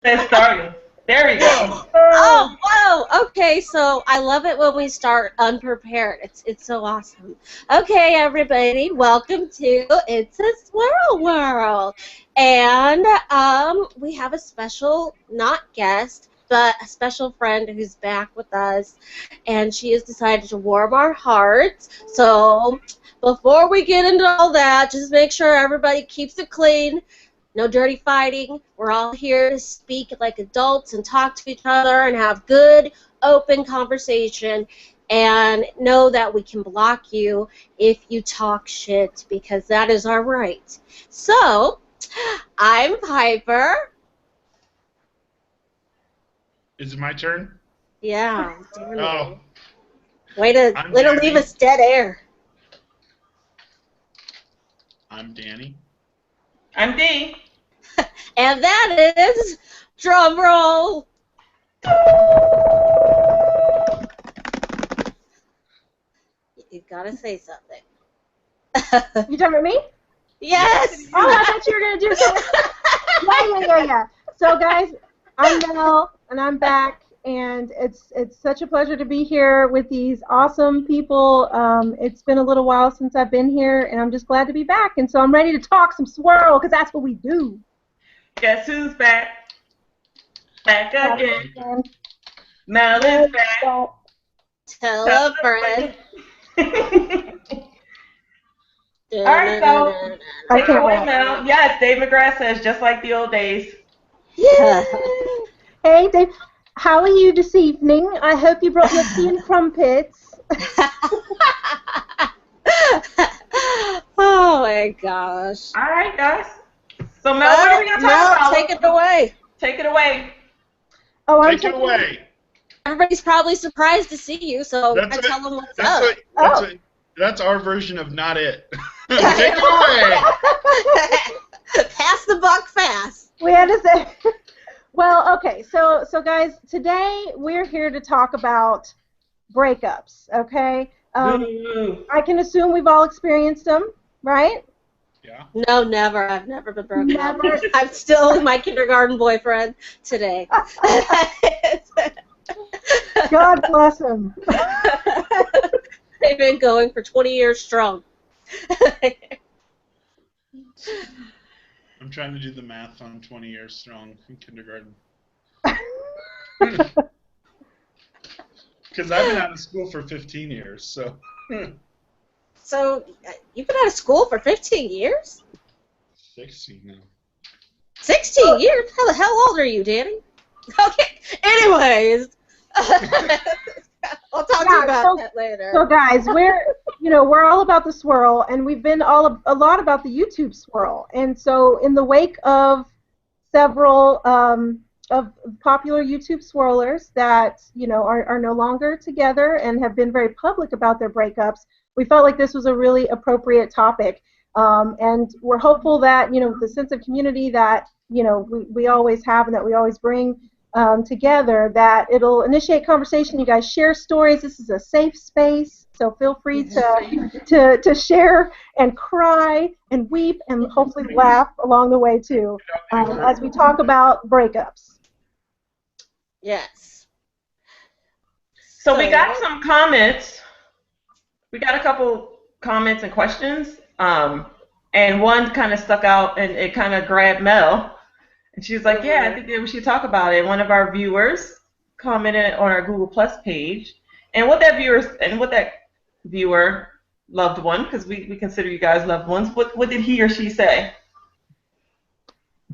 Let's start. There you go. Oh, whoa. Okay, so I love it when we start unprepared. It's so awesome. Okay, everybody, welcome to It's a Swirl World. And we have a special, not guest, but a special friend who's back with us. And she has decided to warm our hearts. So before we get into all that, just make sure everybody keeps it clean. No dirty fighting. We're all here to speak like adults and talk to each other and have good, open conversation. And know that we can block you if you talk shit, because that is our right. So, I'm Piper. Is it my turn? Yeah. Oh. Way to leave us dead air. I'm Danny. I'm Dee. And that is drum roll. You gotta say something. You talking about me? Yes. Oh, I thought you were gonna do something. Yeah. So guys, I'm Mel, and I'm back, and it's such a pleasure to be here with these awesome people. It's been a little while since I've been here, and I'm just glad to be back. And so I'm ready to talk some swirl, because that's what we do. Guess who's back? Back again. Mel is back. Tell a friend. All right, so take it away, Mel. Yes, Dave McGrath says, just like the old days. Yeah. Hey, Dave. How are you this evening? I hope you brought your tea and crumpets. Oh my gosh. All right, guys. So Mel, what are we gonna talk about? Take it away. Take it away. Oh, I'm Take it away. Everybody's probably surprised to see you, so I tell them what's up. That's our version of not it. Take it away. Pass the buck fast. We had to say. Well, okay, so guys, today we're here to talk about breakups. Okay, I can assume we've all experienced them, right? Yeah. No, never. I've never been broken up. I'm still with my kindergarten boyfriend today. God bless him. They've been going for 20 years strong. I'm trying to do the math on 20 years strong in kindergarten. Because I've been out of school for 15 years, so. So, you've been out of school for 15 years? 16 now. 16 years? How the hell old are you, Danny? Okay, anyways. I'll talk to you about that later. So guys, we're all about the swirl, and we've been a lot about the YouTube swirl. And so in the wake of several of popular YouTube swirlers that are no longer together and have been very public about their breakups, we felt like this was a really appropriate topic. And we're hopeful that the sense of community that we always have and that we always bring together, that it'll initiate conversation. You guys share stories. This is a safe space, so feel free to share and cry and weep and hopefully laugh along the way too, as we talk about breakups. Yes. So we got some comments. We got a couple comments and questions, and one kind of stuck out, and it kind of grabbed Mel. And she was like, yeah, I think that we should talk about it. One of our viewers commented on our Google Plus page. And what that viewer, loved one, because we consider you guys loved ones, what did he or she say?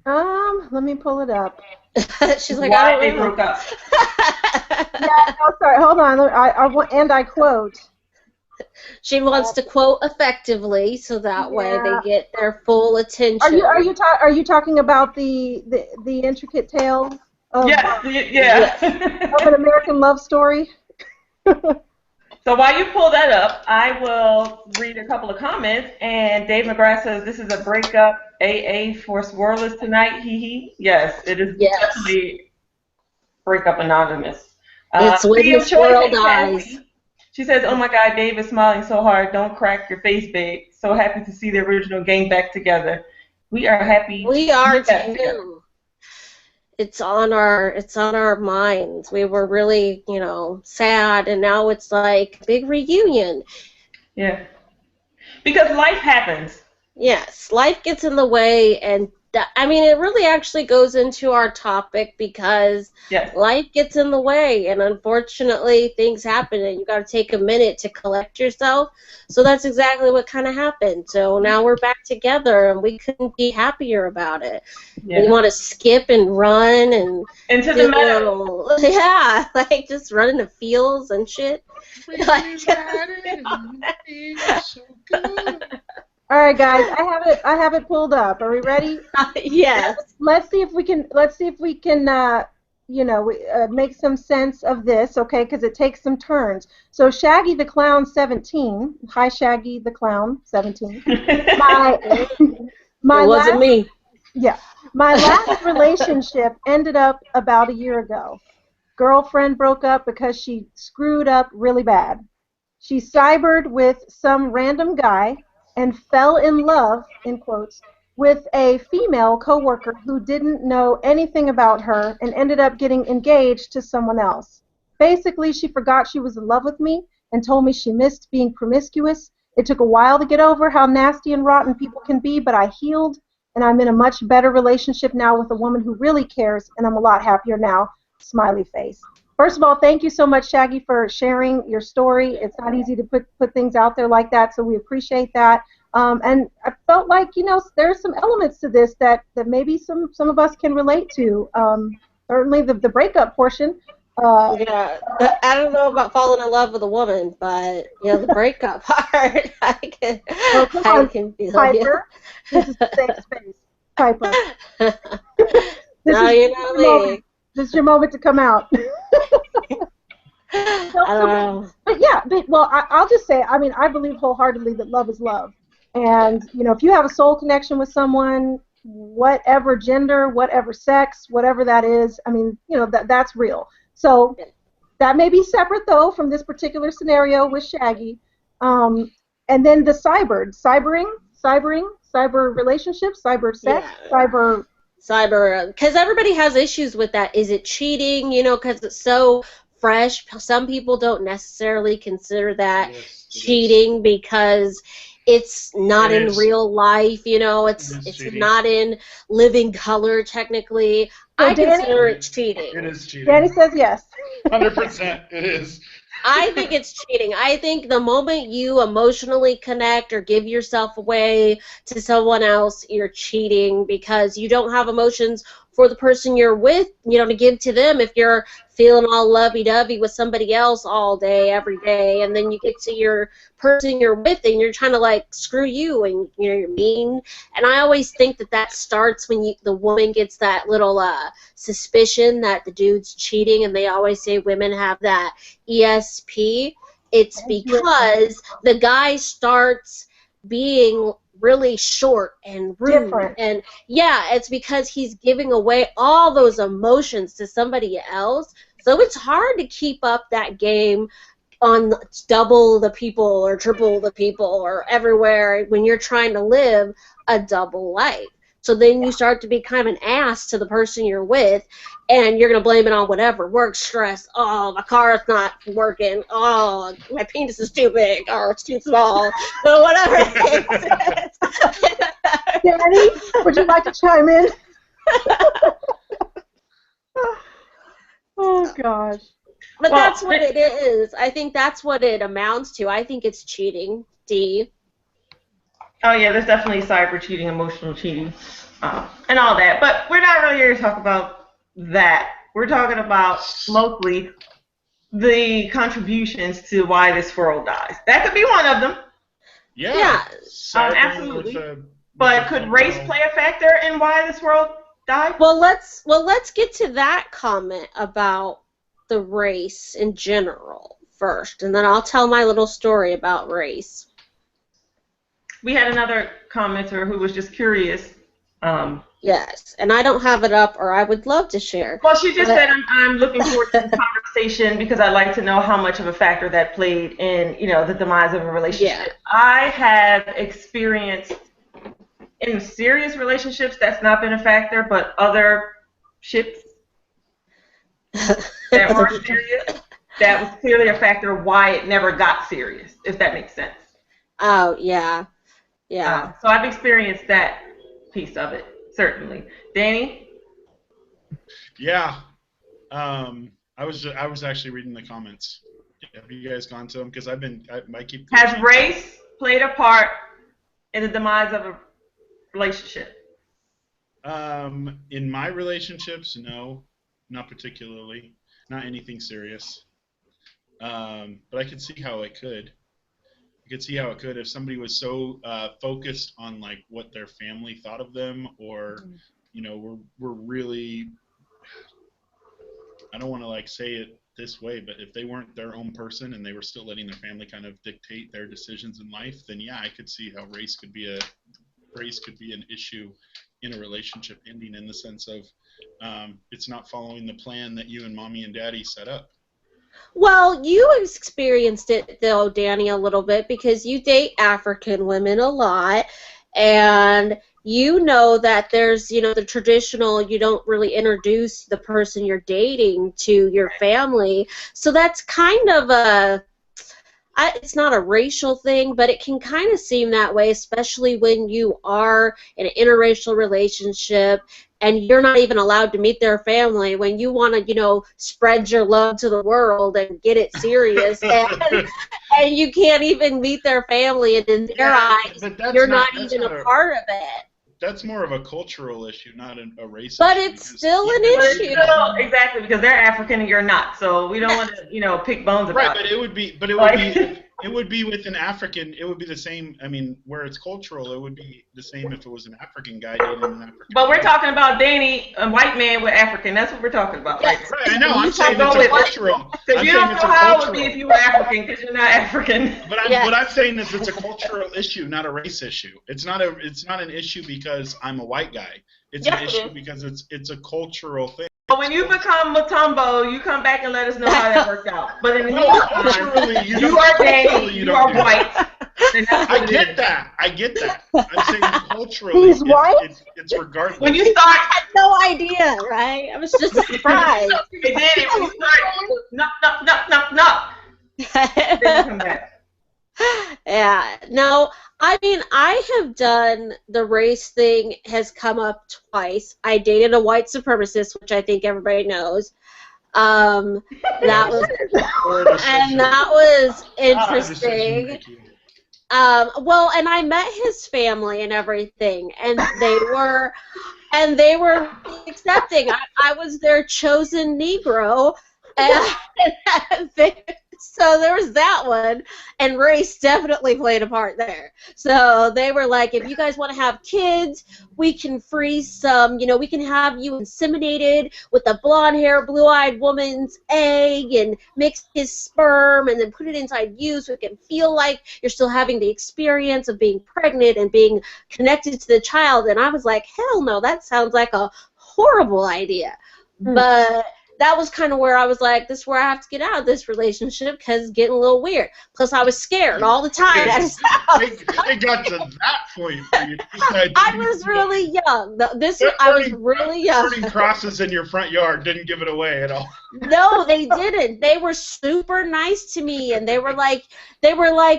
Let me pull it up. She's like, why they broke up. Yeah, no, sorry, hold on. I quote. She wants to quote effectively, so that way they get their full attention. Are you talking about the intricate tale of, of an American love story? So while you pull that up, I will read a couple of comments. And Dave McGrath says, this is a breakup AA for Swirlers tonight. Hee hee. Yes, it is definitely Breakup Anonymous. It's when the swirl dies. She says, oh my God, Dave is smiling so hard. Don't crack your face, babe. So happy to see the original gang back together. We are happy. We are too. it's on our minds. We were really, sad, and now it's like a big reunion. Yeah. Because life happens. Yes, life gets in the way, and it really actually goes into our topic because Yes. life gets in the way, and unfortunately things happen, and you got to take a minute to collect yourself. So that's exactly what kind of happened. So now we're back together, and we couldn't be happier about it. Yeah. We want to skip and run and into the meadow. Yeah, like just run in the fields and shit. All right, guys, I have it pulled up. Are we ready? Yes. Let's see if we can make some sense of this, okay? Because it takes some turns. So Shaggy the Clown 17. Hi, Shaggy the Clown 17. It wasn't me. Yeah, my last relationship ended up about a year ago. Girlfriend broke up because she screwed up really bad. She cybered with some random guy and fell in love, in quotes, with a female coworker who didn't know anything about her and ended up getting engaged to someone else. Basically, she forgot she was in love with me and told me she missed being promiscuous. It took a while to get over how nasty and rotten people can be, but I healed, and I'm in a much better relationship now with a woman who really cares, and I'm a lot happier now. Smiley face. First of all, thank you so much, Shaggy, for sharing your story. It's not easy to put things out there like that, so we appreciate that. And I felt like, there's some elements to this that maybe some of us can relate to. Certainly the breakup portion. Yeah, I don't know about falling in love with a woman, but the breakup part, I can feel. Piper, this is the safe space. Piper. This is your moment to come out. I don't know. But yeah, I'll just say, I believe wholeheartedly that love is love. And, if you have a soul connection with someone, whatever gender, whatever sex, whatever that is, that's real. So that may be separate, though, from this particular scenario with Shaggy. And then the cybering, cyber relationships, cyber sex, cyber, because everybody has issues with that. Is it cheating? Because it's so fresh. Some people don't necessarily consider that cheating because it's not in real life. It's not in living color technically. I consider it cheating. It is cheating. Danny says yes. 100%. It is. I think it's cheating. I think the moment you emotionally connect or give yourself away to someone else, you're cheating because you don't have emotions for the person you're with, to give to them. If you're feeling all lovey-dovey with somebody else all day, every day, and then you get to your person you're with and you're trying to, screw you and, you're mean. And I always think that starts when the woman gets that little suspicion that the dude's cheating, and they always say women have that ESP. It's because the guy starts being really short and rude. Different. And it's because he's giving away all those emotions to somebody else. So it's hard to keep up that game on double the people or triple the people or everywhere when you're trying to live a double life. So then you start to be kind of an ass to the person you're with, and you're going to blame it on whatever. Work stress. Oh, my car is not working. Oh, my penis is too big or it's too small. So whatever it is. Danny, would you like to chime in? Oh, gosh. But that's what it is. I think that's what it amounts to. I think it's cheating, D. Oh, yeah, there's definitely cyber cheating, emotional cheating, and all that. But we're not really here to talk about that. We're talking about mostly the contributions to why this world dies. That could be one of them. Yeah. Absolutely. But could race play a factor in why this world died? Well, let's get to that comment about the race in general first, and then I'll tell my little story about race. We had another commenter who was just curious. Yes, and I don't have it up, or I would love to share. Well, she just said, I'm looking forward to the conversation because I'd like to know how much of a factor that played in, the demise of a relationship. Yeah. I have experienced in serious relationships that's not been a factor, but other ships that weren't serious, that was clearly a factor of why it never got serious, if that makes sense. Oh, yeah. Yeah. So I've experienced that piece of it, certainly. Danny? Yeah. I was actually reading the comments. Have you guys gone to them? Because I keep. Has race played a part in the demise of a relationship? In my relationships, no, not particularly, not anything serious. But I could see how it could. I could see how it could if somebody was so focused on like what their family thought of them, or we're really. I don't want to like say it this way, but if they weren't their own person and they were still letting their family kind of dictate their decisions in life, then yeah, I could see how race could be an issue in a relationship ending, in the sense of it's not following the plan that you and mommy and daddy set up. Well, you experienced it, though, Danny, a little bit, because you date African women a lot, and you know that there's, the traditional, you don't really introduce the person you're dating to your family. So that's kind of it's not a racial thing, but it can kind of seem that way, especially when you are in an interracial relationship and you're not even allowed to meet their family, when you want to, spread your love to the world and get it serious, and you can't even meet their family, and in their eyes, you're not even a part of it. That's more of a cultural issue, not a race but issue. But it's still an issue. Exactly, because they're African and you're not, so we don't want to, pick bones about it. Right, it would be with an African. It would be the same. I mean, where it's cultural, it would be the same if it was an African guy dating an African. But we're talking about Danny, a white man with African. That's what we're talking about. Yes. Right, I know. I'm saying it's a cultural. Because you don't know how it would be if you were African, because you're not African. But what I'm saying is it's a cultural issue, not a race issue. It's not an issue because I'm a white guy. It's an issue because it's a cultural thing. But when you become Mutombo, you come back and let us know how that worked out. But in the meantime, you are Danny, you are white. I get that. I'm saying culturally, He's white? It's regardless. When you start, I had no idea, right? I was just surprised. Hey, Danny, when you start, knock. Then you come back. Yeah, no, I mean, I have done the race thing, has come up twice. I dated a white supremacist, which I think everybody knows. That was interesting. Well, and I met his family and everything, and they were accepting. I was their chosen Negro, and so there was that one, and race definitely played a part there. So they were like, if you guys want to have kids, we can freeze some, we can have you inseminated with a blonde-haired, blue-eyed woman's egg and mix his sperm and then put it inside you so it can feel like you're still having the experience of being pregnant and being connected to the child. And I was like, hell no, that sounds like a horrible idea. But that was kind of where I was like, this is where I have to get out of this relationship because it's getting a little weird. Plus, I was scared all the time at his house. It got to that point where you I was really young. I was really young. Putting crosses in your front yard didn't give it away at all. No, they didn't. They were super nice to me, and they were like,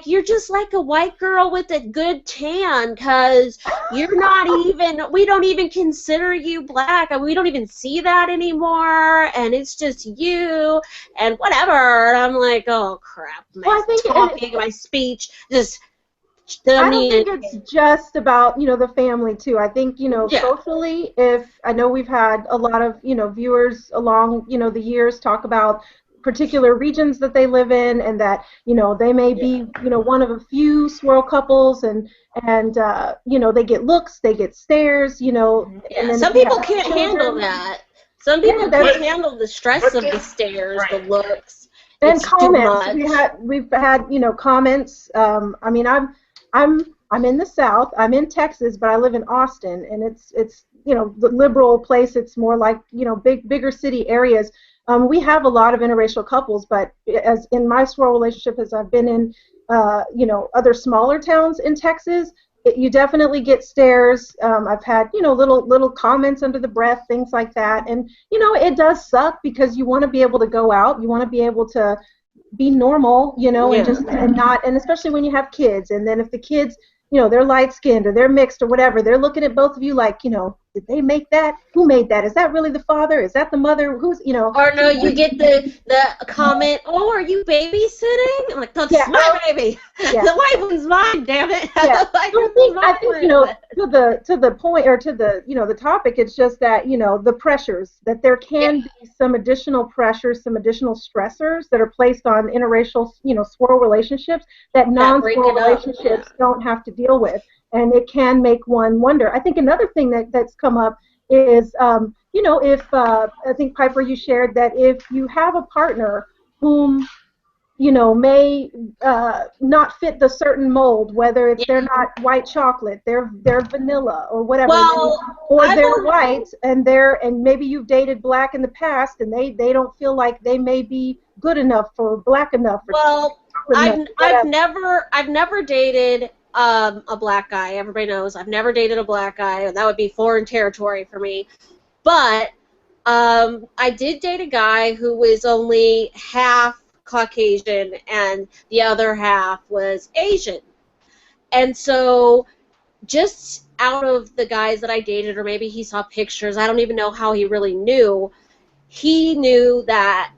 you're just like a white girl with a good tan, because we don't even consider you black, and we don't even see that anymore, and it's just you, and whatever. And I'm like, oh crap, my speech just. I don't think it's just about, the family too. I think, socially, I know we've had a lot of, viewers along, the years talk about particular regions that they live in, and that, they may be, one of a few swirl couples, and they get looks, they get stares, and then some people can't handle that. Some people can't handle the stress of the stares, the looks. And comments. We've had, comments. I mean, I'm in the South. I'm in Texas, but I live in Austin, and it's the liberal place. It's more like bigger city areas. We have a lot of interracial couples, but as in my swirl relationship, as I've been in other smaller towns in Texas, you definitely get stares. I've had, little comments under the breath, things like that. And, it does suck because you want to be able to go out. You want to be able to be normal, and especially when you have kids. And then if the kids, they're light-skinned or they're mixed or whatever, they're looking at both of you like, did they make that? Who made that? Is that really the father? Is that the mother? Who's, Or no, you get the comment, oh, are you babysitting? I'm like, that's my baby. Yeah. The white one's mine, damn it. Yeah. I think to the point, or to the the topic, it's just that the pressures, that there can be some additional pressures, some additional stressors that are placed on interracial swirl relationships that non-swirl relationships don't have to deal with, and it can make one wonder. I think another thing that's come up is if I think, Piper, you shared that if you have a partner whom may not fit the certain mold, whether it's they're not white chocolate, they're vanilla or whatever, or they're white and maybe you've dated black in the past and they don't feel like they may be good enough or black enough. I've never dated a black guy. Everybody knows I've never dated a black guy, and that would be foreign territory for me. But I did date a guy who was only half Caucasian and the other half was Asian. And so just out of the guys that I dated, or maybe he saw pictures, I don't even know how he really knew, he knew that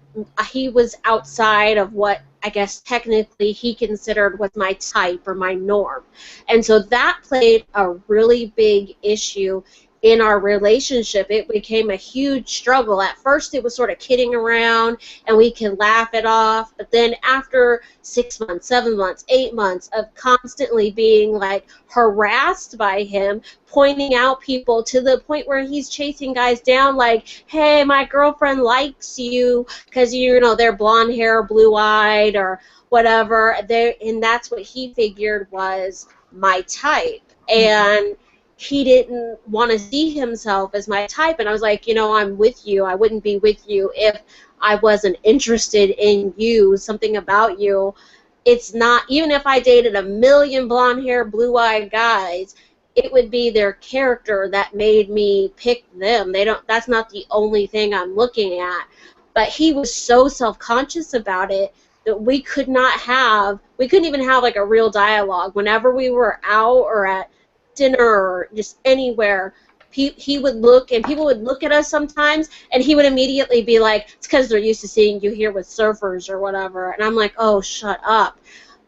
he was outside of what I guess technically he considered was my type or my norm. And so that played a really big issue in our relationship. It became a huge struggle. At first it was sort of kidding around and we can laugh it off, but then after 6 months, 7 months, 8 months of constantly being like harassed by him, pointing out people to the point where he's chasing guys down like, hey, my girlfriend likes you because they're blonde hair, blue-eyed or whatever, and that's what he figured was my type. And he didn't want to see himself as my type, and I was like, I'm with you. I wouldn't be with you if I wasn't interested in you, something about you. It's not, even if I dated a million blonde hair, blue-eyed guys, it would be their character that made me pick them. That's not the only thing I'm looking at. But he was so self-conscious about it that we couldn't even have like a real dialogue. Whenever we were out or at dinner or just anywhere, he would look, and people would look at us sometimes, and he would immediately be like, it's because they're used to seeing you here with surfers or whatever. And I'm like, oh, shut up.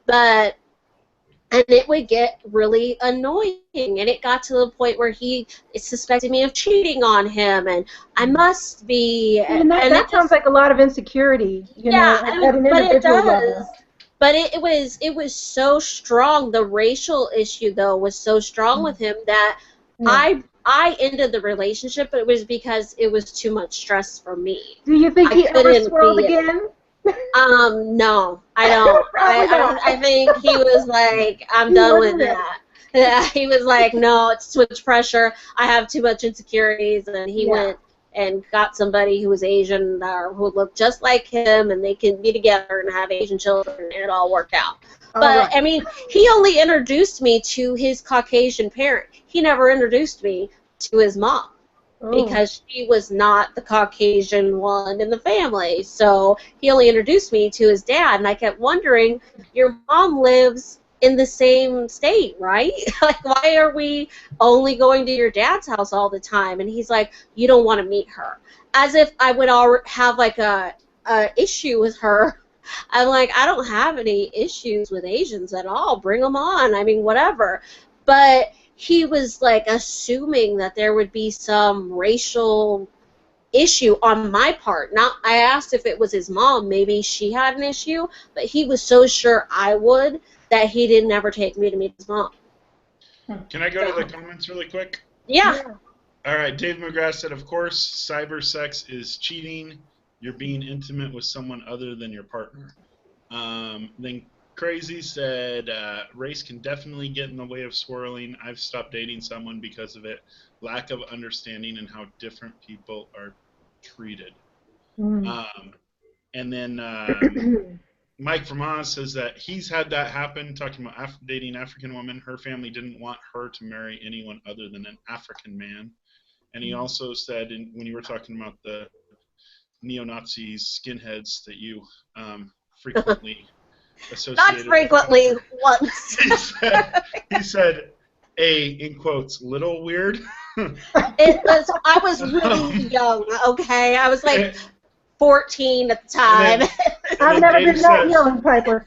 And it would get really annoying, and it got to the point where he suspected me of cheating on him, and I must be. And that sounds like a lot of insecurity, at an individual level. But it was so strong. The racial issue, though, was so strong with him that I ended the relationship, but it was because it was too much stress for me. Do you think he ever swirled again? No, I don't. I think he was like, I'm done with that. Yeah, he was like, no, it's too much pressure. I have too much insecurities, and he went and got somebody who was Asian or who looked just like him, and they can be together and have Asian children, and it all worked out. But, I mean, he only introduced me to his Caucasian parent. He never introduced me to his mom because she was not the Caucasian one in the family. So he only introduced me to his dad, and I kept wondering, your mom lives in the same state, right? Like, why are we only going to your dad's house all the time? And he's like, you don't want to meet her. As if I would have like a issue with her. I'm like, I don't have any issues with Asians at all. Bring them on. I mean, whatever. But he was like assuming that there would be some racial issue on my part. I asked if it was his mom. Maybe she had an issue, but he was so sure I would that he didn't ever take me to meet his mom. Can I go to the comments really quick? Yeah. All right, Dave McGrath said, of course, cyber sex is cheating. You're being intimate with someone other than your partner. Then Crazy said, race can definitely get in the way of swirling. I've stopped dating someone because of it. Lack of understanding and how different people are treated. And then Mike from Oz says that he's had that happen, talking about dating African woman. Her family didn't want her to marry anyone other than an African man. And he also said, when you were talking about the neo-Nazis, skinheads that you frequently associated Not frequently, with. once. He said, in quotes, little weird. I was really young, okay? I was like 14 at the time. I've never been that young, Piper.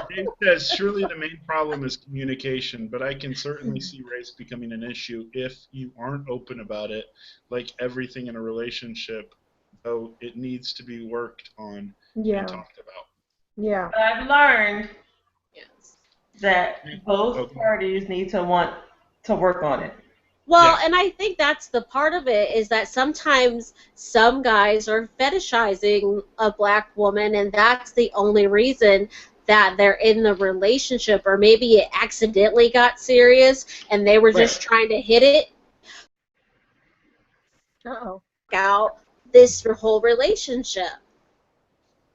Dave says, surely the main problem is communication, but I can certainly see race becoming an issue if you aren't open about it. Like everything in a relationship, though, it needs to be worked on and talked about. Yeah. But I've learned that both parties need to want to work on it. Well, and I think that's the part of it, is that sometimes some guys are fetishizing a black woman, and that's the only reason that they're in the relationship, or maybe it accidentally got serious and they were just trying to hit it out this whole relationship.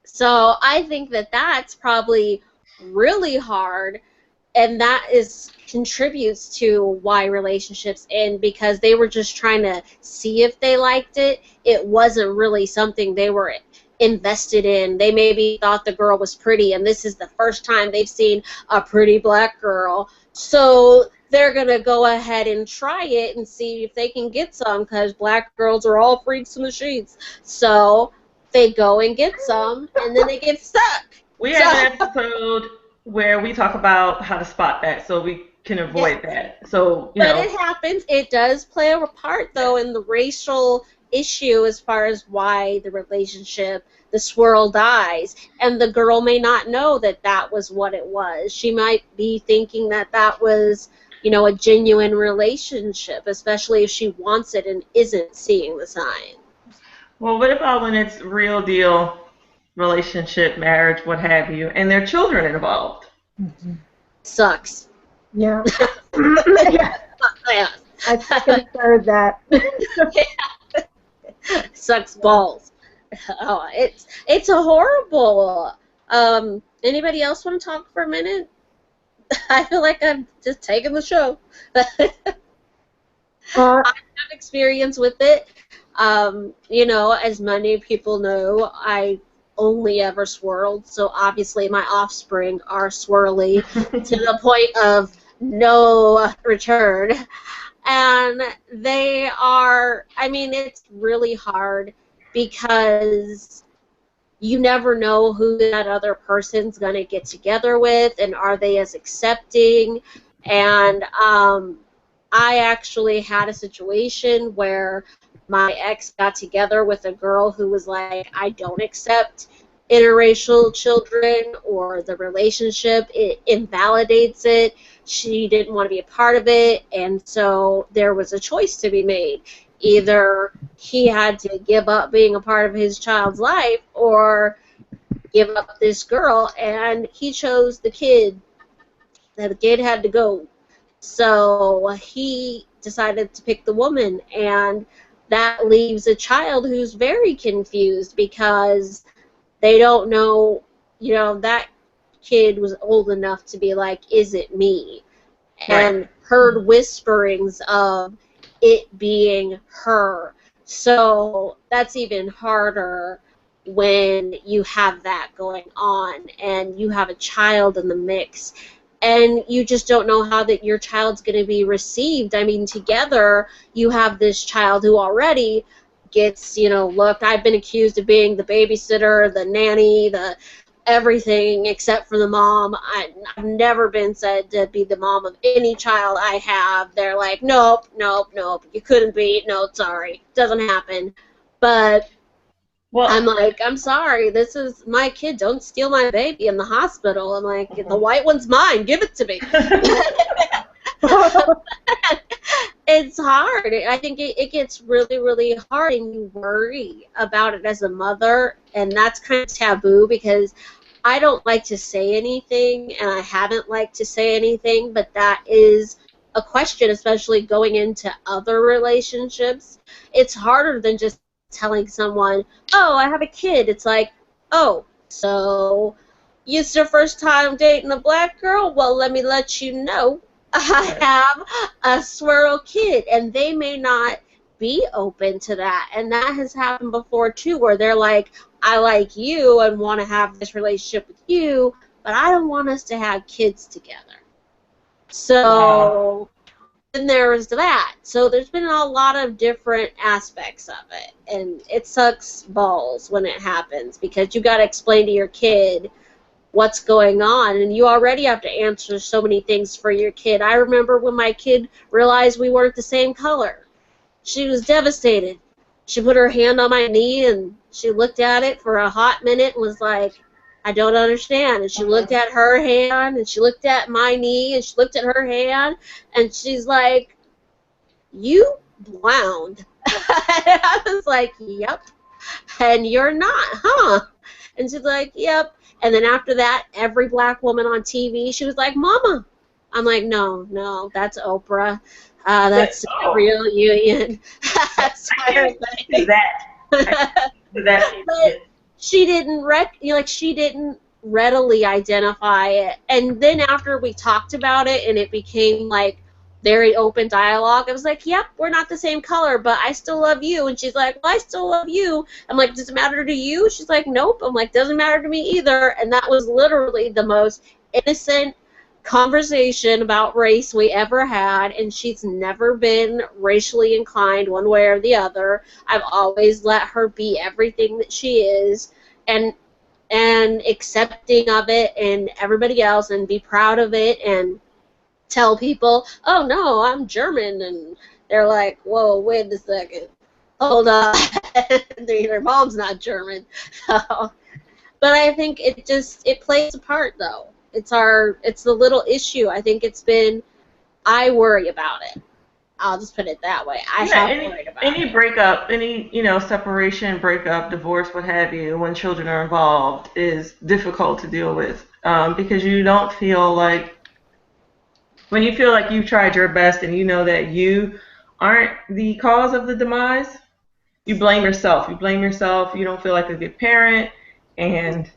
So I think that that's probably really hard, and that contributes to why relationships end, because they were just trying to see if they liked it. It wasn't really something they were invested in. They maybe thought the girl was pretty, and this is the first time they've seen a pretty black girl, so they're going to go ahead and try it and see if they can get some, because black girls are all freaks in the sheets. So they go and get some, and then they get stuck. We have an episode where we talk about how to spot that, so we can avoid that. So, but it happens. It does play a part, though, in the racial issue as far as why the relationship, the swirl, dies. And the girl may not know that that was what it was. She might be thinking that that was, a genuine relationship, especially if she wants it and isn't seeing the sign. Well, what about when it's real deal relationship, marriage, what have you, and there are children involved? Sucks. Yeah. Yeah. I considered that. Sucks balls. Oh, it's a horrible. Anybody else want to talk for a minute? I feel like I'm just taking the show. I have experience with it. As many people know, I only ever swirled, so obviously my offspring are swirly to the point of no return. And they are, it's really hard because you never know who that other person's going to get together with, and are they as accepting. And I actually had a situation where my ex got together with a girl who was like, I don't accept interracial children or the relationship. It invalidates it. She didn't want to be a part of it, and so there was a choice to be made. Either he had to give up being a part of his child's life or give up this girl, and he chose the kid. The kid had to go. So he decided to pick the woman, and that leaves a child who's very confused because they don't know, that kid was old enough to be like, is it me? Right. And heard whisperings of it being her. So that's even harder when you have that going on and you have a child in the mix. And you just don't know how that your child's going to be received. Together you have this child who already gets, look, I've been accused of being the babysitter, the nanny, the everything except for the mom. I've never been said to be the mom of any child I have. They're like, nope, you couldn't be. No, sorry, doesn't happen. But well, I'm like, I'm sorry, this is my kid. Don't steal my baby in the hospital. I'm like, the white one's mine. Give it to me. It's hard. I think it gets really, really hard, and you worry about it as a mother, and that's kind of taboo because I don't like to say anything, and I haven't liked to say anything, but that is a question, especially going into other relationships. It's harder than just telling someone, oh, I have a kid. It's like, oh, so it's your first time dating a black girl? Well, let me let you know. I have a Swirl kid, and they may not be open to that. And that has happened before, too, where they're like, I like you and want to have this relationship with you, but I don't want us to have kids together. So then there's that. So there's been a lot of different aspects of it, and it sucks balls when it happens because you got to explain to your kid what's going on, and you already have to answer so many things for your kid. I remember when my kid realized we weren't the same color. She was devastated. She put her hand on my knee, and she looked at it for a hot minute and was like, I don't understand. And she looked at her hand, and she looked at my knee, and she looked at her hand, and she's like, you blound. And I was like, yep. And you're not, huh? And she's like, yep. And then after that, every black woman on TV, she was like, Mama. I'm like, no, that's Oprah. That's Real Union. That's that. But she didn't readily identify it. And then after we talked about it and it became like very open dialogue, I was like, yep, we're not the same color, but I still love you. And she's like, well, I still love you. I'm like, does it matter to you? She's like, nope. I'm like, doesn't matter to me either. And that was literally the most innocent conversation about race we ever had, and she's never been racially inclined one way or the other. I've always let her be everything that she is, and accepting of it and everybody else, and be proud of it, and tell people, oh no, I'm German, and they're like, whoa, wait a second, hold on. Their mom's not German. So, but I think it plays a part though. It's the little issue. I think I worry about it. I'll just put it that way. I have worried about any breakup, any separation, breakup, divorce, what have you, when children are involved, is difficult to deal with because you don't feel like, when you feel like you've tried your best and you know that you aren't the cause of the demise, you blame yourself. You don't feel like a good parent, and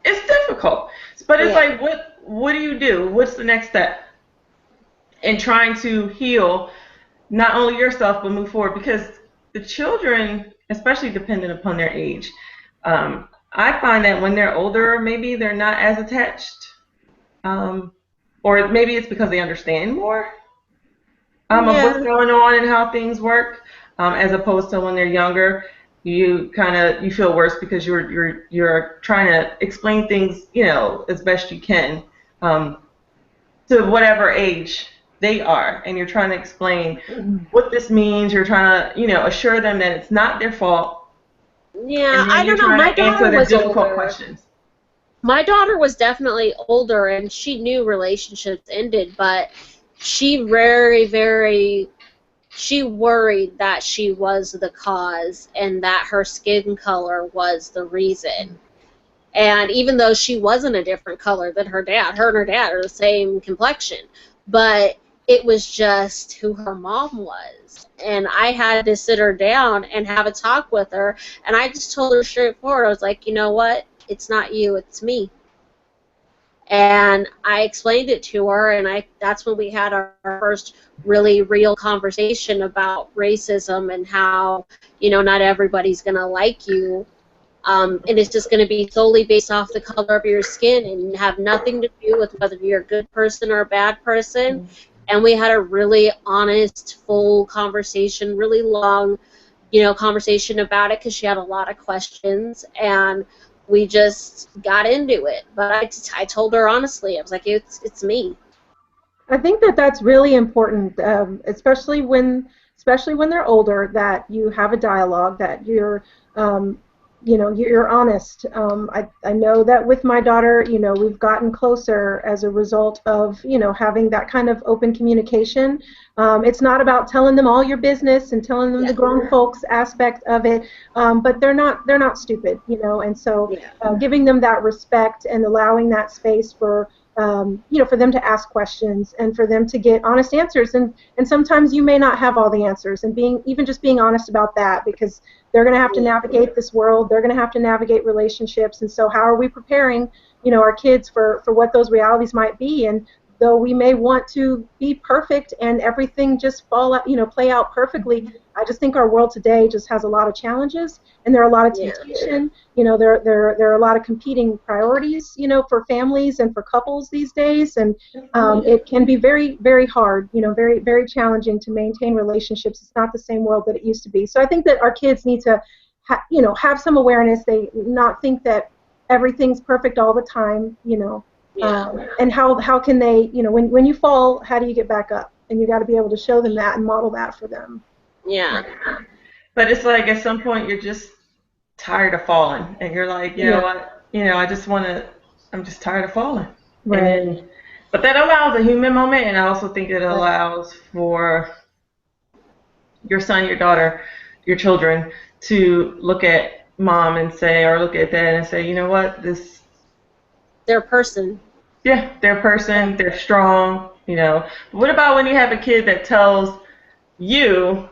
it's difficult. But it's like, what do you do? What's the next step in trying to heal not only yourself but move forward? Because the children, especially dependent upon their age, I find that when they're older, maybe they're not as attached, or maybe it's because they understand more of what's going on and how things work, as opposed to when they're younger. You feel worse because you're trying to explain things, as best you can, to whatever age they are, and you're trying to explain what this means. You're trying to, assure them that it's not their fault. Yeah, I don't know. My daughter was older. Questions. My daughter was definitely older, and she knew relationships ended, but she she worried that she was the cause and that her skin color was the reason. And even though she wasn't a different color than her and her dad are the same complexion, but it was just who her mom was. And I had to sit her down and have a talk with her, and I just told her straightforward, I was like, you know what? It's not you, it's me. And I explained it to her, and that's when we had our first really real conversation about racism and how, not everybody's going to like you. And it's just going to be solely based off the color of your skin and have nothing to do with whether you're a good person or a bad person. Mm-hmm. And we had a really honest, full conversation, really long, conversation about it because she had a lot of questions. And we just got into it. But I told her honestly, I was like, it's me. I think that's really important, especially when they're older, that you have a dialogue, that you're honest. I know that with my daughter, we've gotten closer as a result of, having that kind of open communication. It's not about telling them all your business and telling them the grown folks aspect of it, but they're not stupid, and so giving them that respect and allowing that space for for them to ask questions and for them to get honest answers. And sometimes you may not have all the answers, and just being honest about that, because they're going to have to navigate this world. They're going to have to navigate relationships. And so how are we preparing, our kids for what those realities might be? And though we may want to be perfect and everything just play out perfectly, I just think our world today just has a lot of challenges, and there are a lot of temptation. There are a lot of competing priorities, for families and for couples these days, and it can be very, very hard, very, very challenging to maintain relationships. It's not the same world that it used to be. So I think that our kids need to, have some awareness. They not think that everything's perfect all the time, and how can they, when you fall, how do you get back up? And you got to be able to show them that and model that for them. Yeah. But it's like at some point you're just tired of falling, and you're like, you know what, I'm just tired of falling. Right. But that allows a human moment, and I also think it allows for your son, your daughter, your children to look at mom and say, or look at dad and say, you know what, they're a person. Yeah, they're a person, they're strong, But what about when you have a kid that tells you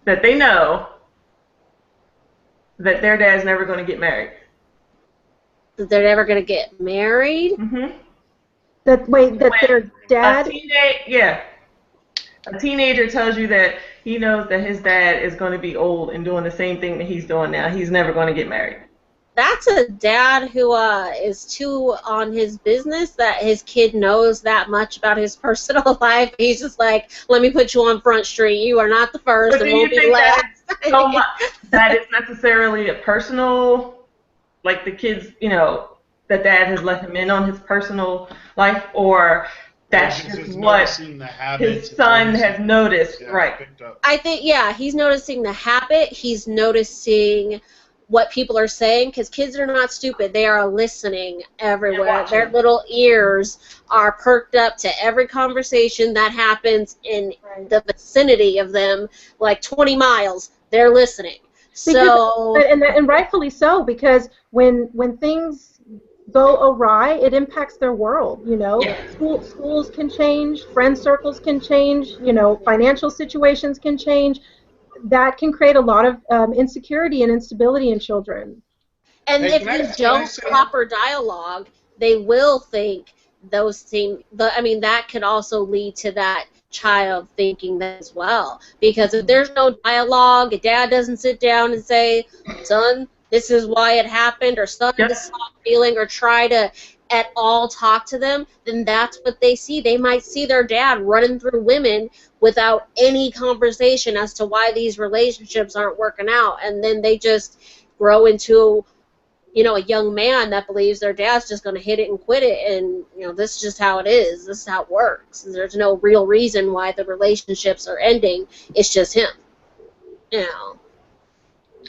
that they know that their dad's never going to get married? That they're never going to get married? Mm-hmm. That their dad... A teenager tells you that he knows that his dad is going to be old and doing the same thing that he's doing now. He's never going to get married. That's a dad who is too on his business that his kid knows that much about his personal life. He's just like, let me put you on Front Street. You are not the first. But do you think that is necessarily a personal, like the kids, that dad has let him in on his personal life, or that's just what his son has noticed, right? I think, he's noticing the habit. He's noticing what people are saying, because kids are not stupid. They are listening everywhere. Their little ears are perked up to every conversation that happens in the vicinity of them, like 20 miles. They're listening. And rightfully so, because when things go awry, it impacts their world. Schools can change, friend circles can change, financial situations can change. That can create a lot of insecurity and instability in children. And if you don't proper dialogue, they will think those things. That could also lead to that child thinking that as well. Because if there's no dialogue, if dad doesn't sit down and say, son, this is why it happened, or son, this is how I'm feeling, or try to at all talk to them, then that's what they see. They might see their dad running through women without any conversation as to why these relationships aren't working out, and then they just grow into, a young man that believes their dad's just going to hit it and quit it, and this is just how it is. This is how it works. And there's no real reason why the relationships are ending. It's just him.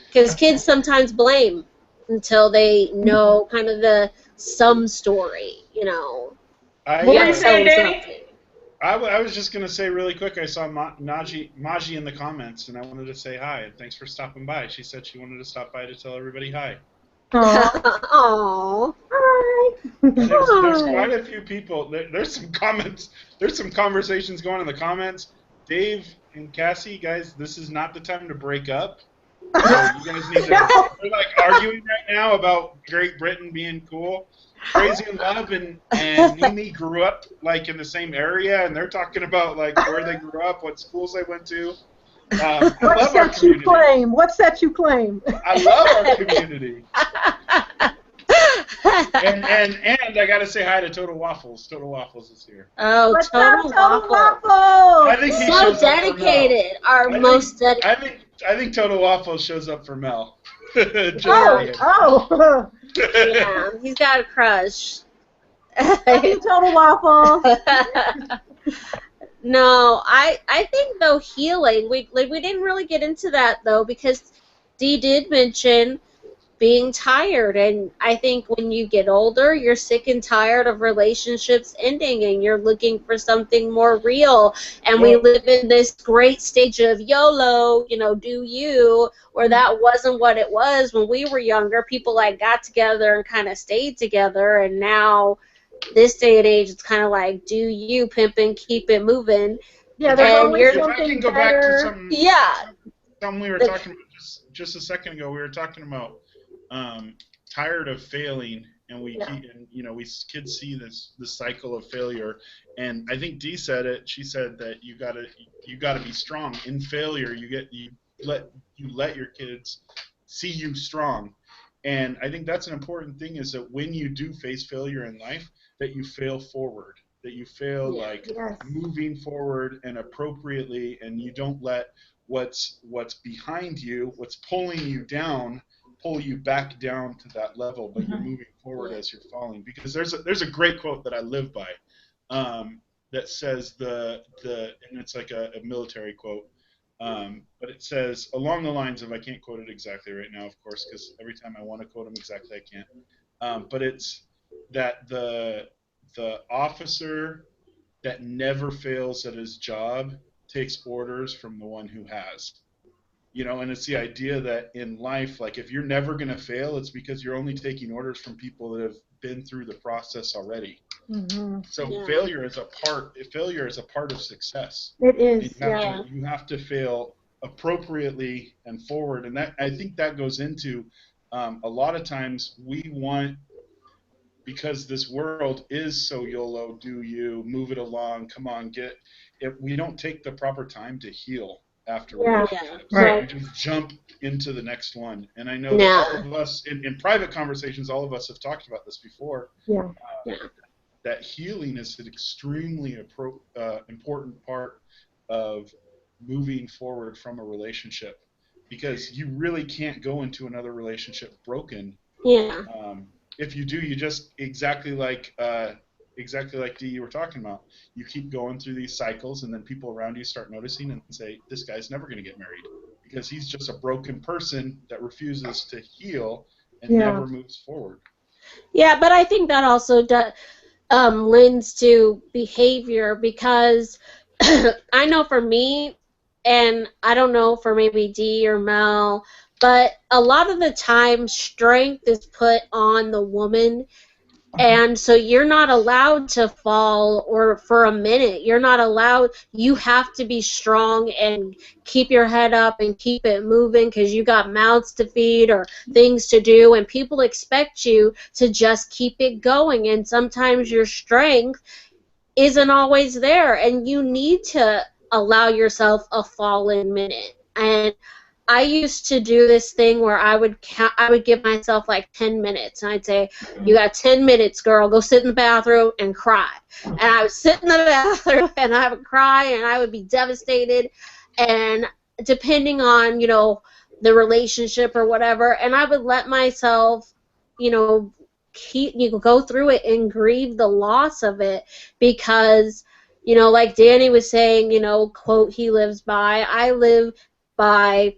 Because kids sometimes blame until they know kind of the some story, I was just going to say really quick, I saw Maji in the comments, and I wanted to say hi, and thanks for stopping by. She said she wanted to stop by to tell everybody hi. Aww. Hi. There's quite a few people. There's some comments. There's some conversations going on in the comments. Dave and Cassie, guys, this is not the time to break up. So you guys need to... We're like arguing right now about Great Britain being cool. Crazy in Love and Mimi grew up like in the same area, and they're talking about like where they grew up, what schools they went to. What's that you claim? What's that you claim? I love our community. And I gotta say hi to Total Waffles. Total Waffles is here. Oh, What's Total up, Waffles! I think he So shows dedicated. Our most dedicated. I think Total Waffles shows up for Mel. Oh. Yeah, he's got a crush. Hey, Total Waffle. No, I think though healing. We didn't really get into that though, because Dee did mention being tired, and I think when you get older, you're sick and tired of relationships ending, and you're looking for something more real. And we live in this great stage of YOLO, do you, where that wasn't what it was when we were younger. People like got together and kind of stayed together, and now this day and age, it's kind of like, do you pimping, keep it moving. Yeah, there's And always If I something can go better. back to some Yeah. something we were talking about just a second ago. We were talking about tired of failing, and we keep, and we kids see this cycle of failure. And I think Dee said it. She said that you gotta be strong in failure. You let your kids see you strong. And I think that's an important thing, is that when you do face failure in life, that you fail forward, that you fail moving forward and appropriately, and you don't let what's behind you, what's pulling you down, pull you back down to that level, but you're moving forward as you're falling. Because there's a great quote that I live by, that says and it's like a military quote, but it says along the lines of, I can't quote it exactly right now, of course, because every time I want to quote them exactly, I can't. But it's that the officer that never fails at his job takes orders from the one who has. And it's the idea that in life, like, if you're never going to fail, it's because you're only taking orders from people that have been through the process already. So failure is a part of success. It is. You have to fail appropriately and forward, and that, I think, that goes into a lot of times we want, because this world is so YOLO, do you, move it along, come on, we don't take the proper time to heal after relationships. Right. We just jump into the next one. And I know that all of us, in private conversations, all of us have talked about this before, that healing is an extremely important part of moving forward from a relationship, because you really can't go into another relationship broken. If you do, you just exactly like Dee, you were talking about, you keep going through these cycles, and then people around you start noticing and say, this guy's never going to get married because he's just a broken person that refuses to heal and never moves forward. Yeah, but I think that also lends to behavior, because I know for me, and I don't know for maybe Dee or Mel, but a lot of the time strength is put on the woman, and so you're not allowed to fall or for a minute. You're not allowed. You have to be strong and keep your head up and keep it moving, because you got mouths to feed or things to do, and people expect you to just keep it going, and sometimes your strength isn't always there, and you need to allow yourself a fallen minute. And I used to do this thing where I would give myself like 10 minutes, and I'd say, you got 10 minutes, girl, go sit in the bathroom and cry. And I would sit in the bathroom and I would cry, and I would be devastated, and depending on, the relationship or whatever, and I would let myself, go through it and grieve the loss of it, because, like Danny was saying, quote he lives by, I live by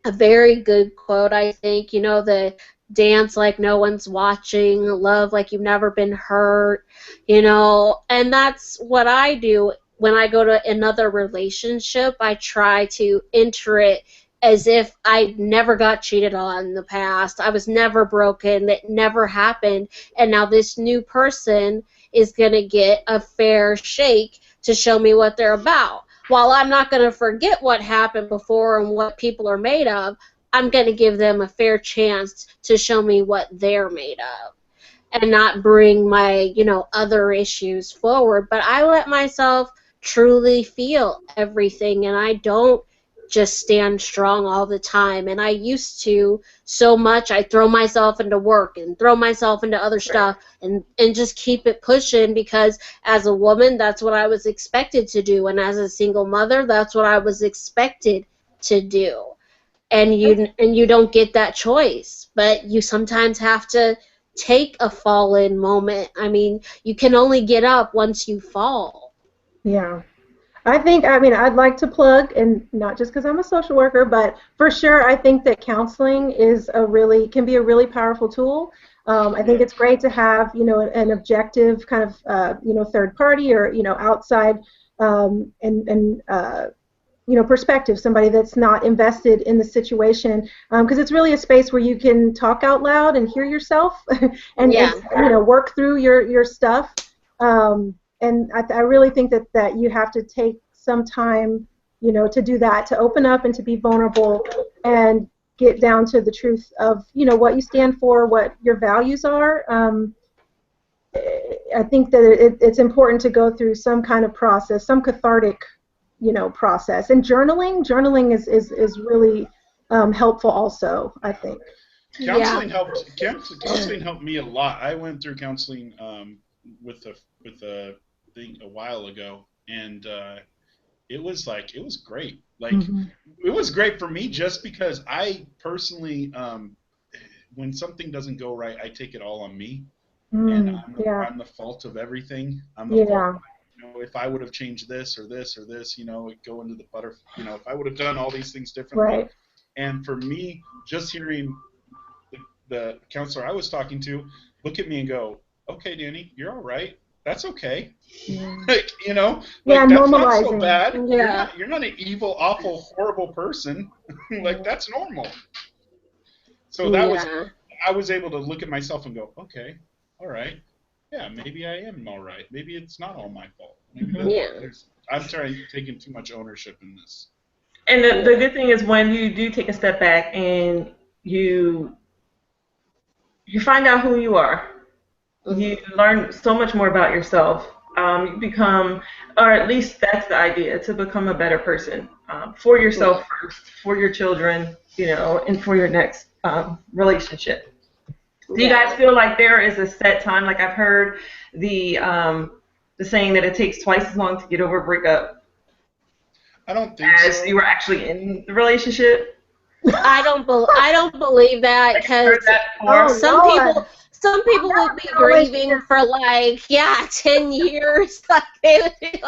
a very good quote, I think, the dance like no one's watching, love like you've never been hurt, and that's what I do when I go to another relationship. I try to enter it as if I never got cheated on in the past. I was never broken. That never happened. And now this new person is going to get a fair shake to show me what they're about. While I'm not going to forget what happened before and what people are made of, I'm going to give them a fair chance to show me what they're made of, and not bring my, other issues forward. But I let myself truly feel everything, and I don't just stand strong all the time. And I used to so much. I throw myself into work and throw myself into other stuff, and just keep it pushing, because as a woman, that's what I was expected to do, and as a single mother, that's what I was expected to do. And you don't get that choice, but you sometimes have to take a fallen moment. I mean, you can only get up once you fall. Yeah. I'd like to plug, and not just because I'm a social worker, but for sure I think that counseling can be a really powerful tool. I think it's great to have, an objective kind of, third party or, outside, and perspective, somebody that's not invested in the situation, because it's really a space where you can talk out loud and hear yourself and work through your stuff. And I really think that you have to take some time, to do that, to open up and to be vulnerable and get down to the truth of, what you stand for, what your values are. I think that it's important to go through some kind of process, some cathartic, process. And journaling is really helpful also, I think. Counseling helped me a lot. I went through counseling with a thing a while ago, and it was great. Like it was great for me just because I personally, when something doesn't go right, I take it all on me, and I'm the fault of everything. I'm the fault. If I would have changed this or this or this, go into the butter. If I would have done all these things differently. Right. And for me, just hearing the counselor I was talking to look at me and go, "Okay, Danny, you're all right. That's okay." That's not so bad. Yeah. You're not an evil, awful, horrible person. That's normal. So I was able to look at myself and go, "Okay, all right. Yeah, maybe I am all right. Maybe it's not all my fault. Maybe I'm taking too much ownership in this." And the good thing is when you do take a step back and you find out who you are, you learn so much more about yourself. You become, or at least that's the idea, to become a better person for yourself first, for your children, and for your next relationship. Do you guys feel like there is a set time? Like I've heard the saying that it takes twice as long to get over a breakup. I don't think as you were actually in the relationship. I don't believe that, because some people would be grieving for 10 years. Like they would be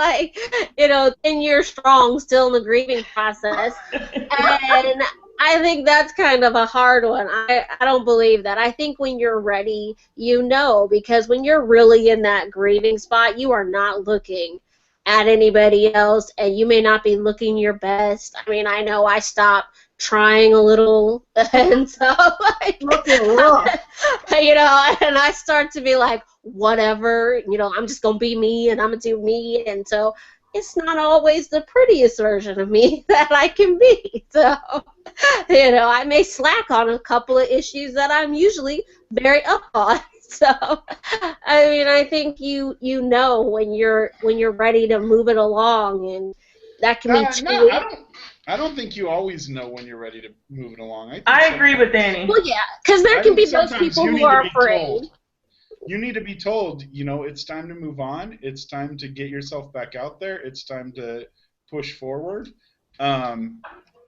10 years strong, still in the grieving process. And I think that's kind of a hard one. I don't believe that. I think when you're ready, because when you're really in that grieving spot, you are not looking at anybody else, and you may not be looking your best. I mean, I know I stopped trying a little, and so and I start to be like, whatever, I'm just gonna be me, and I'm gonna do me, and so it's not always the prettiest version of me that I can be. So, I may slack on a couple of issues that I'm usually very up on. So, I mean, I think you know when you're ready to move it along, and that can be true. I don't think you always know when you're ready to move it along. I agree with Danny. Well, yeah, because there can be those people who are afraid. You need to be told, it's time to move on. It's time to get yourself back out there. It's time to push forward. And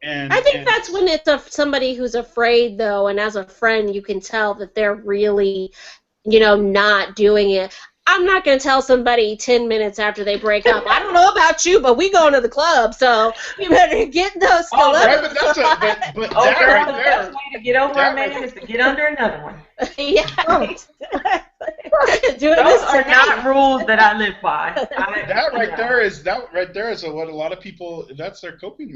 I think that's when it's somebody who's afraid, though, and as a friend, you can tell that they're really, not doing it. I'm not going to tell somebody 10 minutes after they break up, I don't know about you, but we going to the club, so you better get those but the best way to get over a man is to get under another one. Yeah. Those are not rules that I live by. That right there is what a lot of people, that's their coping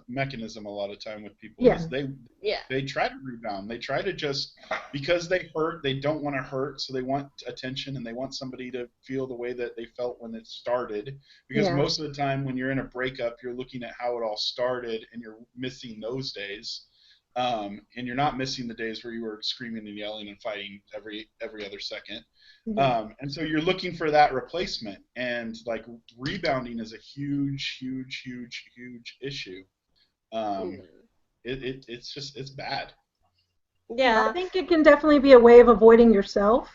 mechanism a lot of time with people. Yeah. Is they try to rebound. They try to just, because they hurt, they don't want to hurt, so they want attention and they want somebody to feel the way that they felt when it started. Because most of the time when you're in a breakup, you're looking at how it all started and you're missing those days. And you're not missing the days where you were screaming and yelling and fighting every other second. And so you're looking for that replacement. And rebounding is a huge issue. It's bad. Yeah. I think it can definitely be a way of avoiding yourself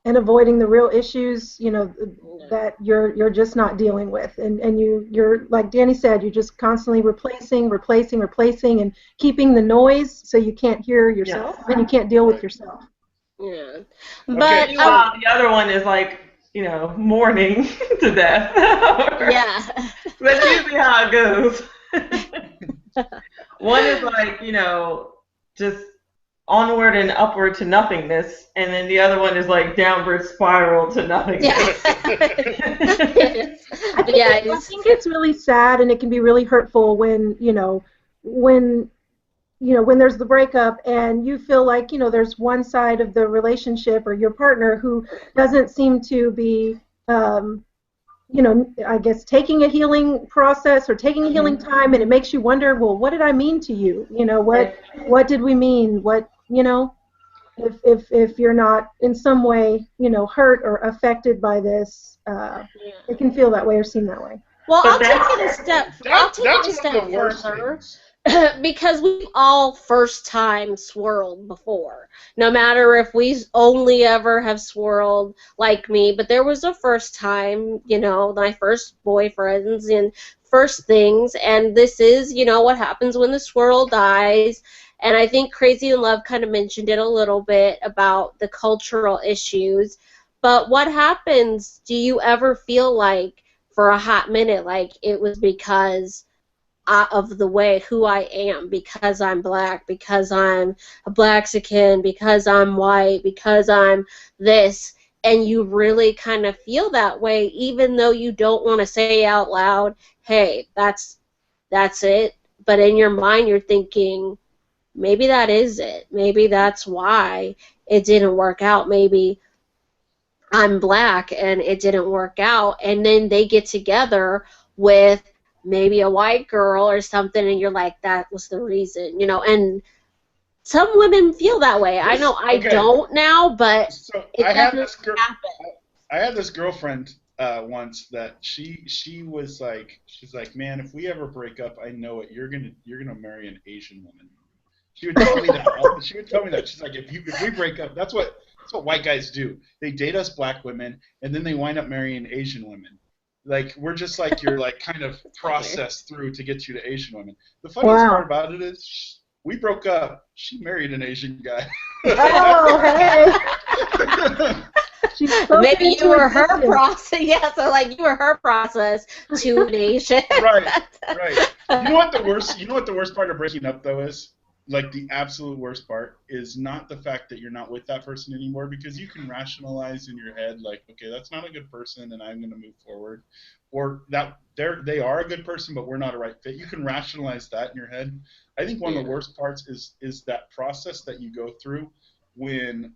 and avoiding the real issues, that you're just not dealing with. And you're, like Danny said, you're just constantly replacing, and keeping the noise so you can't hear yourself and you can't deal with yourself. Yeah. But the other one is mourning to death. Yeah. That's usually how it goes. One is just onward and upward to nothingness, and then the other one is like downward spiral to nothingness. Yeah. I think it's really sad, and it can be really hurtful when when there's the breakup and you feel like there's one side of the relationship or your partner who doesn't seem to be I guess taking a healing process or taking a healing time, and it makes you wonder, well, what did I mean to you? What did we mean? If you're not in some way hurt or affected by this, it can feel that way or seem that way. Well, I'll take it a step further. Because we've all first time swirled before. No matter if we only ever have swirled like me, but there was a first time, my first boyfriends and first things, and this is, what happens when the swirl dies. And I think Crazy in Love kind of mentioned it a little bit about the cultural issues. But what happens, do you ever feel like for a hot minute like it was because of the way who I am, because I'm black, because I'm a Blaxican, because I'm white, because I'm this, and you really kind of feel that way even though you don't want to say out loud, hey, that's it, but in your mind you're thinking, maybe that is it, maybe that's why it didn't work out, maybe I'm black and it didn't work out, and then they get together with maybe a white girl or something, and you're like, that was the reason, and some women feel that way. I know I don't now, but so it happen. I had this girlfriend once that she was like, she's like, man, if we ever break up, I know it. You're gonna marry an Asian woman. She would tell me that. She would tell me that. She's like, if we break up, that's what white guys do. They date us black women, and then they wind up marrying Asian women. Like, we're just like your kind of process through to get you to Asian women. The funniest part about it is we broke up. She married an Asian guy. Oh, hey. Maybe you were her process. Yeah, so like you were her process to an Asian. Right. You know what the worst part of breaking up though is? Like, the absolute worst part is not the fact that you're not with that person anymore, because you can rationalize in your head, like, okay, that's not a good person and I'm going to move forward. Or that they are a good person, but we're not a right fit. You can rationalize that in your head. I think one of the worst parts is that process that you go through when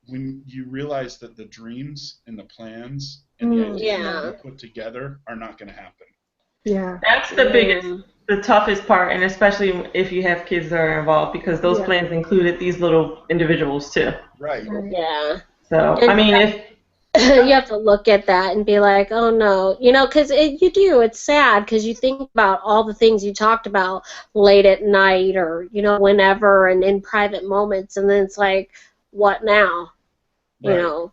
you realize that the dreams and the plans and the ideas that you put together are not going to happen. Yeah. That's the biggest, the toughest part, and especially if you have kids that are involved, because those plans included these little individuals too. Right. Yeah. So, I mean, if you have to look at that and be like, oh no, because you do. It's sad because you think about all the things you talked about late at night or whenever and in private moments, and then it's like, what now? Right.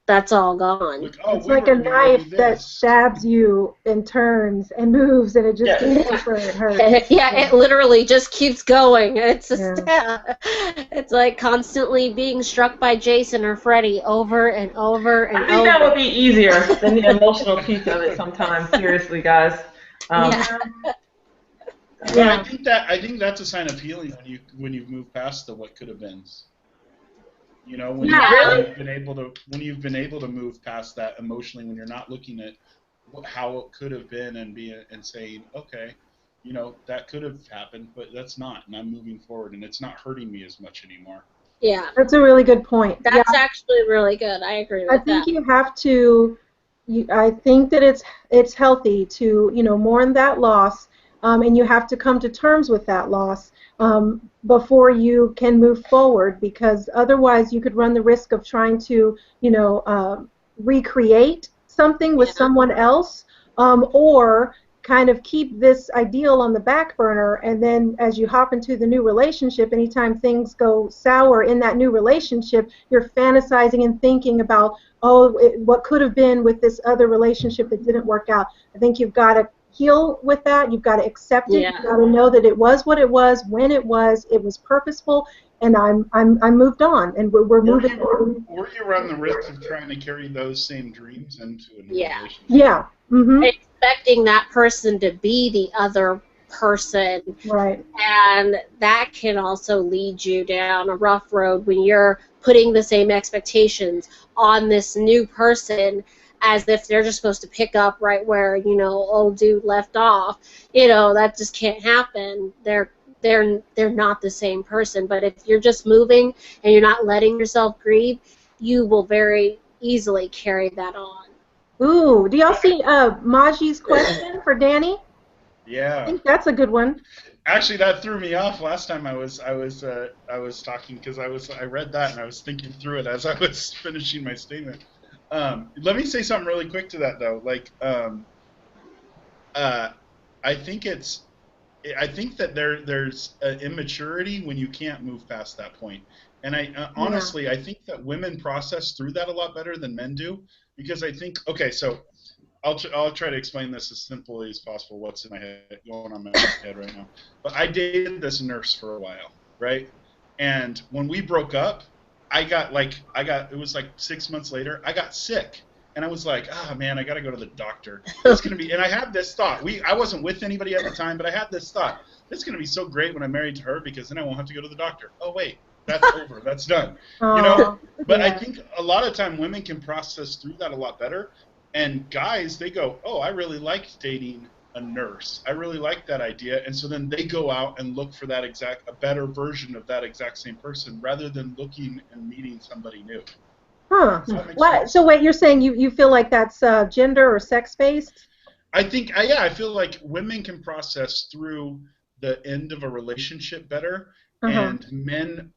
That's all gone. It's like a knife that stabs you and turns and moves, and it just gets deeper. It hurts. Yeah, it literally just keeps going. It's it's like constantly being struck by Jason or Freddy over and over and over. I think that would be easier than the emotional piece of it sometimes. Seriously, guys. I think that's a sign of healing when you've moved past the what could have been. When you've been able to move past that emotionally, when you're not looking at how it could have been and saying, okay, that could have happened, but that's not, and I'm moving forward, and it's not hurting me as much anymore. Yeah, that's a really good point. That's actually really good. I agree with that. I think you have to. I think that it's healthy to mourn that loss, and you have to come to terms with that loss. Before you can move forward, because otherwise you could run the risk of trying to, recreate something with someone else, or kind of keep this ideal on the back burner, and then as you hop into the new relationship, anytime things go sour in that new relationship, you're fantasizing and thinking about, what could have been with this other relationship that didn't work out. I think you've got to heal with that. You've got to accept it. You've got to know that it was what it was, when it was purposeful, and I'm moved on, and we're moving on. Or you run the risk of trying to carry those same dreams into a new relationship. Yeah. Mm-hmm. Expecting that person to be the other person. Right. And that can also lead you down a rough road when you're putting the same expectations on this new person as if they're just supposed to pick up right where, old dude left off. That just can't happen. They're not the same person. But if you're just moving and you're not letting yourself grieve, you will very easily carry that on. Ooh, do y'all see Maji's question for Danny? Yeah. I think that's a good one. Actually, that threw me off last time I was talking, because I read that and I was thinking through it as I was finishing my statement. Let me say something really quick to that though. Like, I think that there's immaturity when you can't move past that point. And honestly, I think that women process through that a lot better than men do, because I think, okay, so I'll try to explain this as simply as possible. What's in my head, going on my head right now? But I dated this nurse for a while, right? And when we broke up, it was like 6 months later, I got sick. And I was like, man, I got to go to the doctor. It's going to be, and I had this thought. I wasn't with anybody at the time, but I had this thought. It's going to be so great when I'm married to her, because then I won't have to go to the doctor. Oh, wait, that's over. That's done. But I think a lot of time women can process through that a lot better. And guys, they go, oh, I really liked dating a nurse. I really like that idea. And so then they go out and look for a better version of that exact same person, rather than looking and meeting somebody new. Huh. What? So wait, you're saying you feel like that's gender or sex-based? I think, I feel like women can process through the end of a relationship better, and men,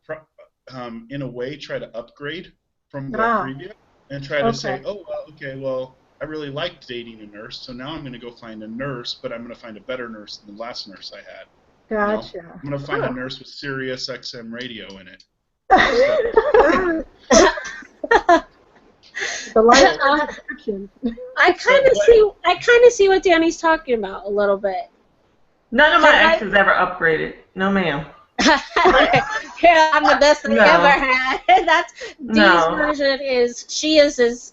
in a way, try to upgrade from the previous, and try to say, oh, well, okay, well, I really liked dating a nurse, so now I'm going to go find a nurse, but I'm going to find a better nurse than the last nurse I had. Gotcha. I'm going to find a nurse with Sirius XM radio in it. The life description. I kind of see what Danny's talking about a little bit. None of my exes ever upgraded. No, ma'am. Yeah, I'm the best they ever had. That's Dee's version is she is as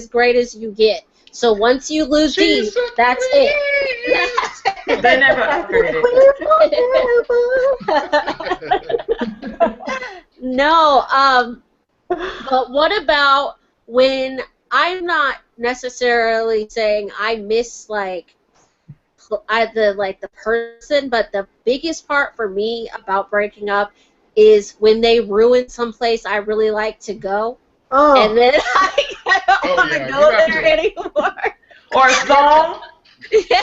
great as you get. So once you lose Dee, that's it. They never upgraded. No, but what about when I'm not necessarily saying I miss the person, but the biggest part for me about breaking up is when they ruin someplace I really like to go, and then I don't want to go there anymore. Or a song. Yeah,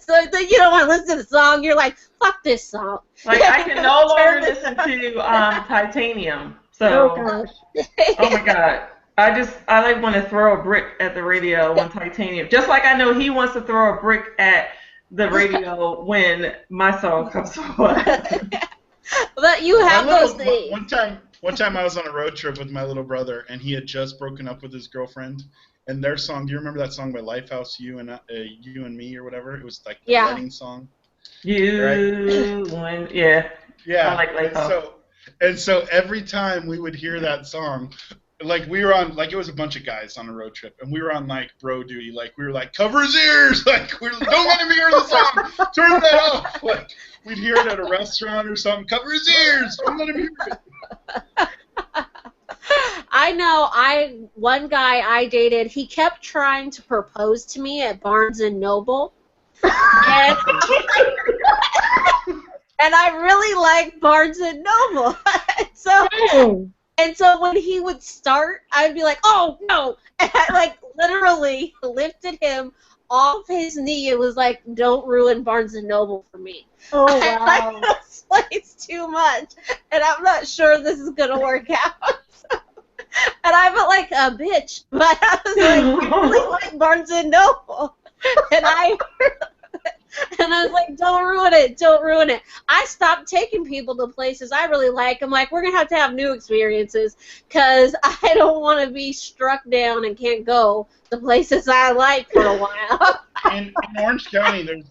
so then you don't want to listen to the song. You're like, fuck this song. Like, I can no longer listen to Titanium. So, oh my God. I want to throw a brick at the radio when Titanium. Just like I know he wants to throw a brick at the radio when my song comes on. But you have those things. One time I was on a road trip with my little brother, and he had just broken up with his girlfriend. And their song, do you remember that song by Lifehouse, You and Me, or whatever? It was like the wedding song. Yeah. I like Lifehouse. And so every time we would hear that song, like we were on, like it was a bunch of guys on a road trip, and we were on like bro duty, like we were like, cover his ears, like don't let him hear the song, turn that off. Like we'd hear it at a restaurant or something, cover his ears, don't let him hear it. I know. One guy I dated, he kept trying to propose to me at Barnes and Noble, and I really like Barnes and Noble. So when he would start, I'd be like, oh no, and I literally lifted him off his knee. It was like, don't ruin Barnes and Noble for me. Oh wow! I like this place too much, and I'm not sure this is gonna work out. And I felt like a bitch, but I was like, I really like Barnes and Noble, and I was like, don't ruin it. I stopped taking people to places I really like. I'm like, we're gonna to have new experiences, because I don't want to be struck down and can't go the places I like for a while. in Orange County, in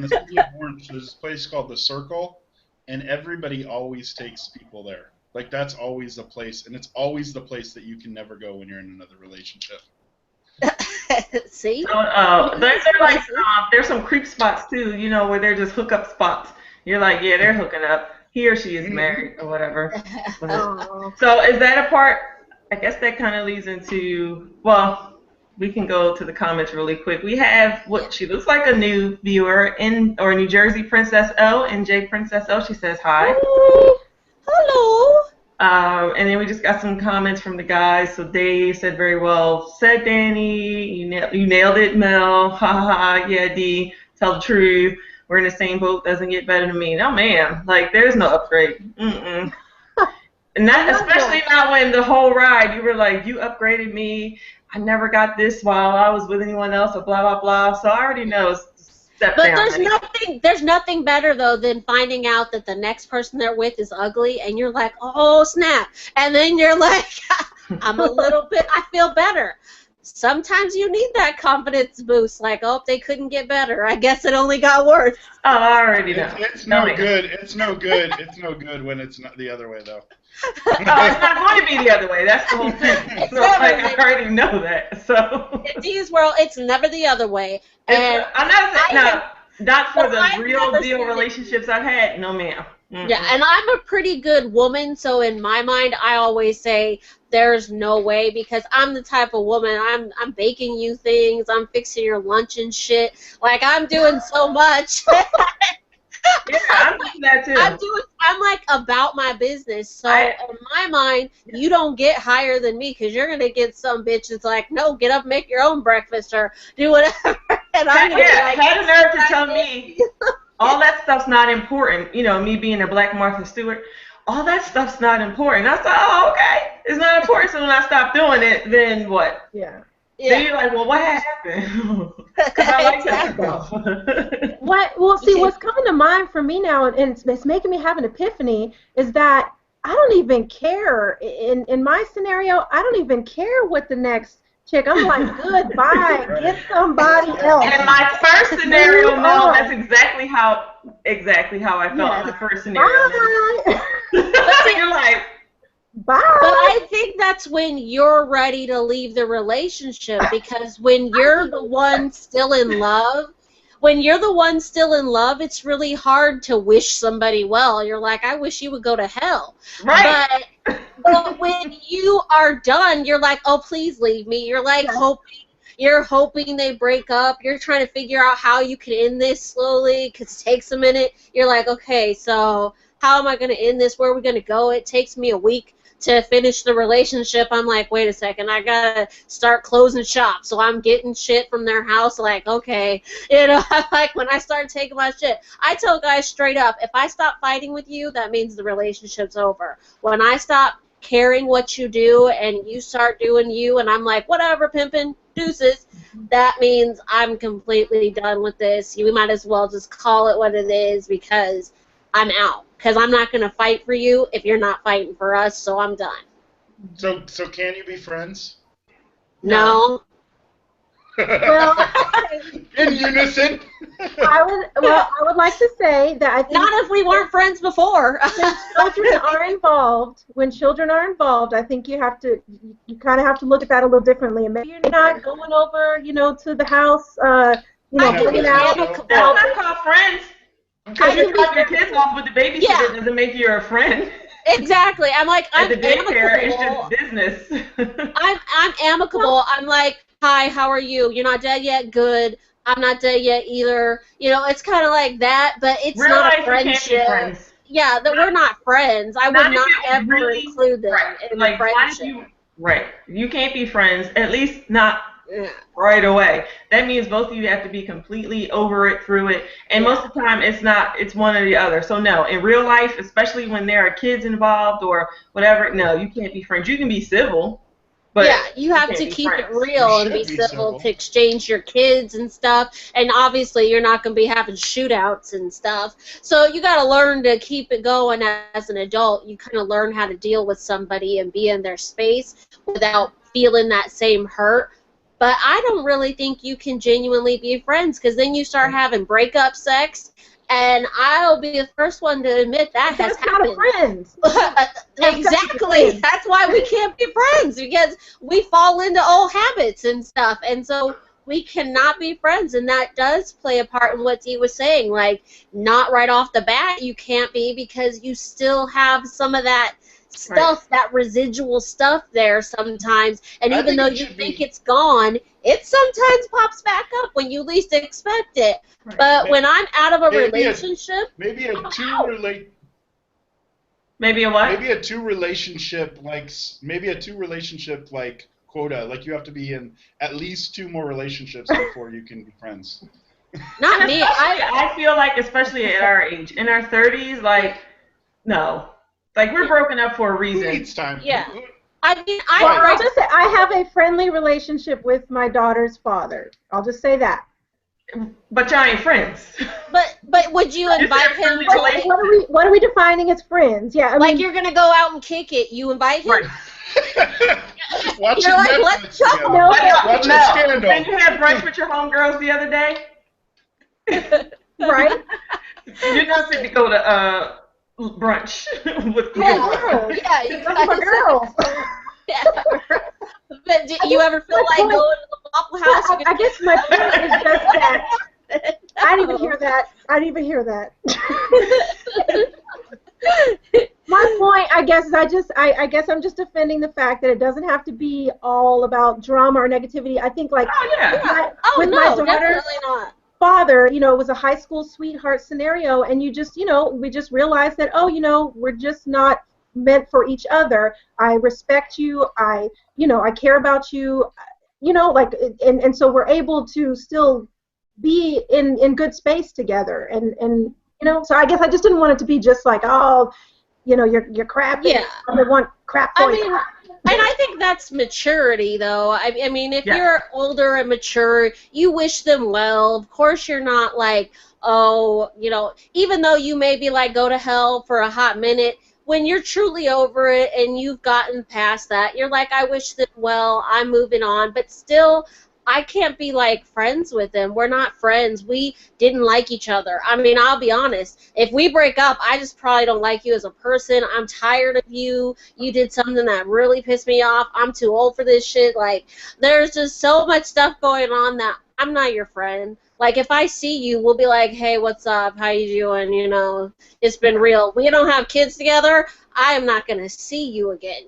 the city of Orange, there's this place called The Circle, and everybody always takes people there. Like, that's always the place, and it's always the place that you can never go when you're in another relationship. See? So, there's some creep spots too, you know, where they're just hookup spots. You're like, yeah, they're hooking up. He or she is married or whatever. Oh. So is that a part? I guess that kind of leads into, well, we can go to the comments really quick. We have what she looks like a new viewer or New Jersey Princess O, and J Princess O. She says hi. Hello. And then we just got some comments from the guys. So Dave said, very well said, Danny. You nailed it, Mel. Ha ha ha. Yeah, D. Tell the truth. We're in the same boat. Doesn't get better than me. No, ma'am. Like, there's no upgrade. Mm-mm. Especially not when the whole ride you were like, you upgraded me. I never got this while I was with anyone else, or blah blah blah. So I already know. Step but down, there's nothing better though than finding out that the next person they're with is ugly, and you're like, oh snap, and then you're like, I'm a little bit. I feel better. Sometimes you need that confidence boost, like, oh, they couldn't get better. I guess it only got worse. Oh, I already know. It's no good. It's no good. It's no good when it's not the other way, though. Oh, it's not going to be the other way. That's the whole thing. So, like, I already know that. So. In D's world, it's never the other way. And I'm not saying, not for the real deal relationships I've had. No, ma'am. Mm-hmm. Yeah, and I'm a pretty good woman, so in my mind, I always say there's no way, because I'm the type of woman, I'm baking you things, I'm fixing your lunch and shit. Like, I'm doing so much. Yeah, I'm doing that too. I'm like about my business. So in my mind, you don't get higher than me, because you're gonna get some bitch that's like, no, get up, make your own breakfast or do whatever. And I'm gonna be like, had the nerve to tell me all that stuff's not important. You know, me being a Black Martha Stewart, all that stuff's not important. I said, oh, okay, it's not important. So when I stop doing it, then what? Yeah. Then you're like, well, what happened? Because I like that stuff. Well, see, what's coming to mind for me now, and it's making me have an epiphany, is that I don't even care. In my scenario, I don't even care what the next chick. I'm like, goodbye, get somebody else. And in my first scenario, no, that's exactly how I felt in the first scenario. Bye. You're like, bye. But I think that's when you're ready to leave the relationship, because when you're the one still in love, it's really hard to wish somebody well. You're like, I wish you would go to hell. Right. But when you are done, you're like, oh, please leave me. You're like hoping they break up. You're trying to figure out how you can end this slowly, because it takes a minute. You're like, okay, so how am I going to end this? Where are we going to go? It takes me a week to finish the relationship. I'm like, wait a second, I gotta start closing shop. So I'm getting shit from their house, like, okay, you know, like when I start taking my shit, I tell guys straight up, if I stop fighting with you, that means the relationship's over. When I stop caring what you do and you start doing you, and I'm like, whatever, pimpin', deuces, that means I'm completely done with this. You might as well just call it what it is, because I'm out. Because I'm not going to fight for you if you're not fighting for us, so I'm done. So can you be friends? No. Well, in unison. I would like to say that I think not if we weren't friends before. When children are involved, I think you kind of have to look at that a little differently. And maybe you're not going over, to the house, hanging out. That's not called friends. Because you drop your kids off with the babysitter doesn't make you a friend. Exactly. I'm like, I'm at the daycare, amicable. It's just business. I'm amicable. I'm like, hi, how are you? You're not dead yet? Good. I'm not dead yet either. It's kind of like that, but it's Real not life, a friendship. friends. Yeah, that we're not friends. I would not ever include them in a friendship. You can't be friends, at least not right away. That means both of you have to be completely over it, through it, and most of the time it's one or the other. So no, in real life, especially when there are kids involved or whatever, no, you can't be friends. You can be civil, but you have to keep it real and be civil to exchange your kids and stuff. And obviously, you're not going to be having shootouts and stuff. So you got to learn to keep it going as an adult. You kind of learn how to deal with somebody and be in their space without feeling that same hurt. But I don't really think you can genuinely be friends, because then you start having breakup sex, And I'll be the first one to admit that has happened. Friends. Exactly. That's why we can't be friends, because we fall into old habits and stuff. And so we cannot be friends, and that does play a part in what Dee was saying. Like, not right off the bat you can't be, because you still have some of that stuff, that residual stuff there sometimes. And even though you think it's gone, it sometimes pops back up when you least expect it. Right. But when I'm out of a relationship... Maybe a two relationship quota. Like, you have to be in at least 2 more relationships before you can be friends. Not me. I feel like, especially at our age, in our 30s, like, no. Like, we're broken up for a reason. Who needs time? Yeah. I'll just say, I have a friendly relationship with my daughter's father. I'll just say that. But y'all ain't friends. But would you invite him? What are we defining as friends? Yeah, I mean, you're gonna go out and kick it. You invite him. Right. Watch you're like, let's go. Watch a scandal. Didn't you have brunch with your homegirls the other day? Right. You're not supposed to go to brunch with girls. Yeah, you guys. Girls. Yeah. But do you ever feel like going to the Waffle House? I guess my point is just that. I didn't even hear that. My point, I guess, is I guess I'm just defending the fact that it doesn't have to be all about drama or negativity. I think, like, with my daughter's father, it was a high school sweetheart scenario, and we just realized that, we're just not meant for each other. I respect you. I care about you. And so we're able to still be in good space together. And so I guess I just didn't want it to be just like, you're crappy. Yeah. I want crap going on. And I think that's maturity, though. I mean, if you're older and mature, you wish them well. Of course, you're not like, even though you maybe like go to hell for a hot minute, when you're truly over it and you've gotten past that, you're like, I wish them well, I'm moving on. But still, I can't be like friends with them. We're not friends. We didn't like each other. I mean, I'll be honest. If we break up, I just probably don't like you as a person. I'm tired of you. You did something that really pissed me off. I'm too old for this shit. Like, there's just so much stuff going on that I'm not your friend. Like, if I see you, we'll be like, hey, what's up? How you doing? It's been real. We don't have kids together. I am not going to see you again.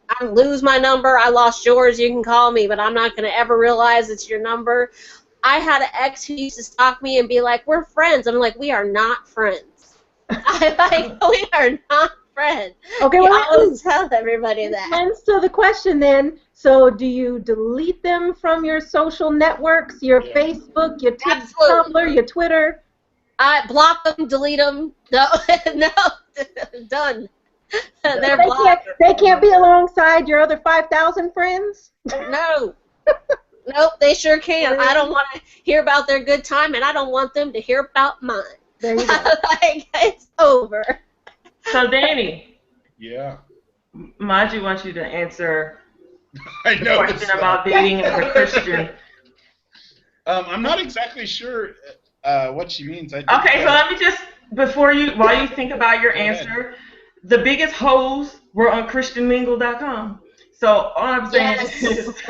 I lose my number. I lost yours. You can call me, but I'm not going to ever realize it's your number. I had an ex who used to stalk me and be like, we're friends. I'm like, we are not friends. We are not friends. Okay, well, I always tell everybody that. Friends to the question then. So do you delete them from your social networks, your Facebook, your Tumblr, your Twitter? I block them, delete them. No, done. They're blocked. They can't be alongside your other 5,000 friends? No. Nope, they sure can. I don't want to hear about their good time, and I don't want them to hear about mine. There you go. It's over. So, Danny. Yeah. Maji wants you to answer the question about dating as a Christian. I'm not exactly sure what she means. So let me just, while you think about your answer, the biggest hoes were on ChristianMingle.com. So all I'm saying is...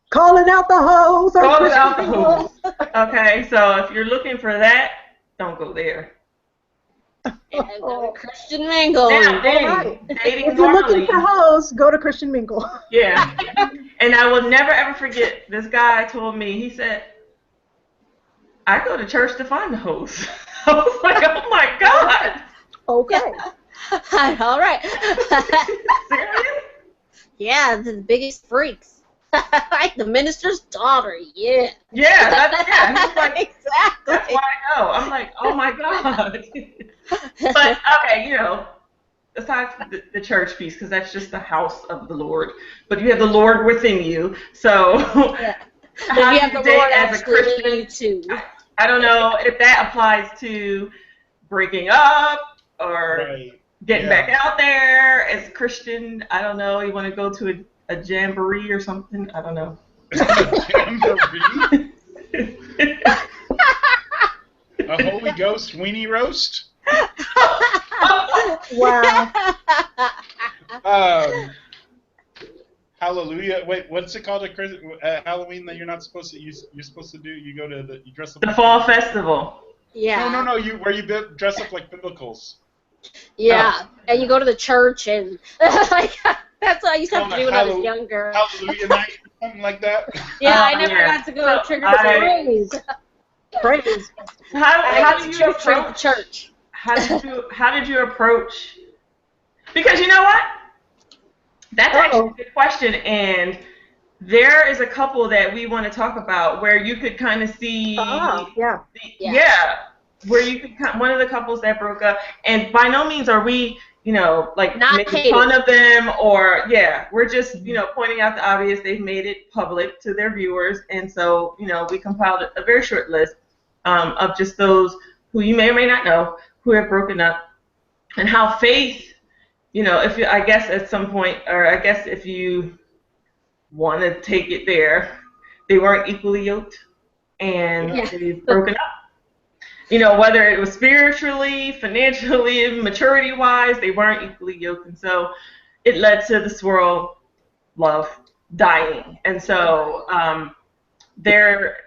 Calling out the hoes. Calling out the hoes. Okay, so if you're looking for that, don't go there. Christian Mingle. Now, if you're looking for hoes, go to Christian Mingle. Yeah. And I will never ever forget, this guy told me, he said, I go to church to find the hoes. I was like, oh my God. Okay. All right. Serious? Yeah, the biggest freaks. Like the minister's daughter, yeah. Yeah, he was like, exactly. That's why I go. I'm like, oh my God. But, okay, aside from the church piece, because that's just the house of the Lord, but you have the Lord within you, so how do you date as a Christian? Too. I don't know if that applies to breaking up or getting back out there as a Christian. I don't know. You want to go to a jamboree or something? I don't know. Jamboree? A Holy Ghost weenie roast? Wow. Hallelujah. Wait, what's it called at Halloween that you're not supposed to? You're supposed to do? You go to you dress up. The fall festival. Yeah. No. Where you dress up like biblicals. Yeah, and you go to the church and like that's what I used to have to do when I was younger. Hallelujah night or something like that. Yeah, I never got to go to trick or treat. Praise. How did you approach the church? How did you approach? Because you know what? That's actually a good question, and there is a couple that we want to talk about where you could kind of see. Where you could one of the couples that broke up, and by no means are we, like not making hating. fun of them, or we're just, pointing out the obvious. They've made it public to their viewers, and so, we compiled a very short list of just those who you may or may not know who have broken up, and how faith, if you, I guess at some point, or I guess if you want to take it there, they weren't equally yoked, and they've broken up. Whether it was spiritually, financially, maturity-wise, they weren't equally yoked. And so it led to the Swirl love dying. And so there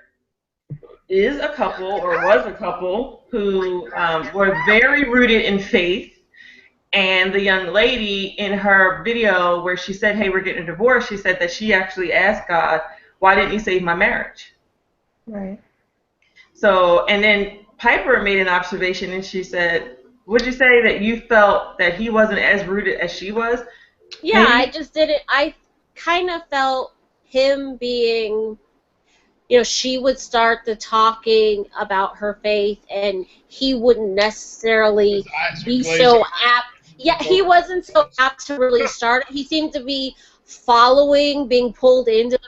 is a couple, or was a couple, who were very rooted in faith. And the young lady, in her video where she said, hey, we're getting a divorce, she said that she actually asked God, why didn't you save my marriage? Right. So, and then Piper made an observation, and she said, would you say that you felt that he wasn't as rooted as she was? Yeah, I just didn't. I kind of felt him being, she would start the talking about her faith, and he wouldn't necessarily be so apt. Yeah, he wasn't so apt to really start. He seemed to be following, being pulled into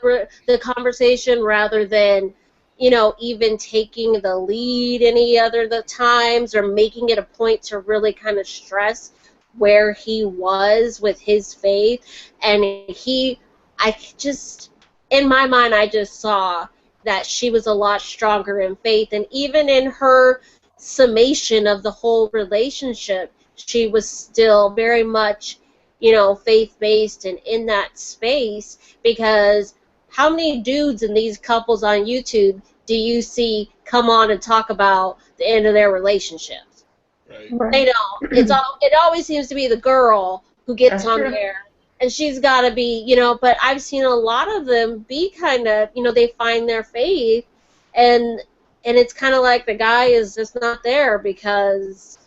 the conversation rather than, even taking the lead any other the times, or making it a point to really kind of stress where he was with his faith. And in my mind, I just saw that she was a lot stronger in faith. And even in her summation of the whole relationship, she was still very much, faith-based and in that space, because how many dudes in these couples on YouTube do you see come on and talk about the end of their relationships? Right. They don't. It always seems to be the girl who gets on there, and she's got to be, but I've seen a lot of them be kind of, they find their faith, and it's kind of like the guy is just not there, because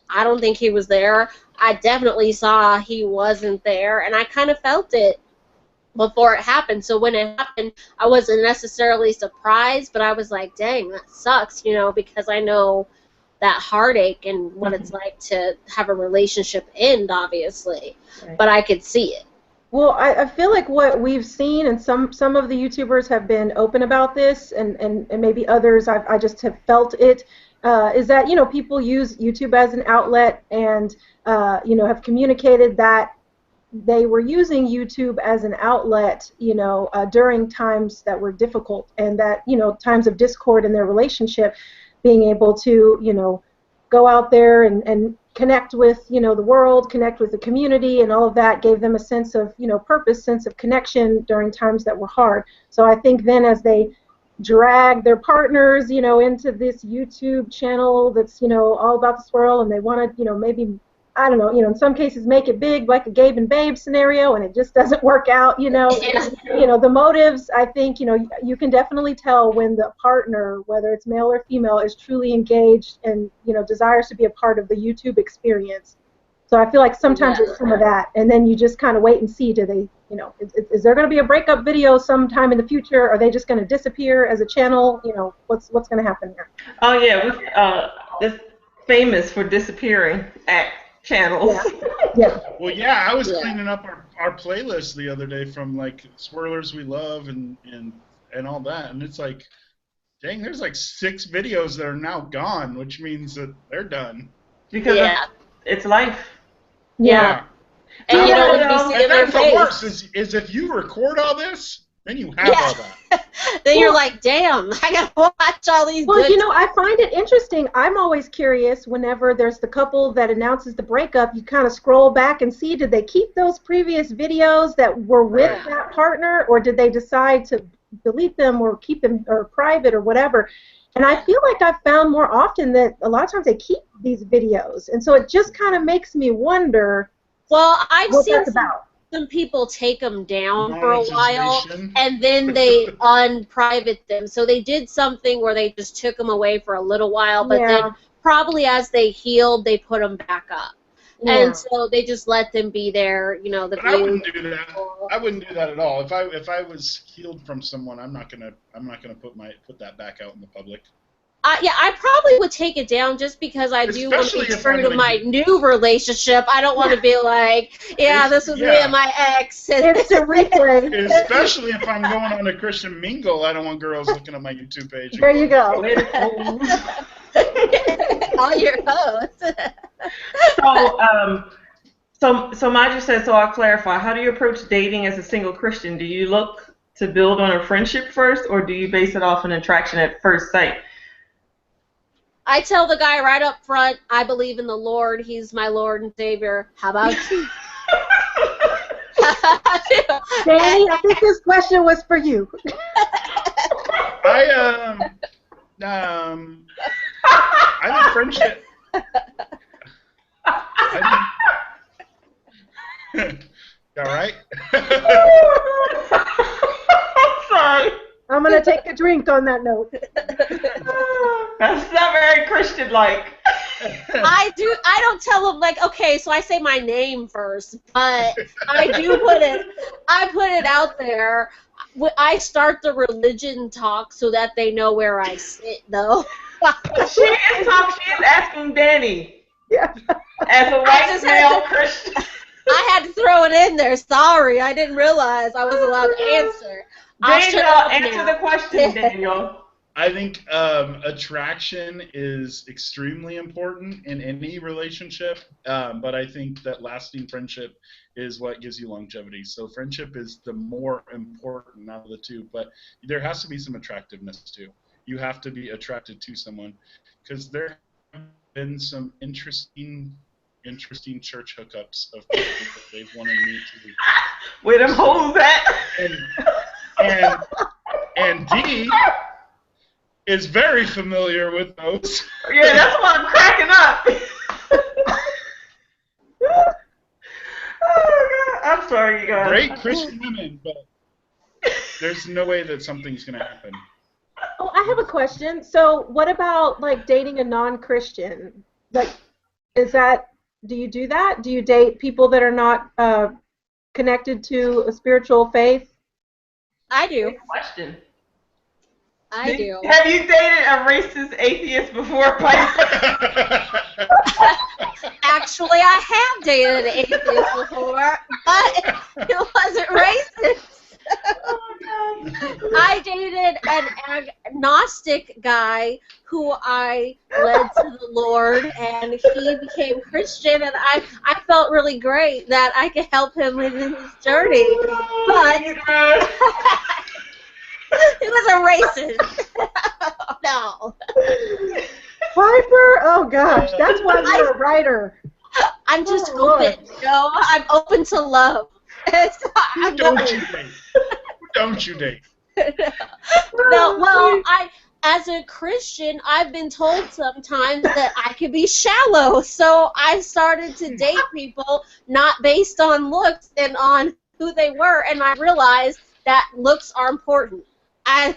I don't think he was there. I definitely saw he wasn't there, and I kind of felt it before it happened. So when it happened, I wasn't necessarily surprised, but I was like, dang, that sucks, because I know that heartache and what it's like to have a relationship end, obviously. Right. But I could see it. Well, I feel like what we've seen, and some of the YouTubers have been open about this, and maybe others I just have felt it, is that, people use YouTube as an outlet, and, have communicated that they were using YouTube as an outlet, during times that were difficult, and that, times of discord in their relationship, being able to, go out there and connect with, the world, connect with the community, and all of that gave them a sense of, purpose, sense of connection during times that were hard. So I think then as they drag their partners, into this YouTube channel that's, all about the Swirl, and they want to, maybe, I don't know, in some cases make it big, like a Gabe and Babe scenario, and it just doesn't work out, the motives, I think, you can definitely tell when the partner, whether it's male or female, is truly engaged and, desires to be a part of the YouTube experience. So I feel like sometimes it's some of that, and then you just kind of wait and see, do they, is there going to be a breakup video sometime in the future? Are they just going to disappear as a channel? What's going to happen here? Oh yeah, it's famous for disappearing at channels. Yeah. Well, yeah, I was cleaning up our playlist the other day from like Swirlers we love and all that, and it's like, dang, there's like 6 videos that are now gone, which means that they're done. Because it's life. Yeah. And you don't want to be seeing their face. That's the worst, is if you record all this Then you have all that. Then you're like, damn, I gotta watch all these. Well, good I find it interesting. I'm always curious whenever there's the couple that announces the breakup, you kind of scroll back and see, did they keep those previous videos that were with that partner, or did they decide to delete them or keep them or private or whatever? And I feel like I've found more often that a lot of times they keep these videos, and so it just kind of makes me wonder I've what seen that's about. some people take them down for a while, and then they unprivate them. So they did something where they just took them away for a little while, but then probably as they healed, they put them back up. Yeah. And so they just let them be there, the But I wouldn't do that. I wouldn't do that at all. If I was healed from someone, I'm not gonna put that back out in the public. Yeah, I probably would take it down just because I do want to be true to my new relationship. I don't want to be like, this was me and my ex. It's a replay. Especially if I'm going on a Christian mingle, I don't want girls looking at my YouTube page. There you go. All your hosts. So Maja says, so I'll clarify, how do you approach dating as a single Christian? Do you look to build on a friendship first, or do you base it off an attraction at first sight? I tell the guy right up front, I believe in the Lord. He's my Lord and Savior. How about you? Danny, I think this question was for you. I think friendship. All right. Sorry. I'm going to take a drink on that note. That's not very Christian-like. I don't tell them, like, okay, so I say my name first, but I put it out there. I start the religion talk so that they know where I sit, though. She is asking Danny. Yeah. As a white male Christian. I had to throw it in there. Sorry, I didn't realize I was allowed to answer. Daniel, answer the question, Daniel. I think attraction is extremely important in any relationship, but I think that lasting friendship is what gives you longevity. So friendship is the more important out of the two, but there has to be some attractiveness too. You have to be attracted to someone, because there have been some interesting church hookups of people that they've wanted me to. Where them hoes at? And D is very familiar with those. Yeah, that's why I'm cracking up. Oh, God. I'm sorry, you guys. Great Christian women, but there's no way that something's going to happen. Oh, I have a question. So what about, like, dating a non-Christian? Like, do you do that? Do you date people that are not connected to a spiritual faith? I do. Good question. I do. Have you dated a racist atheist before, Piper? Actually, I have dated an atheist before, but it wasn't racist. Oh, God. I dated an agnostic guy who I led to the Lord, and he became Christian, and I felt really great that I could help him in his journey. But it was a racist. No. Piper? Oh, gosh. That's why you're a writer. I'm just open. I'm open to love. Who don't you date? No, well, as a Christian, I've been told sometimes that I could be shallow, so I started to date people not based on looks and on who they were, and I realized that looks are important. I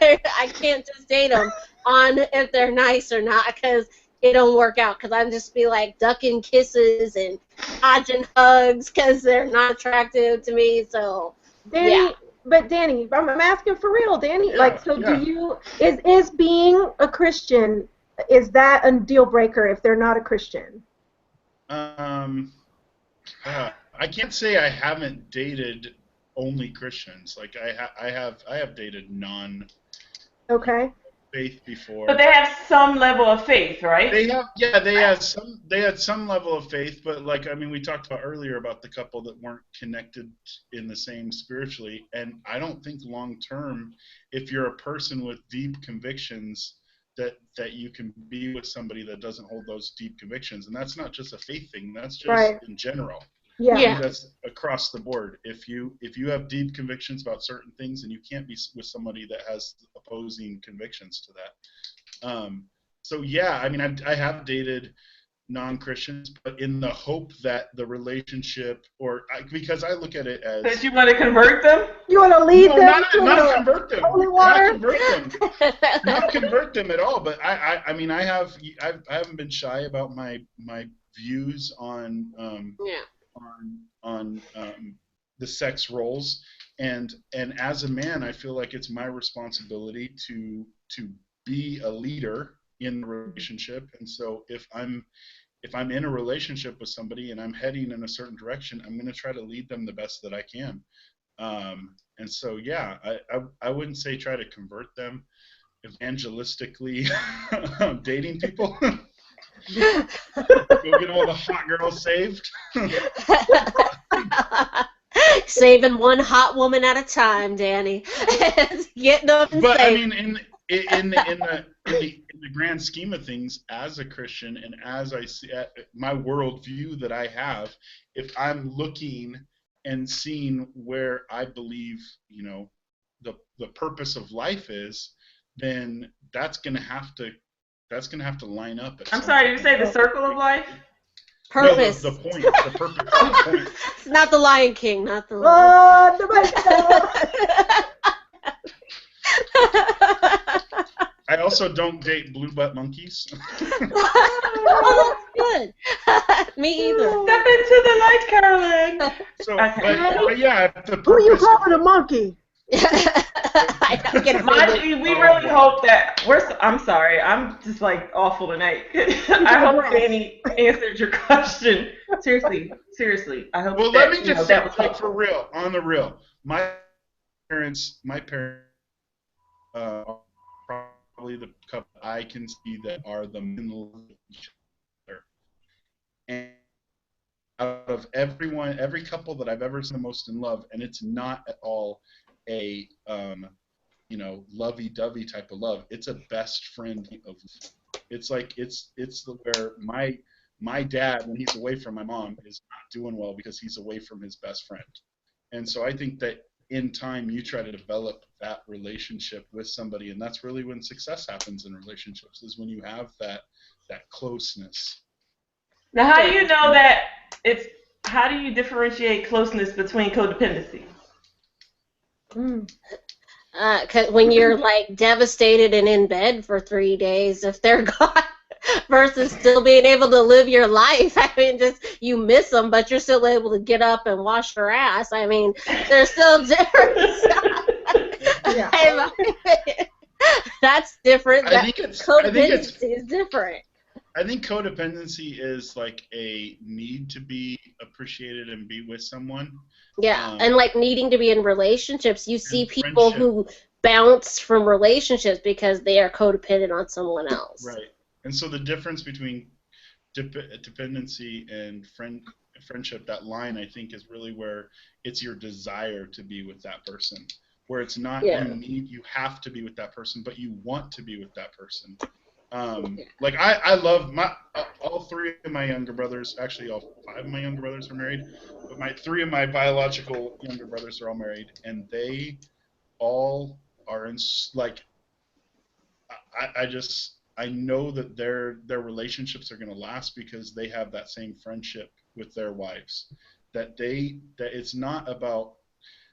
can't just date them on if they're nice or not, because it don't work out, because I'm just be like ducking kisses and dodging hugs because they're not attractive to me, so Danny, yeah. But Danny, I'm asking for real, Danny. Do you is being a Christian, is that a deal breaker if they're not a Christian? I can't say I haven't dated only Christians. Like I have dated non. Okay. faith before. But they have some level of faith, right? They had some level of faith, but like, I mean, we talked about earlier about the couple that weren't connected in the same spiritually, and I don't think long term, if you're a person with deep convictions, that you can be with somebody that doesn't hold those deep convictions. And that's not just a faith thing, that's just in general. Yeah. I think that's across the board. If you have deep convictions about certain things, and you can't be with somebody that has opposing convictions to that. So yeah, I mean, I have dated non-Christians, but in the hope that the relationship, because I look at it as that you want to convert them. You want to lead them? Not convert them. Holy water? Not convert them. Not convert them at all. But I mean, I haven't been shy about my views on the sex roles, and as a man, I feel like it's my responsibility to be a leader in the relationship. And so if I'm in a relationship with somebody and I'm heading in a certain direction, I'm going to try to lead them the best that I can. And so yeah, I wouldn't say try to convert them evangelistically, dating people. Go get all the hot girls saved. Saving one hot woman at a time, Danny. Getting up and But saving. I mean, in the grand scheme of things, as a Christian and as I see my worldview that I have, if I'm looking and seeing where I believe, you know, the purpose of life is, then that's gonna have to line up. I'm sorry, did you say the circle of life? Purpose. No, the point. The purpose. The point. It's not the Lion King, not the Lion I also don't date blue butt monkeys. Oh, that's good. Me either. Step into the light, Carolyn. So, Okay. but yeah, the purpose. Who you calling a monkey? I don't get it. We really hope that I'm sorry, I'm just like awful tonight. I hope Danny answered your question. Seriously, I hope. Well, that, let me just say, that was like, for real, on the real, my parents are probably the couple I can see that are the middle of each other. And out of every couple that I've ever seen the most in love, and it's not at all a lovey-dovey type of love. It's a best friend of. It's like it's where my dad, when he's away from my mom, is not doing well because he's away from his best friend. And so I think that in time you try to develop that relationship with somebody, and that's really when success happens in relationships, is when you have that closeness. Now, how do you know that how do you differentiate closeness between codependency? When you're like devastated and in bed for 3 days, if they're gone, versus still being able to live your life. I mean, just you miss them, but you're still able to get up and wash your ass. I mean, there's still difference. Yeah. That's different. I think Codependency is different. I think codependency is like a need to be appreciated and be with someone. Yeah, and like needing to be in relationships. You see people who bounce from relationships because they are codependent on someone else. Right. And so the difference between dependency and friendship, that line, I think, is really where it's your desire to be with that person. Where it's not you have to be with that person, but you want to be with that person. Like I love all three of my younger brothers. Actually, all five of my younger brothers are married, but three of my biological younger brothers are all married, and they all are in like. I know that their relationships are going to last because they have that same friendship with their wives. That it's not about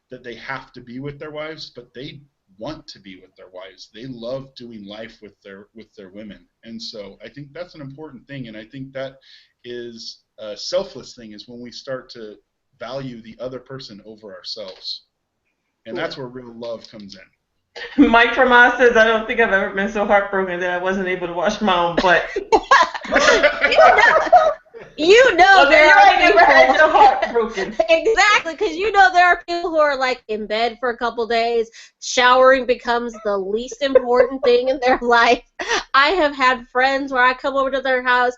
that they have to be with their wives, but they want to be with their wives. They love doing life with their women. And so I think that's an important thing, and I think that is a selfless thing, is when we start to value the other person over ourselves. And that's where real love comes in. Mike from Oz says, I don't think I've ever been so heartbroken that I wasn't able to wash my own butt. You know Well, there you're are right, never had people. your heart broken. Exactly, because you know there are people who are like in bed for a couple days. Showering becomes the least important thing in their life. I have had friends where I come over to their house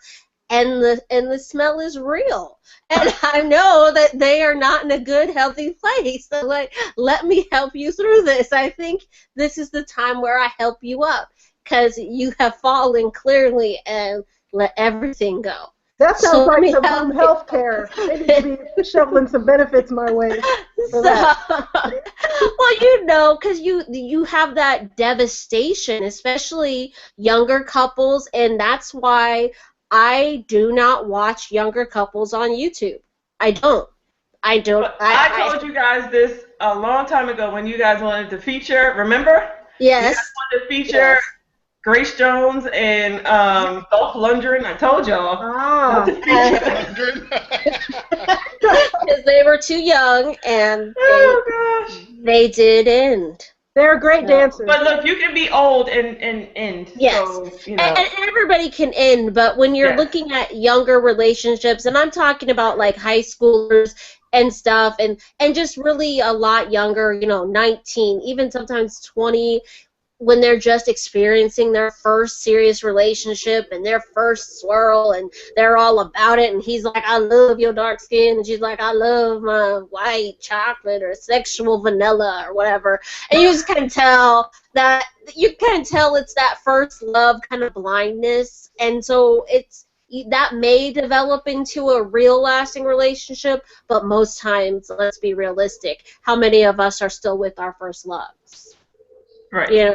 and the smell is real. And I know that they are not in a good, healthy place. So like, let me help you through this. I think this is the time where I help you up because you have fallen clearly and let everything go. That sounds So let like me some help home you. health care. They need to be shoveling some benefits my way for that. Well, you know, because you have that devastation, especially younger couples, and that's why I do not watch younger couples on YouTube. I don't. I don't. But I told you guys this a long time ago when you guys wanted to feature. Remember? You guys Yes. wanted to feature Yes. Grace Jones and Dolph Lundgren. I told y'all not to feature. Because they were too young, and Oh gosh. they did end. They're great dancers. But look, you can be old and end. Yes. So, you know. And everybody can end, but when you're Yes. looking at younger relationships, and I'm talking about like high schoolers and stuff, and just really a lot younger, 19, even sometimes 20, when they're just experiencing their first serious relationship and their first swirl, and they're all about it, and he's like, I love your dark skin, and she's like, I love my white chocolate or sexual vanilla or whatever, and you just kind of tell that, it's that first love kind of blindness, and so that may develop into a real lasting relationship, but most times, let's be realistic, how many of us are still with our first loves? Right.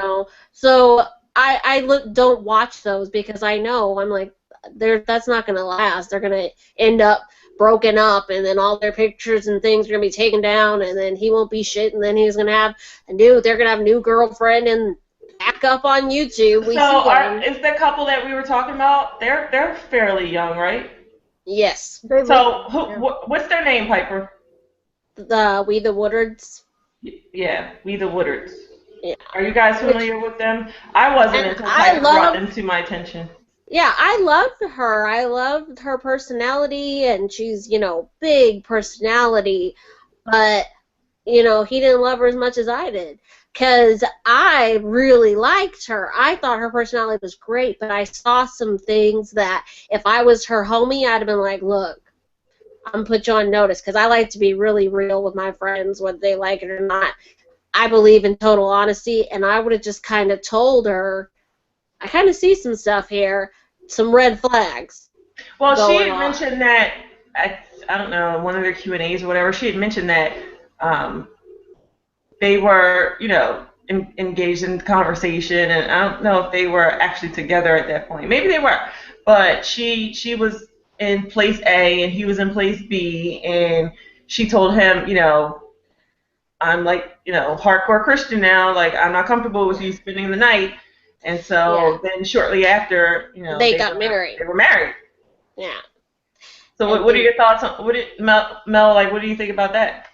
So I don't watch those because I know I'm like, that's not gonna last. They're gonna end up broken up, and then all their pictures and things are gonna be taken down, and then he won't be shit, and then he's gonna have they're gonna have a new girlfriend and back up on YouTube. Is the couple that we were talking about? They're fairly young, right? Yes. What's their name, Piper? We the Woodards. Yeah, We the Woodards. Yeah. Are you guys familiar with them? I wasn't until Piper brought them to my attention. Yeah, I loved her. I loved her personality, and she's, big personality, but, he didn't love her as much as I did, because I really liked her. I thought her personality was great, but I saw some things that if I was her homie, I'd have been like, look, I'm going to put you on notice, because I like to be really real with my friends, whether they like it or not. I believe in total honesty, and I would have just kind of told her, I kind of see some stuff here, some red flags. Well, she had mentioned that, I don't know, one of their Q&As or whatever, she had mentioned that they were, engaged in conversation, and I don't know if they were actually together at that point. Maybe they were, but she was in place A, and he was in place B, and she told him, I'm like, hardcore Christian now. Like, I'm not comfortable with you spending the night. And so then shortly after, they got married. They were married. Yeah. So what are your thoughts on Mel? Like, what do you think about that?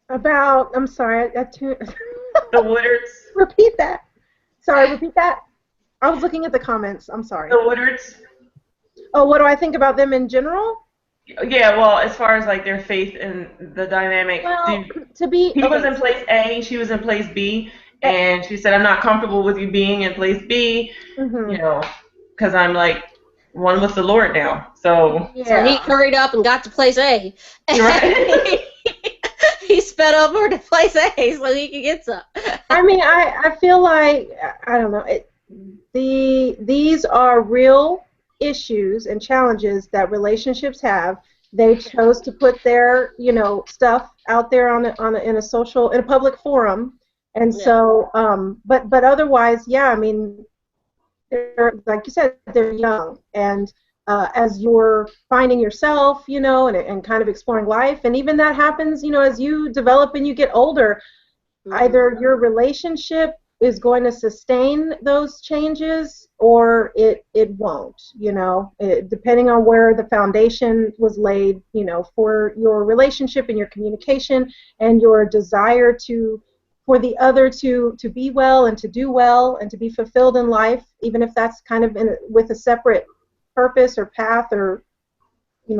I'm sorry, the Woodards. Repeat that. Sorry, repeat that. I was looking at the comments. I'm sorry. The Woodards. Oh, what do I think about them in general? Yeah, well, as far as like their faith and the dynamic, well, he was in place A, she was in place B, and she said, "I'm not comfortable with you being in place B, because I'm like one with the Lord now." So he hurried up and got to place A. Right. He sped over to place A so he could get some. I mean, I feel like I don't know. These are real issues and challenges that relationships have. They chose to put their stuff out there in a public forum, and so but otherwise, yeah, I mean, they're, like you said, they're young, and as you're finding yourself, and kind of exploring life, and even that happens, as you develop and you get older, either your relationship is going to sustain those changes or it won't, depending on where the foundation was laid, for your relationship and your communication and your desire for the other to be well and to do well and to be fulfilled in life, even if that's kind of with a separate purpose or path or,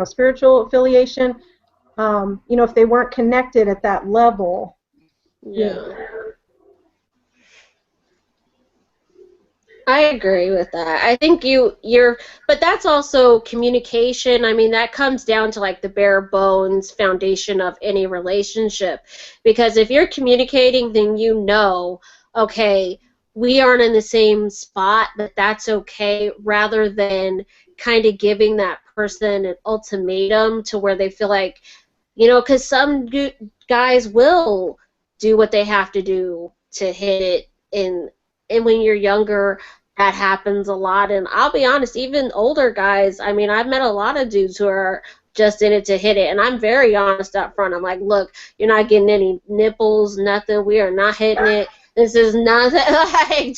spiritual affiliation, if they weren't connected at that level. Yeah. I agree with that. I think but that's also communication. I mean, that comes down to like the bare bones foundation of any relationship. Because if you're communicating, then okay, we aren't in the same spot, but that's okay, rather than kind of giving that person an ultimatum to where they feel like, because some guys will do what they have to do to hit it, and when you're younger, that happens a lot. And I'll be honest, even older guys, I mean, I've met a lot of dudes who are just in it to hit it, and I'm very honest up front. I'm like, look, you're not getting any nipples, nothing. We are not hitting it. This is nothing. Like,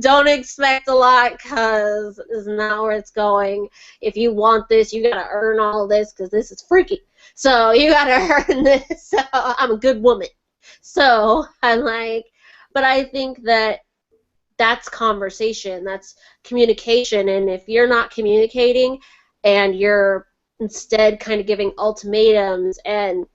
don't expect a lot, because this is not where it's going. If you want this, you gotta earn all this, because this is freaky. So you gotta earn this. So I'm a good woman. So I'm like, but I think that's conversation, that's communication, and if you're not communicating and you're instead kind of giving ultimatums, and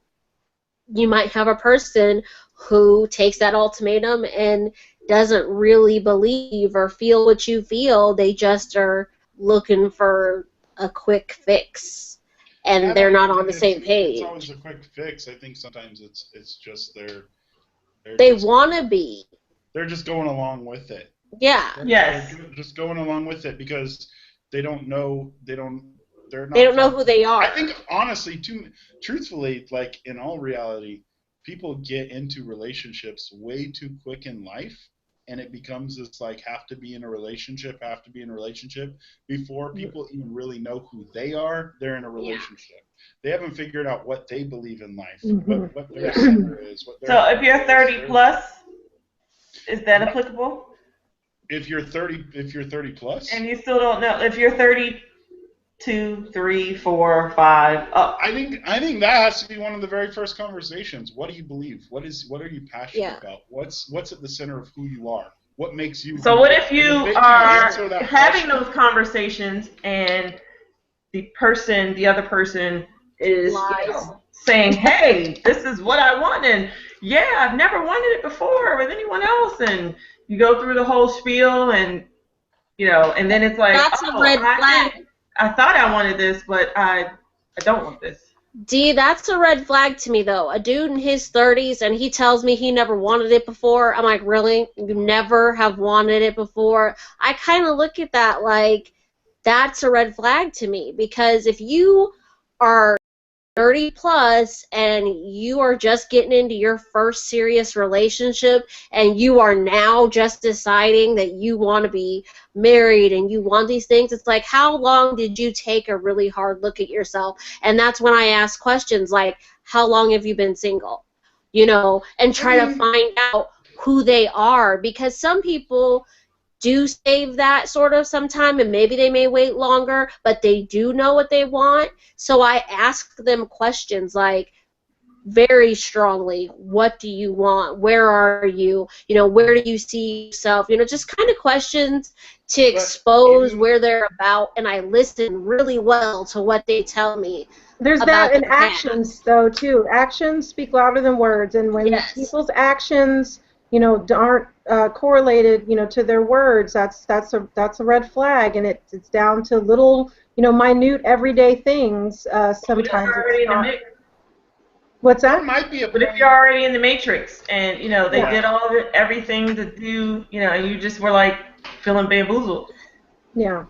you might have a person who takes that ultimatum and doesn't really believe or feel what you feel, they just are looking for a quick fix, and they're not on the same page. It's always a quick fix. I think sometimes it's just they want to be. They're just going along with it. Yeah. Yes. They're just going along with it because they don't know. They don't know who they are. I think honestly, truthfully, like in all reality, people get into relationships way too quick in life, and it becomes this like have to be in a relationship before people even really know who they are. They're in a relationship. They haven't figured out what they believe in life, what their center is. So if you're 30 plus, is that applicable? If you're 30 plus, and you still don't know, if you're 32, 3, 4, 5, up. I think that has to be one of the very first conversations. What do you believe? What are you passionate about? What's at the center of who you are? What makes you? So what if you are having those conversations and the other person is saying, hey, this is what I want, and yeah, I've never wanted it before with anyone else, and you go through the whole spiel, and and then it's like, that's a red flag. I thought I wanted this, but I don't want this. That's a red flag to me, though. A dude in his 30s, and he tells me he never wanted it before. I'm like, really? You never have wanted it before? I kind of look at that like that's a red flag to me, because if you are 30 plus and you are just getting into your first serious relationship and you are now just deciding that you want to be married and you want these things, it's like, how long did you take a really hard look at yourself? And that's when I ask questions like, how long have you been single? And try to find out who they are, because some people do save that sort of sometime, and maybe they may wait longer, but they do know what they want. So I ask them questions like, very strongly, what do you want? Where are you? Where do you see yourself? Just kind of questions to expose where they're about, and I listen really well to what they tell me. There's that in actions, though, too. Actions speak louder than words, and when people's actions aren't correlated, to their words, that's a red flag, and it's down to little, minute everyday things. Sometimes it's not. What's that? Might be but if you're already in the matrix, and they did everything to do, and you just were like feeling bamboozled. Yeah.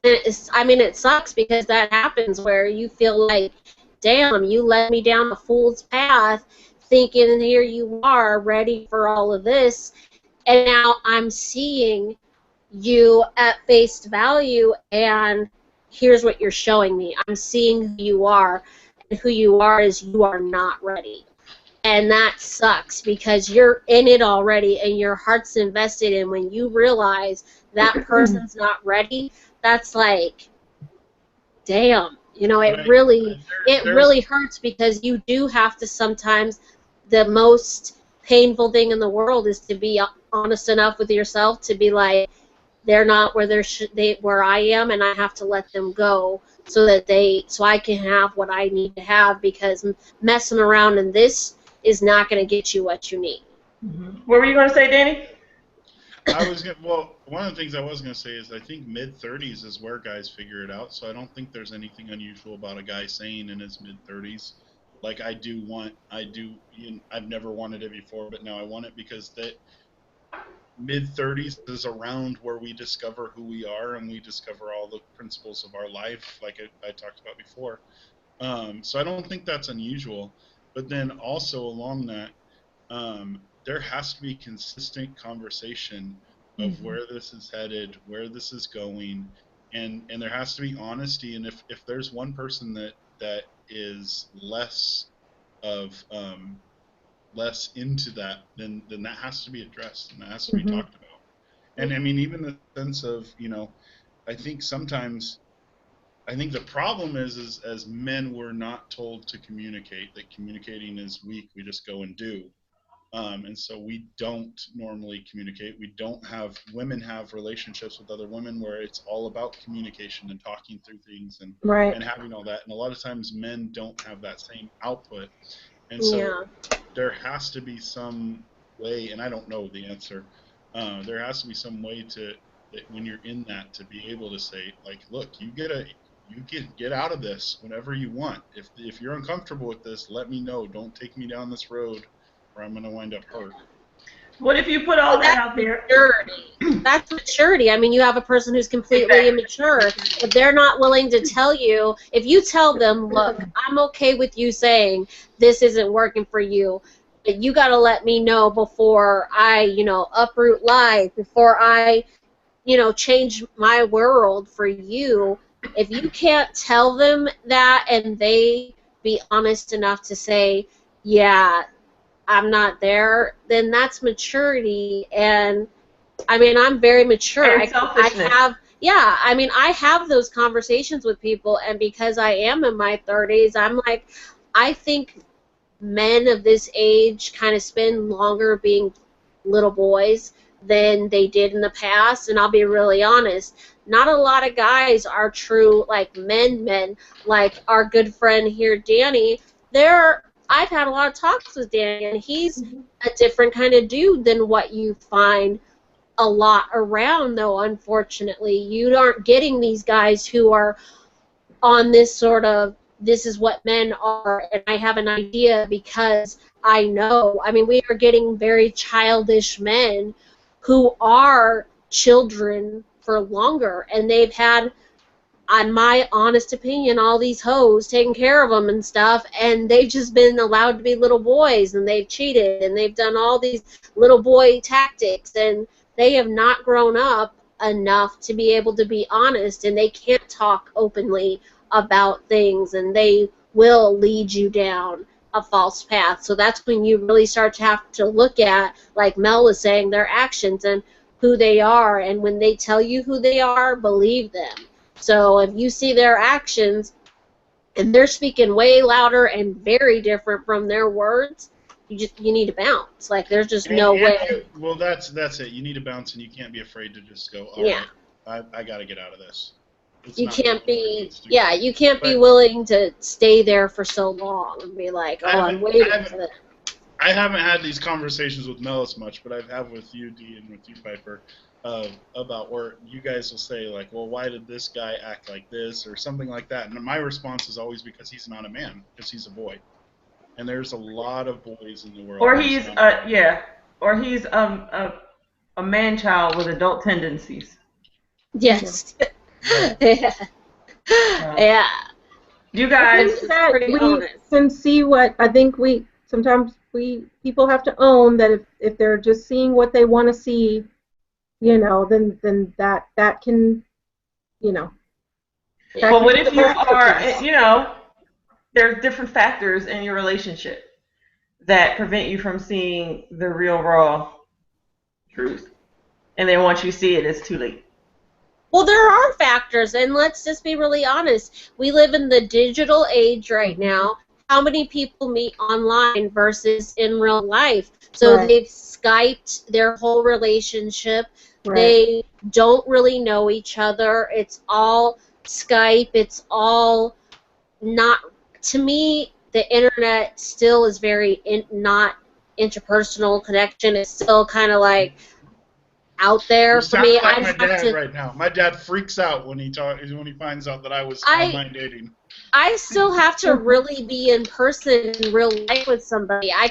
It sucks, because that happens where you feel like, damn, you led me down a fool's path, thinking here you are ready for all of this, and now I'm seeing you at face value, and here's what you're showing me. I'm seeing who you are, and who you are is you are not ready. And that sucks, because you're in it already and your heart's invested, and when you realize that person's not ready, that's like, damn. It really hurts, because you do have to sometimes, the most painful thing in the world is to be honest enough with yourself to be like, they're not where where I am, and I have to let them go so I can have what I need to have, because messing around in this is not going to get you what you need. What were you going to say, Danny? Well, one of the things I was going to say is I think mid-30s is where guys figure it out, so I don't think there's anything unusual about a guy saying in his mid-30s, like, I've never wanted it before, but now I want it, because that mid-30s is around where we discover who we are and we discover all the principles of our life, like I talked about before. So I don't think that's unusual, but then also along that, there has to be consistent conversation of where this is headed, where this is going, and there has to be honesty. And if there's one person that is less into that, then that has to be addressed and that has to be talked about. And I mean, even the sense of, I think the problem is as men, we're not told to communicate, that communicating is weak, we just go and do. And so we don't normally communicate. Women have relationships with other women where it's all about communication and talking through things and having all that. And a lot of times men don't have that same output. And so there has to be some way, and I don't know the answer, there has to be some way that when you're in that, to be able to say, like, look, you get out of this whenever you want. If you're uncomfortable with this, let me know. Don't take me down this road where I'm going to wind up hurt. What if you put all that out there? Maturity. That's maturity. I mean, you have a person who's completely immature, but they're not willing to tell you. If you tell them, look, I'm okay with you saying this isn't working for you, but you got to let me know before I, uproot life, before I, change my world for you. If you can't tell them that and they be honest enough to say, yeah, I'm not there, then that's maturity. And I mean, I'm very mature. And selfishness. I have those conversations with people, and because I am in my 30s, I'm like, I think men of this age kind of spend longer being little boys than they did in the past. And I'll be really honest, not a lot of guys are true, like, men, like our good friend here, Danny. I've had a lot of talks with Danny, and he's a different kind of dude than what you find a lot around, though, unfortunately. You aren't getting these guys who are on this sort of, this is what men are, and I have an idea because I know. I mean, we are getting very childish men who are children for longer, and they've had, on my honest opinion, all these hoes taking care of them and stuff, and they've just been allowed to be little boys, and they've cheated, and they've done all these little boy tactics, and they have not grown up enough to be able to be honest, and they can't talk openly about things, and they will lead you down a false path. So that's when you really start to have to look at, like Mel was saying, their actions and who they are, and when they tell you who they are, believe them. So if you see their actions and they're speaking way louder and very different from their words, you need to bounce. Like, there's just no way. Well, that's it. You need to bounce, and you can't be afraid to just go, all right, I got to get out of this. You can't be willing to stay there for so long and be like, I'm waiting for that. I haven't had these conversations with Mel as much, but I've had with you, Dee, and with you, Piper, about where you guys will say, like, well, why did this guy act like this, or something like that. And my response is always because he's not a man, because he's a boy. And there's a lot of boys in the world. Or he's a man-child with adult tendencies. Yes. Yeah. You guys can see what I think sometimes people have to own that if they're just seeing what they want to see, then that can, But what if you are, there's different factors in your relationship that prevent you from seeing the real raw truth, and then once you see it, it's too late. Well, there are factors, and let's just be really honest. We live in the digital age right now. How many people meet online versus in real life? So they've Skyped their whole relationship. Right. They don't really know each other. It's all Skype. It's all not, to me, the internet still is very not interpersonal connection. It's still kind of like out there You for sound me. like I'd my have dad to. right now. My dad freaks out when he finds out that I was online dating. I still have to really be in person in real life with somebody. I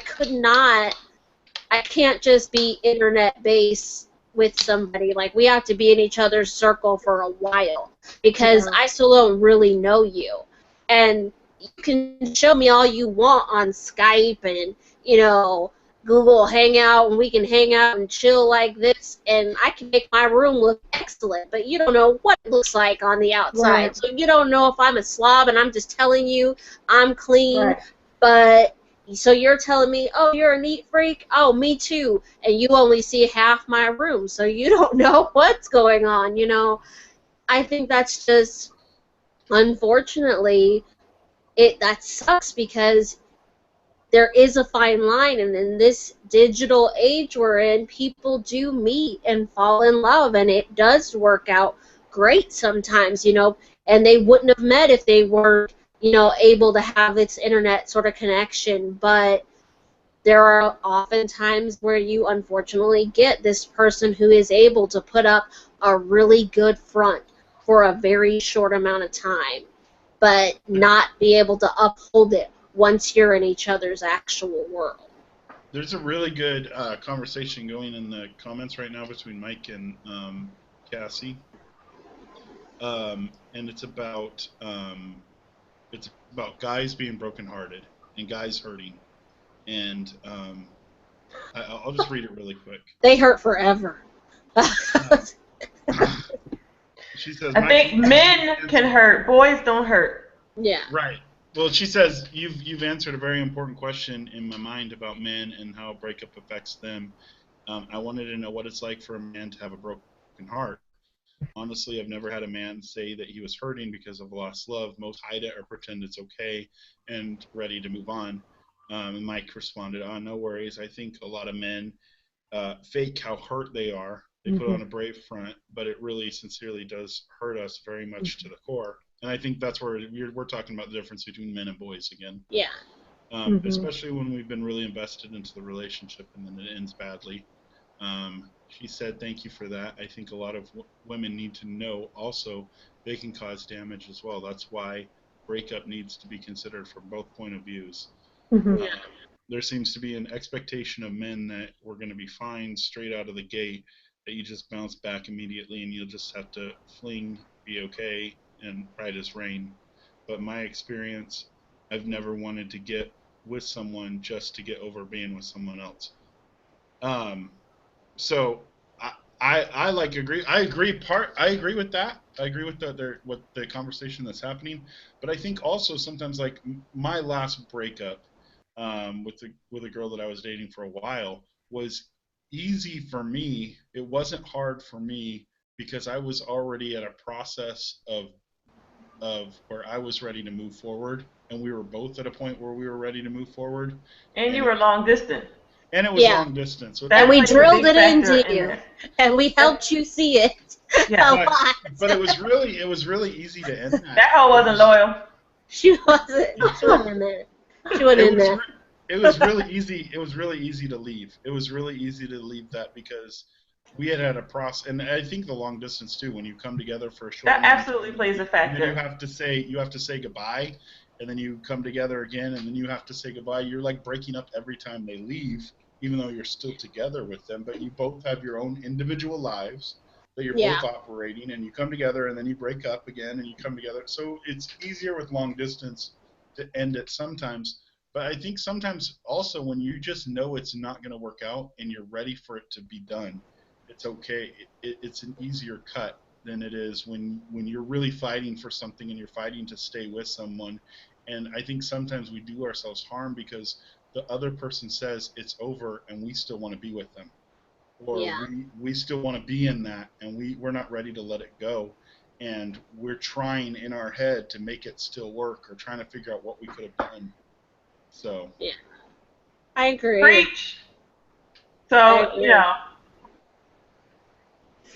can't just be internet based with somebody. Like, we have to be in each other's circle for a while because I still don't really know you. And you can show me all you want on Skype and, Google Hangout, and we can hang out and chill like this, and I can make my room look excellent, but you don't know what it looks like on the outside. Right. So you don't know if I'm a slob and I'm just telling you I'm clean, Right. but so you're telling me, oh, you're a neat freak? Oh, me too. And you only see half my room, so you don't know what's going on, I think that's just, unfortunately, that sucks because there is a fine line, and in this digital age we're in, people do meet and fall in love, and it does work out great sometimes, and they wouldn't have met if they weren't, able to have this internet sort of connection, but there are often times where you unfortunately get this person who is able to put up a really good front for a very short amount of time, but not be able to uphold it once you're in each other's actual world. There's a really good conversation going in the comments right now between Mike and Cassie, and it's about guys being brokenhearted and guys hurting, and I'll just read it really quick. They hurt forever. She says, I think men can hurt, boys don't hurt. Yeah. Right. Well, she says you've answered a very important question in my mind about men and how a breakup affects them. I wanted to know what it's like for a man to have a broken heart. Honestly, I've never had a man say that he was hurting because of lost love. Most hide it or pretend it's okay and ready to move on. And Mike responded, "Oh, no worries. I think a lot of men fake how hurt they are. They put on a brave front, but it really sincerely does hurt us very much to the core." And I think that's where we're talking about the difference between men and boys again. Yeah. Especially when we've been really invested into the relationship and then it ends badly. She said, "Thank you for that. I think a lot of women need to know also they can cause damage as well. That's why breakup needs to be considered from both point of views." Yeah. There seems to be an expectation of men that we're going to be fine straight out of the gate, that you just bounce back immediately and you'll just have to be okay, and right as rain. But my experience, I've never wanted to get with someone just to get over being with someone else. So I like agree. I agree with that. I agree with what the conversation that's happening. But I think also sometimes, like my last breakup with a girl that I was dating for a while was easy for me. It wasn't hard for me because I was already at a process of where I was ready to move forward, and we were both at a point where we were ready to move forward. And you were long distance. And it was long distance. And we drilled it into you, and we helped you see it a lot. But it was really easy to end that. That hoe wasn't loyal. She wasn't. She wasn't in there. She wasn't in there. It was really easy. It was really easy to leave. It was really easy to leave that because we had a process, and I think the long distance too. When you come together for a short, that absolutely plays a factor. And then you have to say goodbye, and then you come together again, and then you have to say goodbye. You're like breaking up every time they leave, even though you're still together with them. But you both have your own individual lives that you're both operating, and you come together, and then you break up again, and you come together. So it's easier with long distance to end it sometimes. But I think sometimes also when you just know it's not going to work out and you're ready for it to be done, it's okay. It's an easier cut than it is when you're really fighting for something and you're fighting to stay with someone. And I think sometimes we do ourselves harm because the other person says it's over and we still want to be with them. Or we still want to be in that, and we're not ready to let it go. And we're trying in our head to make it still work or trying to figure out what we could have done. So yeah, I agree. Preach. So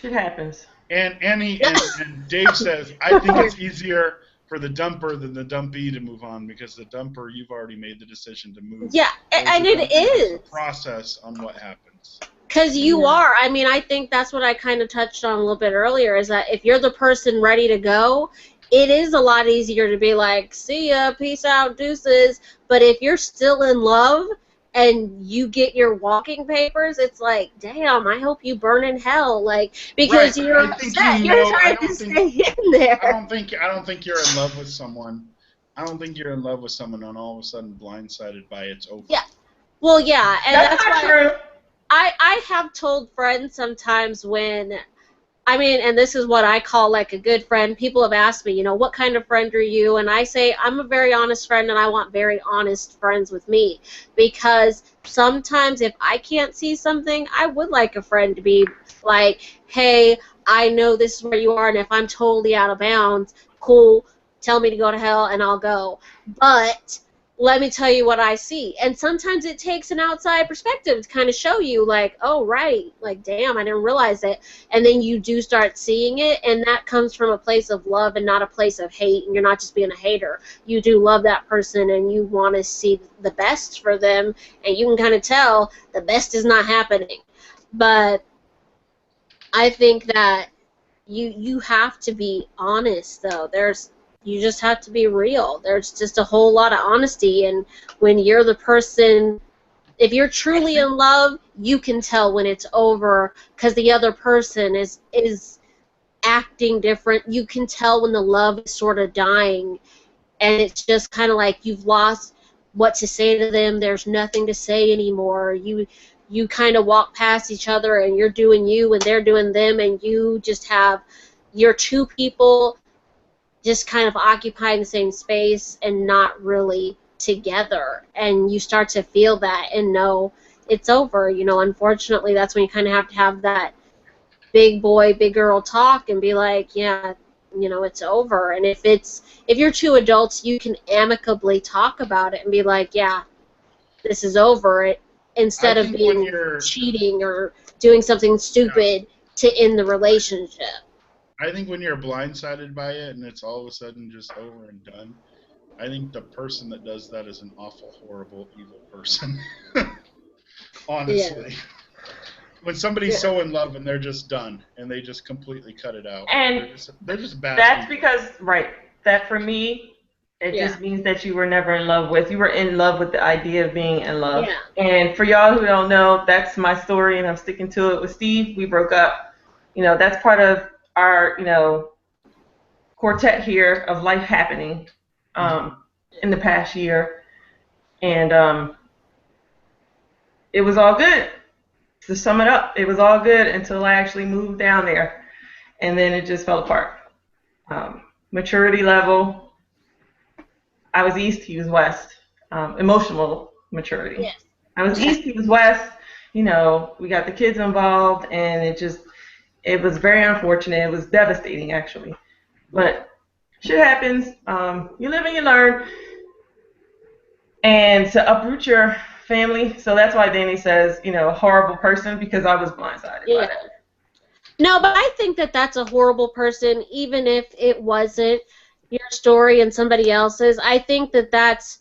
Shit happens. And Annie and Dave says, I think it's easier for the dumper than the dumpee to move on, because the dumper, you've already made the decision to move. Yeah, and it is. A process on what happens. Because you are. I mean, I think that's what I kind of touched on a little bit earlier, is that if you're the person ready to go, it is a lot easier to be like, see ya, peace out, deuces. But if you're still in love and you get your walking papers, it's like, damn, I hope you burn in hell, like, because right. you're upset. You're trying to stay in there. I don't think you're in love with someone. I don't think you're in love with someone and all of a sudden blindsided by it's over. Yeah. Well, yeah, and that's not why true. I have told friends sometimes when, I mean, and this is what I call like a good friend. People have asked me, you know, what kind of friend are you? And I say, I'm a very honest friend, and I want very honest friends with me. Because sometimes if I can't see something, I would like a friend to be like, hey, I know this is where you are, and if I'm totally out of bounds, cool, tell me to go to hell, and I'll go. But let me tell you what I see. And sometimes it takes an outside perspective to kind of show you, like, oh, right, like, damn, I didn't realize it. And then you do start seeing it, and that comes from a place of love and not a place of hate, and you're not just being a hater. You do love that person, and you want to see the best for them, and you can kind of tell the best is not happening. But I think that you have to be honest, though. You just have to be real. There's just a whole lot of honesty, and when you're the person, if you're truly in love, you can tell when it's over because the other person is acting different. You can tell when the love is sort of dying, and it's just kind of like you've lost what to say to them. There's nothing to say anymore. You kind of walk past each other, and you're doing you, and they're doing them, and you just have your two people just kind of occupying the same space and not really together. And you start to feel that and know it's over. You know, unfortunately, that's when you kind of have to have that big boy, big girl talk and be like, yeah, you know, it's over. And if you're two adults, you can amicably talk about it and be like, yeah, this is over. It instead of being cheating or doing something stupid to end the relationship. I think when you're blindsided by it and it's all of a sudden just over and done, I think the person that does that is an awful, horrible, evil person. Honestly. Yeah. When somebody's so in love and they're just done and they just completely cut it out. And they're just bad that's people. Because, right, that for me, it just means that you were never in love with. You were in love with the idea of being in love. Yeah. And for y'all who don't know, that's my story, and I'm sticking to it. With Steve, we broke up. You know, that's part of our, you know, quartet here of life happening in the past year. And it was all good. To sum it up, it was all good until I actually moved down there. And then it just fell apart. Maturity level, I was east, he was west. Emotional maturity. Yes. I was east, he was west. You know, we got the kids involved, and it was very unfortunate. It was devastating, actually. But shit happens. You live and you learn. And to uproot your family, so that's why Danny says, you know, a horrible person, because I was blindsided by that. No, but I think that that's a horrible person, even if it wasn't your story and somebody else's. I think that that's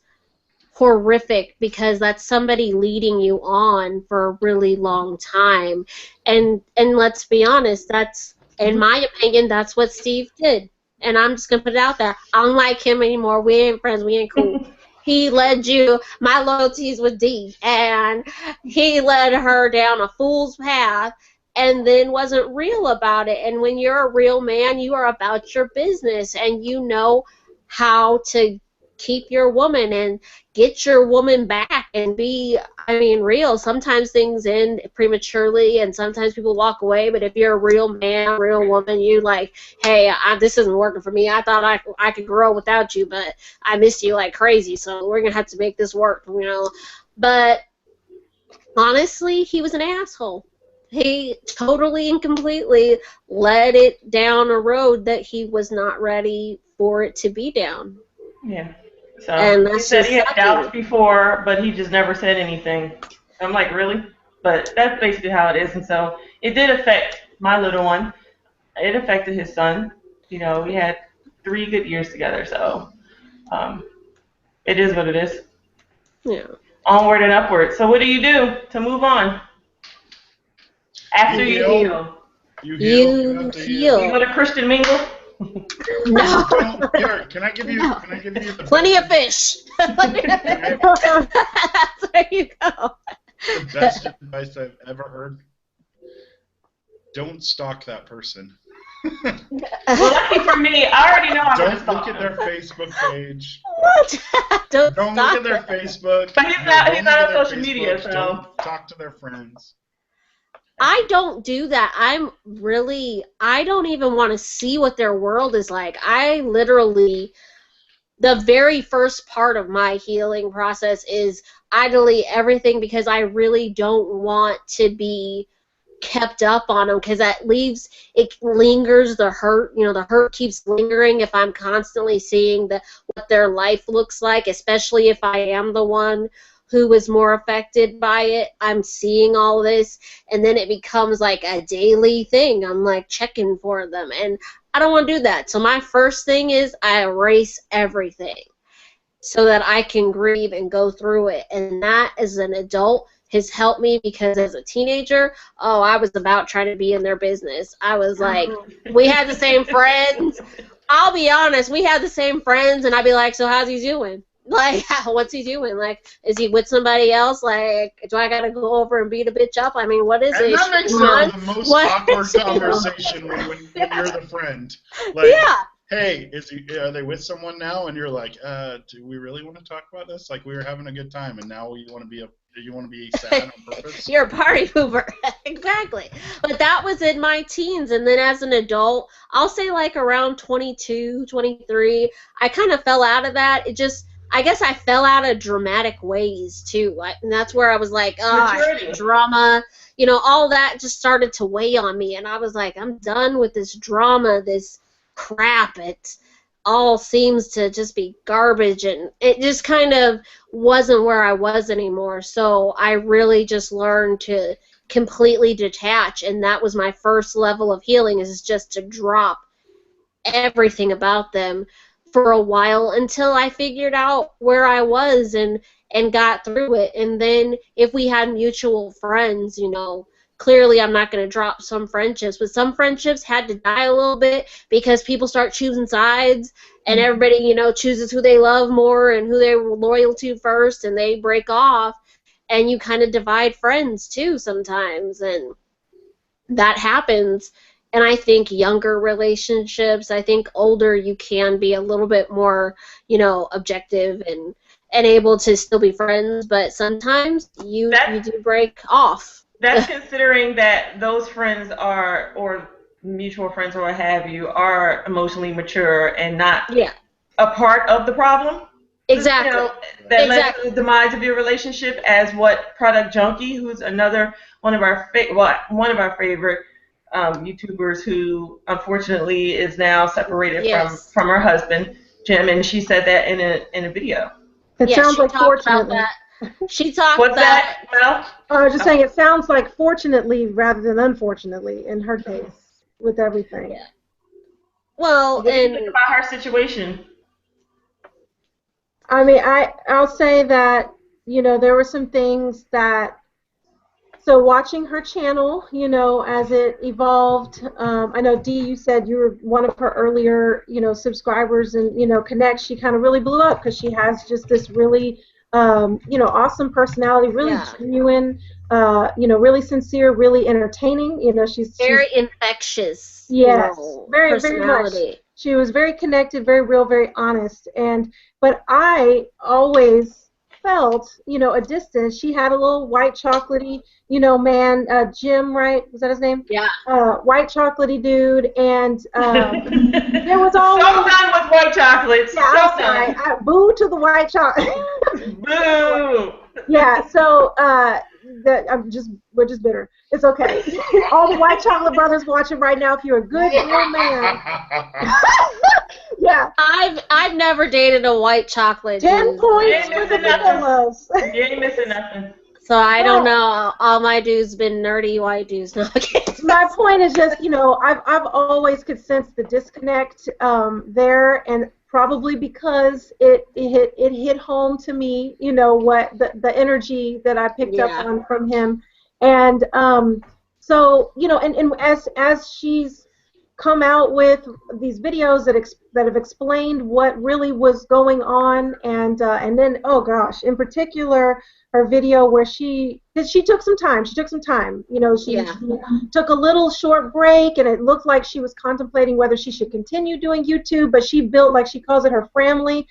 horrific because that's somebody leading you on for a really long time. And let's be honest, that's, in my opinion, that's what Steve did. And I'm just going to put it out there. I don't like him anymore. We ain't friends. We ain't cool. He led you, my loyalties with D, and he led her down a fool's path and then wasn't real about it. And when you're a real man, you are about your business, and you know how to keep your woman and get your woman back and be, I mean, real. Sometimes things end prematurely and sometimes people walk away, but if you're a real man, real woman, you like, hey, this isn't working for me. I thought I could grow without you, but I miss you like crazy, so we're going to have to make this work, you know. But honestly, he was an asshole. He totally and completely led it down a road that he was not ready for it to be down. Yeah. So and he said he had doubts before, but he just never said anything. I'm like, really? But that's basically how it is. And so it did affect my little one. It affected his son. You know, we had 3 good years together, so it is what it is. Yeah. Onward and upward. So what do you do to move on after you heal? You heal. You have to heal. You go to Christian mingle? No. Here, can I give you? No. Can I give you the plenty of fish? That's where you go. The best advice I've ever heard. Don't stalk that person. Well, lucky for me, I already know I'm going to stalk Don't look at their Facebook page. What? Don't look at their Facebook. But he's not on social media, so. Don't talk to their friends. I don't do that. I don't even want to see what their world is like. I literally, the very first part of my healing process is I delete everything because I really don't want to be kept up on them, because it lingers, the hurt. You know, the hurt keeps lingering if I'm constantly seeing what their life looks like, especially if I am the one who is more affected by it. I'm seeing all this, and then it becomes like a daily thing. I'm like checking for them, and I don't want to do that. So my first thing is I erase everything so that I can grieve and go through it. And that, as an adult, has helped me, because as a teenager, I was about trying to be in their business. I was like, we had the same friends. I'll be honest, we had the same friends, and I'd be like, so how's he doing? Like, what's he doing? Like, is he with somebody else? Like, do I gotta go over and beat a bitch up? I mean, what is it? And that makes it the most awkward conversation when you're the friend. Like, yeah. Hey, are they with someone now? And you're like, do we really want to talk about this? Like, we were having a good time, and now you want to be sad on purpose? You're a party pooper. Exactly. But that was in my teens, and then as an adult, I'll say like around 22, 23, I kind of fell out of that. I guess I fell out of dramatic ways, too. And that's where I was like, drama. You know, all that just started to weigh on me. And I was like, I'm done with this drama, this crap. It all seems to just be garbage. And it just kind of wasn't where I was anymore. So I really just learned to completely detach. And that was my first level of healing, is just to drop everything about them for a while until I figured out where I was and got through it. And then if we had mutual friends, you know, clearly I'm not going to drop some friendships, but some friendships had to die a little bit because people start choosing sides, and everybody, you know, chooses who they love more and who they were loyal to first, and they break off, and you kind of divide friends too sometimes, and that happens. And I think younger relationships, I think older, you can be a little bit more, you know, objective and able to still be friends, but sometimes you do break off. That's considering that those friends are, or mutual friends or what have you, are emotionally mature and not a part of the problem. Exactly. You know, that led to the demise of your relationship, as what Product Junkie, who's one of our favorite YouTubers, who unfortunately is now separated from her husband Jim, and she said that in a video. It sounds like fortunately. She talked What's that? Well, I was just saying it sounds like fortunately rather than unfortunately in her case with everything. Yeah. Well, what do you think about her situation? I mean, I'll say that, you know, there were some things that. So watching her channel, you know, as it evolved, I know, Dee, you said you were one of her earlier, you know, subscribers, and, you know, Connect, she kind of really blew up because she has just this really, you know, awesome personality, really genuine, you know, really sincere, really entertaining. You know, she's very infectious. Yes, you know, very much. She was very connected, very real, very honest, but I always felt, you know, a distance. She had a little white chocolatey, you know, man, Jim, right? Was that his name? Yeah. White chocolatey dude, and there was always. So done with white chocolates. Yeah, I'm sorry. Boo to the white chocolate. Boo. Yeah. So we're just bitter. It's okay. All the white chocolate brothers watching right now, if you're a good real man. Yeah. I've never dated a white chocolate. 10 points for the fellas. You ain't missing nothing. So I don't know. All my dudes been nerdy white dudes. No, my point is just, I've always could sense the disconnect there, and probably because it hit home to me, what the energy that I picked up on from him, and so and as she's come out with these videos that have explained what really was going on, and then, oh gosh, in particular her video where she took some time. She took a little short break, and it looked like she was contemplating whether she should continue doing YouTube, but she built, like she calls it, her family.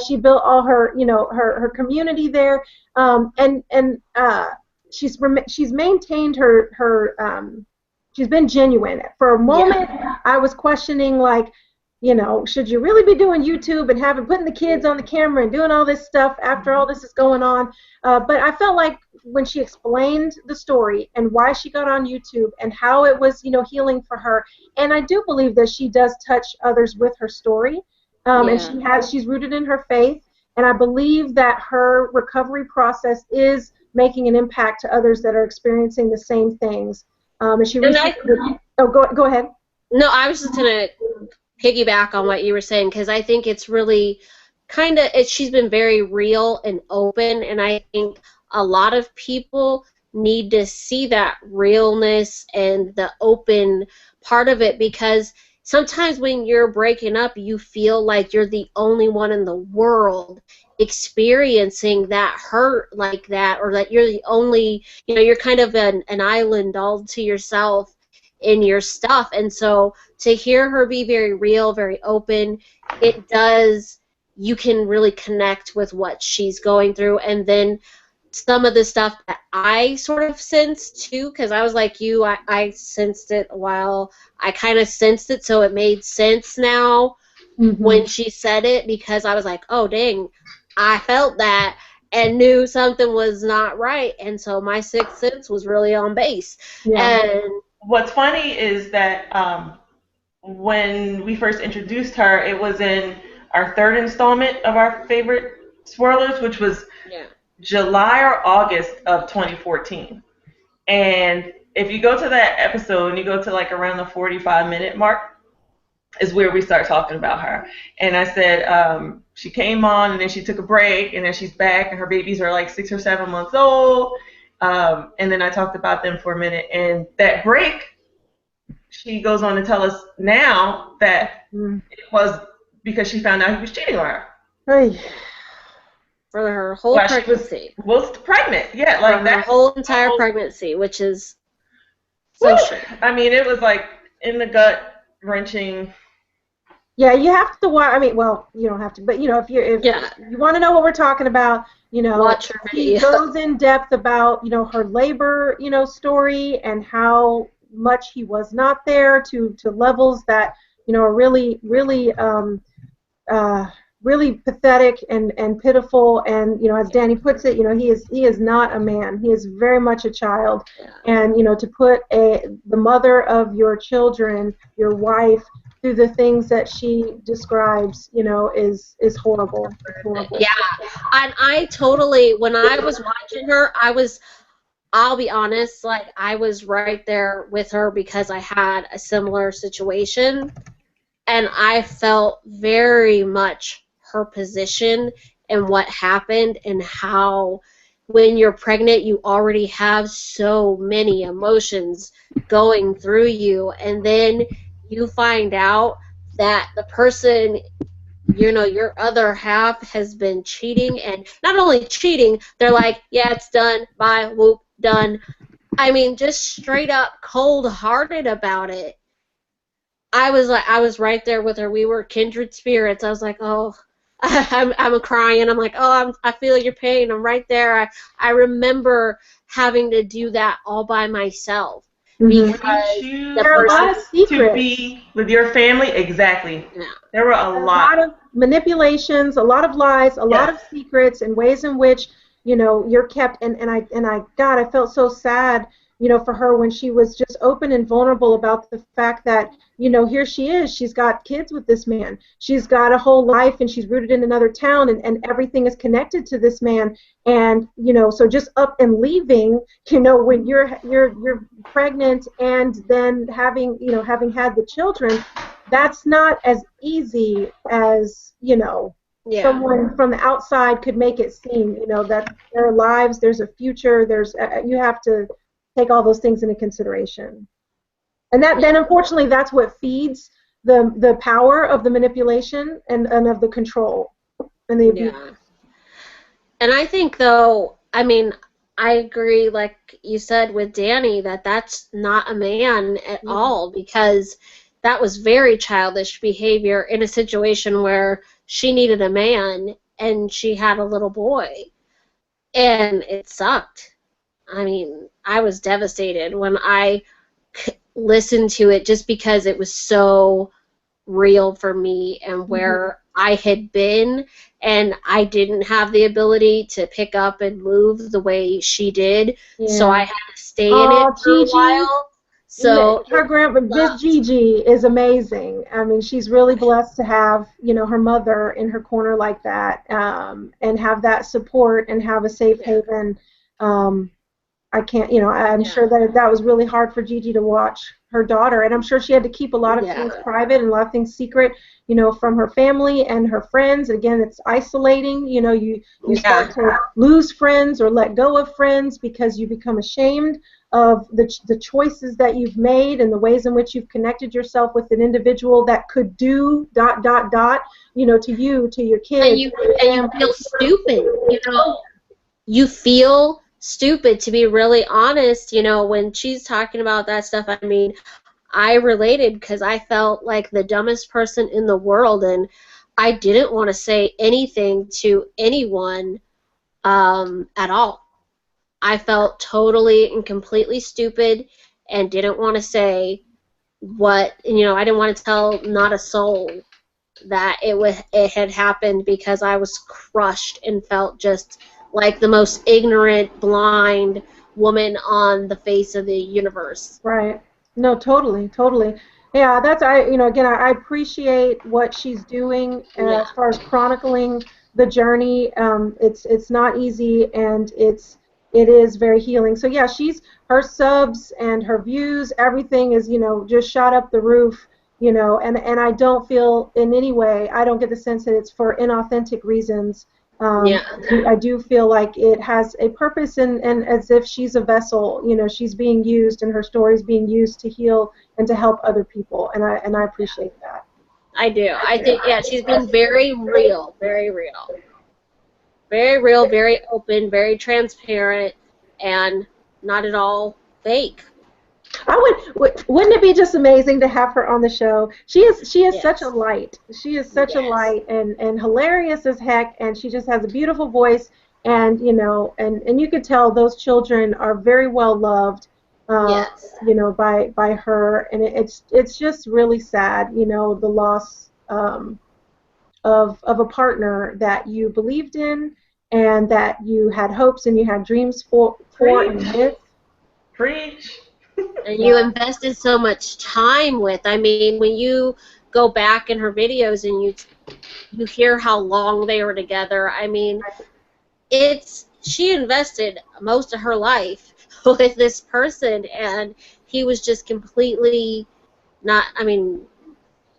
She built all her her community there, and she's maintained her she's been genuine. For a moment, I was questioning, like, should you really be doing YouTube and putting the kids on the camera and doing all this stuff after all this is going on? But I felt like when she explained the story and why she got on YouTube and how it was, healing for her, and I do believe that she does touch others with her story, and she's rooted in her faith, and I believe that her recovery process is making an impact to others that are experiencing the same things. And she recently, go ahead. No, I was just gonna piggyback on what you were saying, because I think it's really she's been very real and open, and I think a lot of people need to see that realness and the open part of it, because sometimes when you're breaking up, you feel like you're the only one in the world experiencing that hurt like that, or that you're the only, you're kind of an island all to yourself in your stuff. And so to hear her be very real, very open, you can really connect with what she's going through. And then some of the stuff that I sort of sensed too, because I was like you, I sensed it a while. I kind of sensed it, so it made sense now when she said it, because I was like, oh dang, I felt that and knew something was not right, and so my sixth sense was really on base. And what's funny is that when we first introduced her, it was in our third installment of our favorite swirlers, which was July or August of 2014. And if you go to that episode and you go to like around the 45-minute mark, is where we start talking about her. And I said she came on and then she took a break and then she's back and her babies are like 6 or 7 months old. And then I talked about them for a minute. And that break, she goes on to tell us now that it was because she found out he was cheating on her. Hey. For her whole pregnancy. She was pregnant, like that. Her whole entire pregnancy, which is so shit. I mean, it was like in the gut wrenching. Yeah, you have to watch. I mean, well, you don't have to, but if you want to know what we're talking about, watch her video. She goes in depth about her labor, story, and how much he was not there to levels that are really, really, really pathetic and pitiful. And as Danny puts it, he is not a man. He is very much a child. And to put the mother of your children, your wife, through the things that she describes, is horrible. It's horrible. Yeah, and I totally, when I was watching her, I'll be honest, like I was right there with her because I had a similar situation, and I felt very much her position and what happened, and how when you're pregnant you already have so many emotions going through you, and then you find out that the person, your other half has been cheating, and not only cheating, they're like, yeah, it's done, bye, whoop, done. I mean, just straight up cold-hearted about it. I was right there with her. We were kindred spirits. I was like, oh, I'm crying. I'm like, oh, I feel your pain. I'm right there. I remember having to do that all by myself. Because there were a lot of secrets to be with your family. Exactly. Yeah. There were a lot of manipulations, a lot of lies, a lot of secrets, and ways in which you're kept. And I God, I felt so sad for her when she was just open and vulnerable about the fact that, here she is. She's got kids with this man. She's got a whole life, and she's rooted in another town, and everything is connected to this man. And, so just up and leaving, when you're pregnant and then having had the children, that's not as easy as, someone from the outside could make it seem, that there are lives, there's a future, you have to take all those things into consideration. And then unfortunately that's what feeds the power of the manipulation and of the control and the abuse. Yeah. And I think, though, I agree, like you said with Danny, that's not a man at all, because that was very childish behavior in a situation where she needed a man and she had a little boy. And it sucked. I was devastated when I listened to it, just because it was so real for me and where I had been, and I didn't have the ability to pick up and move the way she did, so I had to stay in it for a while. So her grandma, Miss Gigi, is amazing. She's really blessed to have, her mother in her corner like that, and have that support and have a safe haven. I can't, I'm sure that was really hard for Gigi to watch her daughter, and I'm sure she had to keep a lot of things private and a lot of things secret, from her family and her friends. Again, it's isolating. You start to lose friends or let go of friends because you become ashamed of the choices that you've made and the ways in which you've connected yourself with an individual that could do ... to you, to your kids. And you feel stupid, You feel stupid, to be really honest. When she's talking about that stuff, I related, because I felt like the dumbest person in the world, and I didn't want to say anything to anyone at all. I felt totally and completely stupid and didn't want to say I didn't want to tell not a soul that it had happened, because I was crushed and felt just like the most ignorant, blind woman on the face of the universe. Right. No, totally. Yeah, I appreciate what she's doing as far as chronicling the journey. It's not easy, and it is very healing. So yeah, her subs and her views, everything is, just shot up the roof, and I don't feel in any way, I don't get the sense that it's for inauthentic reasons. I do feel like it has a purpose, and as if she's a vessel, she's being used, and her story is being used to heal and to help other people, and I appreciate that. I do. I think, she's been very real, very real. Very real, very open, very transparent, and not at all fake. Wouldn't it be just amazing to have her on the show? She is such a light. She is such a light, and hilarious as heck, and she just has a beautiful voice, and and you could tell those children are very well loved, by her, and it's just really sad, the loss of a partner that you believed in, and that you had hopes and you had dreams for and with. Preach. And you invested so much time with. When you go back in her videos and you hear how long they were together, she invested most of her life with this person, and he was just completely not,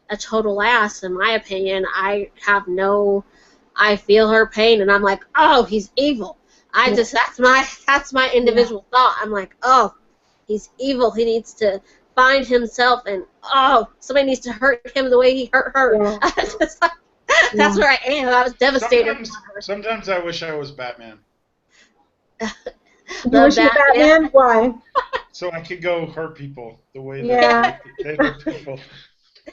a total ass, in my opinion. I feel her pain, and I'm like, oh, he's evil. That's my individual thought. I'm like, oh, he's evil. He needs to find himself, and somebody needs to hurt him the way he hurt her. Yeah. That's where I am. I was devastated. Sometimes I wish I was Batman. You wish you were Batman? Why? So I could go hurt people the way they hurt people.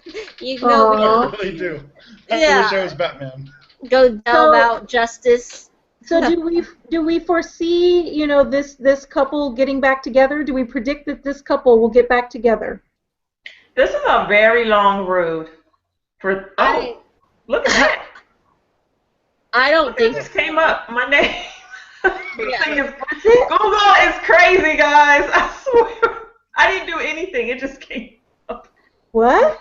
I really do. I wish I was Batman. Go delve out justice. So do we foresee, this couple getting back together? Do we predict that this couple will get back together? This is a very long road. Look at that. I don't think this came up. My name. Thing is, Google is crazy, guys. I swear. I didn't do anything. It just came up. What?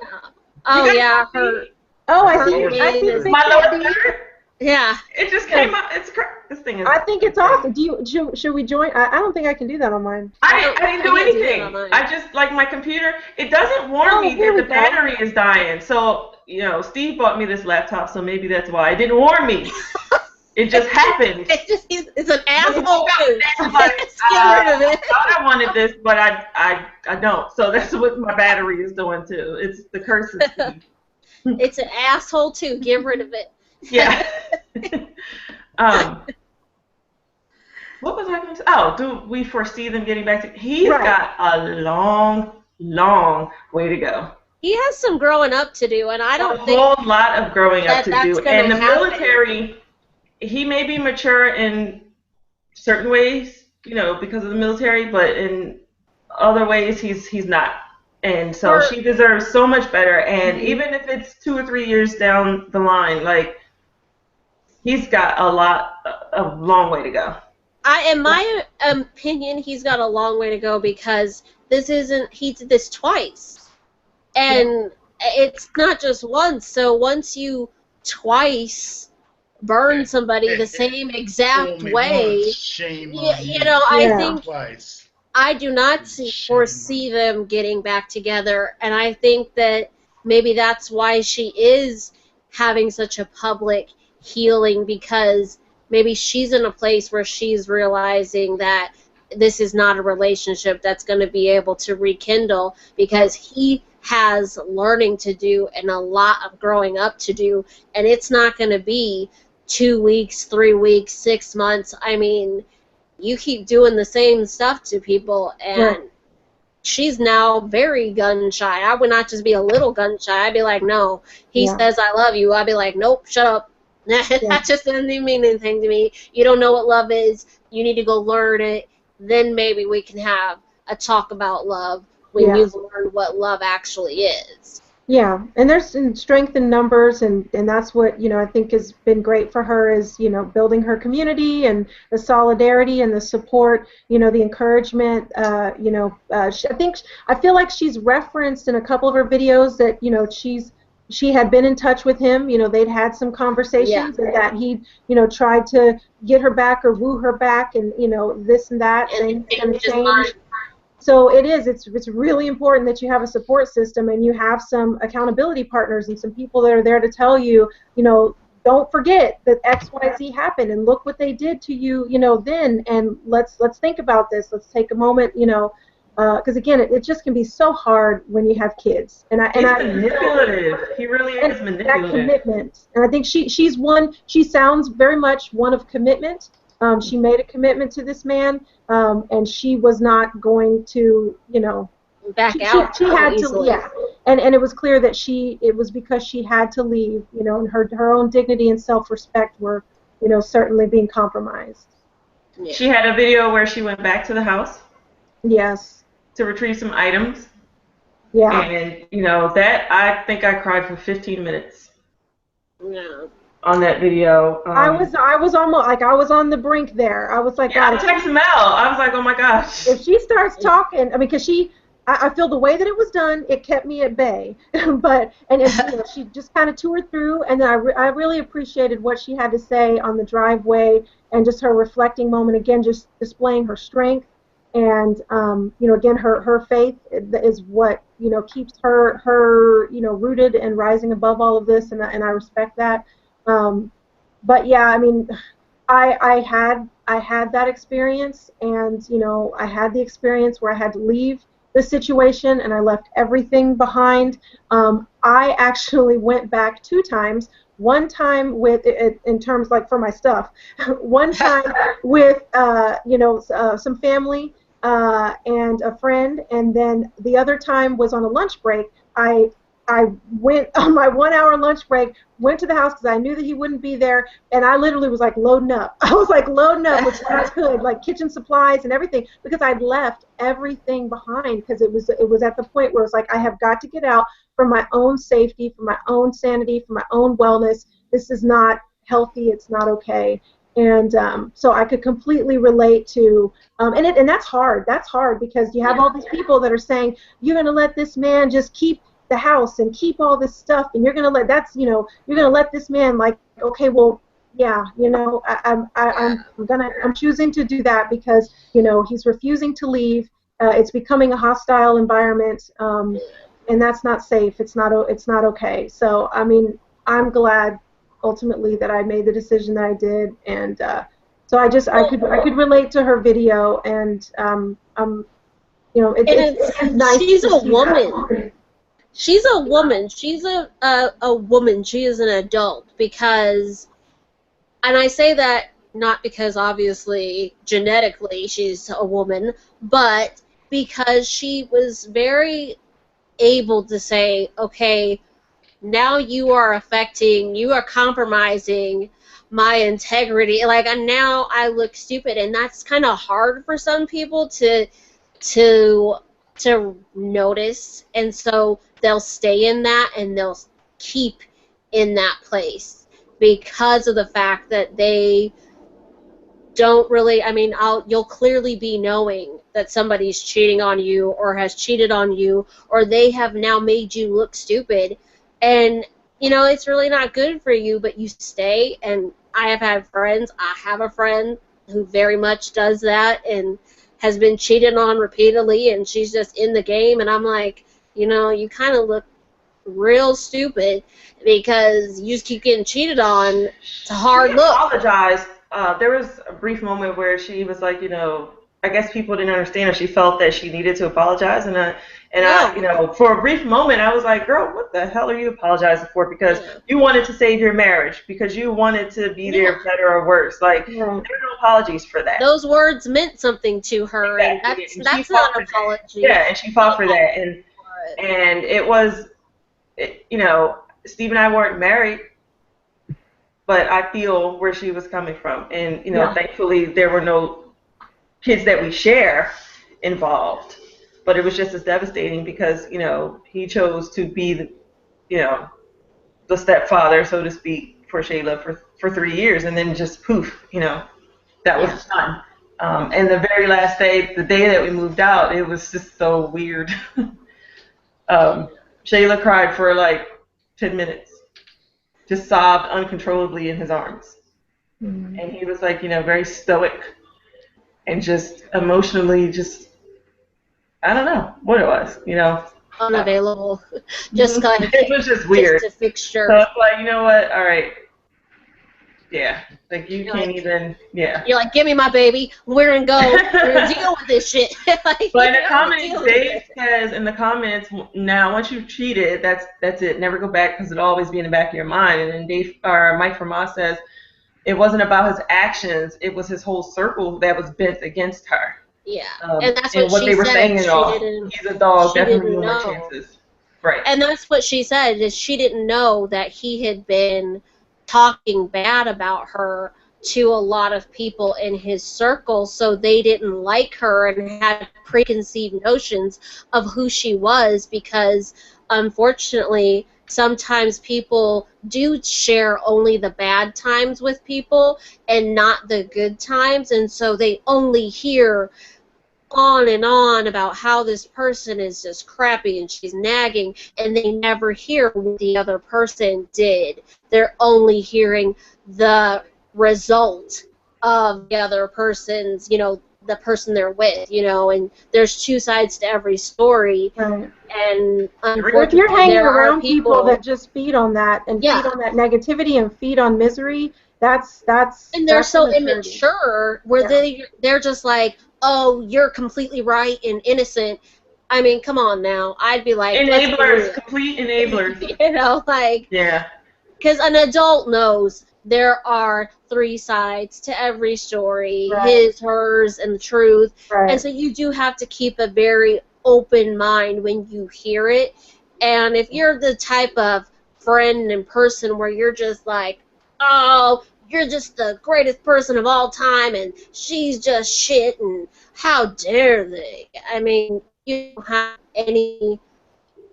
Oh yeah, her. Oh, I see. I see. It's my lower third. Yeah. It just came up. It's this thing is. I think it's awesome. Should we join? I don't think I can do that on mine. I didn't do anything. I just like my computer. It doesn't warn me that the battery is dying. So Steve bought me this laptop, so maybe that's why it didn't warn me. It just happened. It's an asshole. Let's get rid of it. I thought I wanted this, but I don't. So that's what my battery is doing too. It's the curse of Steve. It's an asshole too. Get rid of it. Yeah. What was I going to say? Oh, do we foresee them getting back to? He's got a long way to go. He has some growing up to do, and I don't think a whole lot of growing up to do. And the military, he may be mature in certain ways, because of the military, but in other ways he's not. And so she deserves so much better. And even if it's 2 or 3 years down the line, like he's got a long way to go. In my opinion, he's got a long way to go because he did this twice. And it's not just once. So once you twice burn somebody the same exact way, shame I think twice. I do not foresee them getting back together, and I think that maybe that's why she is having such a public healing, because maybe she's in a place where she's realizing that this is not a relationship that's going to be able to rekindle, because he has learning to do and a lot of growing up to do, and it's not going to be 2 weeks, 3 weeks, 6 months. I mean, you keep doing the same stuff to people, and she's now very gun shy. I would not just be a little gun shy. I'd be like, no, he says I love you. I'd be like, nope, shut up. That just doesn't even mean anything to me. You don't know what love is. You need to go learn it. Then maybe we can have a talk about love when you've learned what love actually is. Yeah, and there's strength in numbers, and that's what, I think has been great for her is, building her community and the solidarity and the support, the encouragement. I feel like she's referenced in a couple of her videos that, she had been in touch with him, they'd had some conversations, and that he, tried to get her back or woo her back, and, this and that, and it's going to change. So it's really important that you have a support system and you have some accountability partners and some people that are there to tell you, don't forget that X, Y, Z happened, and look what they did to you, then, and let's think about this. Let's take a moment, because again, it just can be so hard when you have kids. And he's manipulative. He really is manipulative. That commitment, and I think she's one. She sounds very much one of commitment. She made a commitment to this man, and she was not going to, back out. She had to, and it was clear that it was because she had to leave, and her own dignity and self-respect were, certainly being compromised. Yeah. She had a video where she went back to the house. Yes. To retrieve some items. Yeah. And that I think I cried for 15 minutes. Yeah. On that video. I was almost like I was on the brink there. I was like, I texted Mel. I was like, oh my gosh. If she starts talking, because I feel the way that it was done, it kept me at bay. She just kind of toured through, and then I really appreciated what she had to say on the driveway, and just her reflecting moment, again, just displaying her strength, and again, her faith is what keeps her rooted and rising above all of this, and I respect that. But yeah, I mean, I had that experience, and I had the experience where I had to leave the situation, and I left everything behind. I actually went back 2 times. One time with, in terms like for my stuff, one time with some family and a friend, and then the other time was on a lunch break. I went on my 1-hour lunch break, went to the house because I knew that he wouldn't be there, and I literally was like loading up. I was like loading up with what I could, like kitchen supplies and everything, because I'd left everything behind, because it was at the point where it's like, I have got to get out for my own safety, for my own sanity, for my own wellness. This is not healthy. It's not okay. And so I could completely relate to, and that's hard. That's hard because you have all these people that are saying, you're going to let this man just keep the house and keep all this stuff, and you're going to let, you're going to let this man, like, okay, well, yeah, I'm choosing to do that because, he's refusing to leave. It's becoming a hostile environment, and that's not safe. It's not okay. So, I mean, I'm glad ultimately that I made the decision that I did, and so I could relate to her video, and it's nice. She's a woman. She's a woman. She's a woman. She is an adult because, and I say that not because obviously genetically she's a woman, but because she was very able to say, okay, now you are compromising my integrity. Like, and now I look stupid, and that's kind of hard for some people to notice, and so they'll stay in that and they'll keep in that place because of the fact that they don't really, I mean, you'll clearly be knowing that somebody's cheating on you or has cheated on you or they have now made you look stupid, and it's really not good for you, but you stay. And I have had friends, I have a friend who very much does that and has been cheated on repeatedly, and she's just in the game, and I'm like, you kind of look real stupid because you just keep getting cheated on. It's a hard look. Apologized. There was a brief moment where she was like, I guess people didn't understand her. She felt that she needed to apologize, and I, for a brief moment, I was like, girl, what the hell are you apologizing for? Because you wanted to save your marriage, because you wanted to be there, better or worse. Like, there are no apologies for that. Those words meant something to her, exactly. And that's not an apology. Yeah, and she fought for that, and it was, Steve and I weren't married, but I feel where she was coming from, and thankfully there were no kids that we share involved, but it was just as devastating because he chose to be the stepfather, so to speak, for Shayla for 3 years, and then just poof, that was done. And the very last day, the day that we moved out, it was just so weird. Shayla cried for like 10 minutes, just sobbed uncontrollably in his arms, and he was like, very stoic. And just emotionally, I don't know what it was, unavailable. Just like it was just weird. Just a fixture. So it's like, you know what? All right, yeah. Like you can't even, yeah. You're like, give me my baby. We're gonna go. We're gonna deal with this shit. But in the comments, Dave says in the comments, now once you've cheated, that's it. Never go back because it'll always be in the back of your mind. And then Mike from Oz says, it wasn't about his actions, it was his whole circle that was bent against her. Yeah, and that's what she they were said. saying at all. He's a dog, definitely no more chances. Right. And that's what she said, is she didn't know that he had been talking bad about her to a lot of people in his circle, so they didn't like her and had preconceived notions of who she was, because unfortunately sometimes people do share only the bad times with people and not the good times, and so they only hear on and on about how this person is just crappy and she's nagging, and they never hear what the other person did. They're only hearing the result of the other person's, the person they're with, and there's two sides to every story. Right. And if you're hanging around people that just feed on that and feed on that negativity and feed on misery, that's and they're so immature where they're just like, oh, you're completely right and innocent. I mean, come on now. I'd be like, enablers, complete enablers. Yeah. Because an adult knows there are three sides to every story, his, hers, and the truth. Right. And so you do have to keep a very open mind when you hear it. And if you're the type of friend and person where you're just like, oh, you're just the greatest person of all time and she's just shit and how dare they? I mean, you don't have any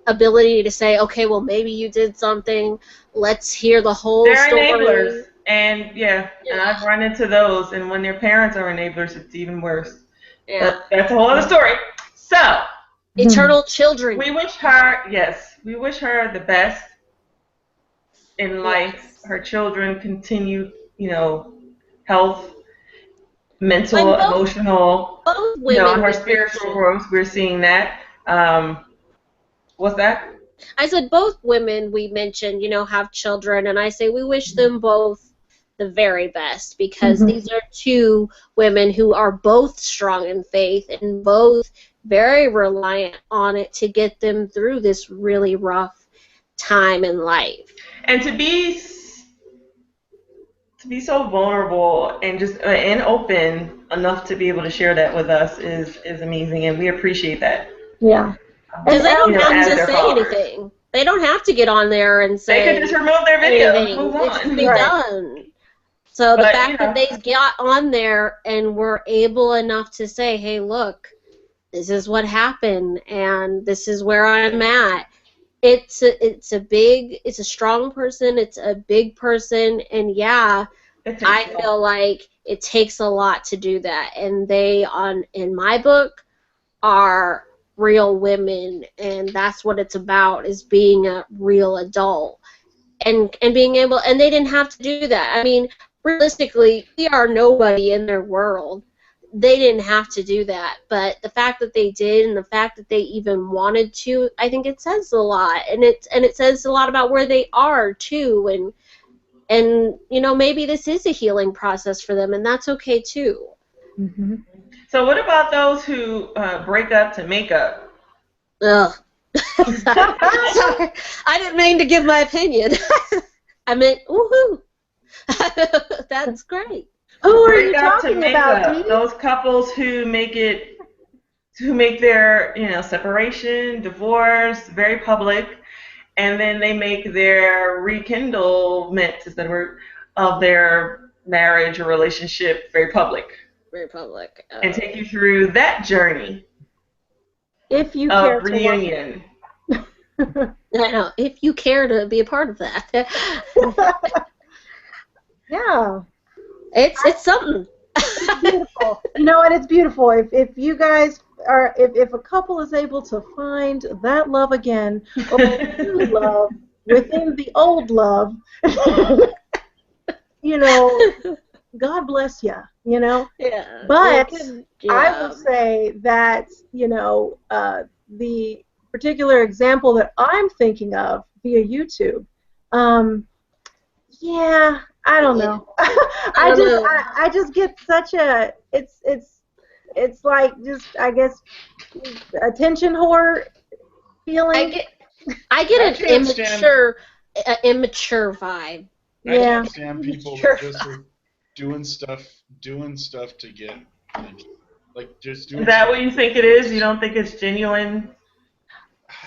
ability to say, okay, well, maybe you did something. Let's hear the whole story. Enablers. And and I've run into those, and when their parents are enablers, it's even worse. Yeah. That's a whole other story. So, eternal children. We wish her the best in life. Yes. Her children continue, health, mental, emotional, her spiritual growth. We're seeing that. What's that? I said both women we mentioned, have children, and I say we wish them both the very best, because these are two women who are both strong in faith and both very reliant on it to get them through this really rough time in life. And to be so vulnerable and just and open enough to be able to share that with us is amazing, and we appreciate that. Yeah. Because they don't have to say anything. They don't have to get on there and say. They could just remove their video and move on. It can be done. So the fact that they got on there and were able enough to say, hey, look, this is what happened, and this is where I'm at. It's a strong person. It's a big person, and I feel like it takes a lot to do that. And they, in my book, are real women, and that's what it's about, is being a real adult and being able, and they didn't have to do that. I mean, realistically, we are nobody in their world. They didn't have to do that, but the fact that they did, and the fact that they even wanted to, I think it says a lot, and it says a lot about where they are too, and maybe this is a healing process for them, and that's okay too. Mm-hmm. So what about those who break up to make up? Ugh. Sorry. I didn't mean to give my opinion. I meant, woohoo. That's great. Who are you talking about? Those couples who make their separation, divorce very public, and then they make their rekindlement, is that word, of their marriage or relationship very public. Very public. And take you through that journey. If you care reunion. I know. If you care to be a part of that. Yeah. It's something. It's beautiful. And it's beautiful. If you guys are, if a couple is able to find that love again, or new love within the old love, God bless you, Yeah. But I will say that, the particular example that I'm thinking of via YouTube, I don't know. I just get such a, it's like just, I guess, attention whore feeling. I get an immature vibe. I can't stand people that just are doing stuff to get, like just doing. Is that what you think it is? You don't think it's genuine?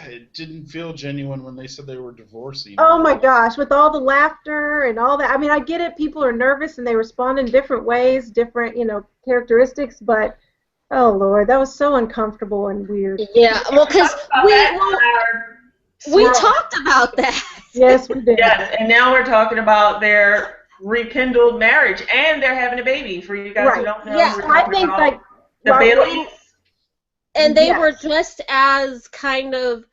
It didn't feel genuine when they said they were divorcing. Oh my gosh, with all the laughter and all that. I mean, I get it. People are nervous and they respond in different ways, different, characteristics. But oh Lord, that was so uncomfortable and weird. Yeah, well, because we talked about that. Yes, we did. Yes, and now we're talking about their rekindled marriage, and they're having a baby. For you guys who don't know, I think like the Baileys. And they were just as kind of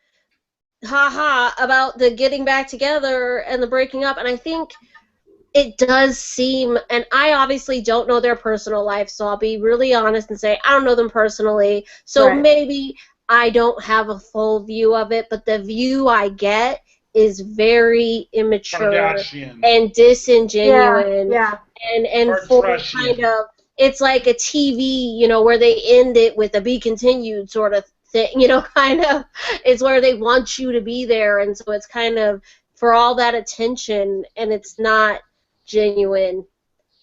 about the getting back together and the breaking up. And I think it does seem, and I obviously don't know their personal life, so I'll be really honest and say I don't know them personally. So maybe I don't have a full view of it, but the view I get is very immature and disingenuous. And full kind of. It's like a TV, where they end it with a be continued sort of thing, kind of. It's where they want you to be there, and so it's kind of for all that attention, and it's not genuine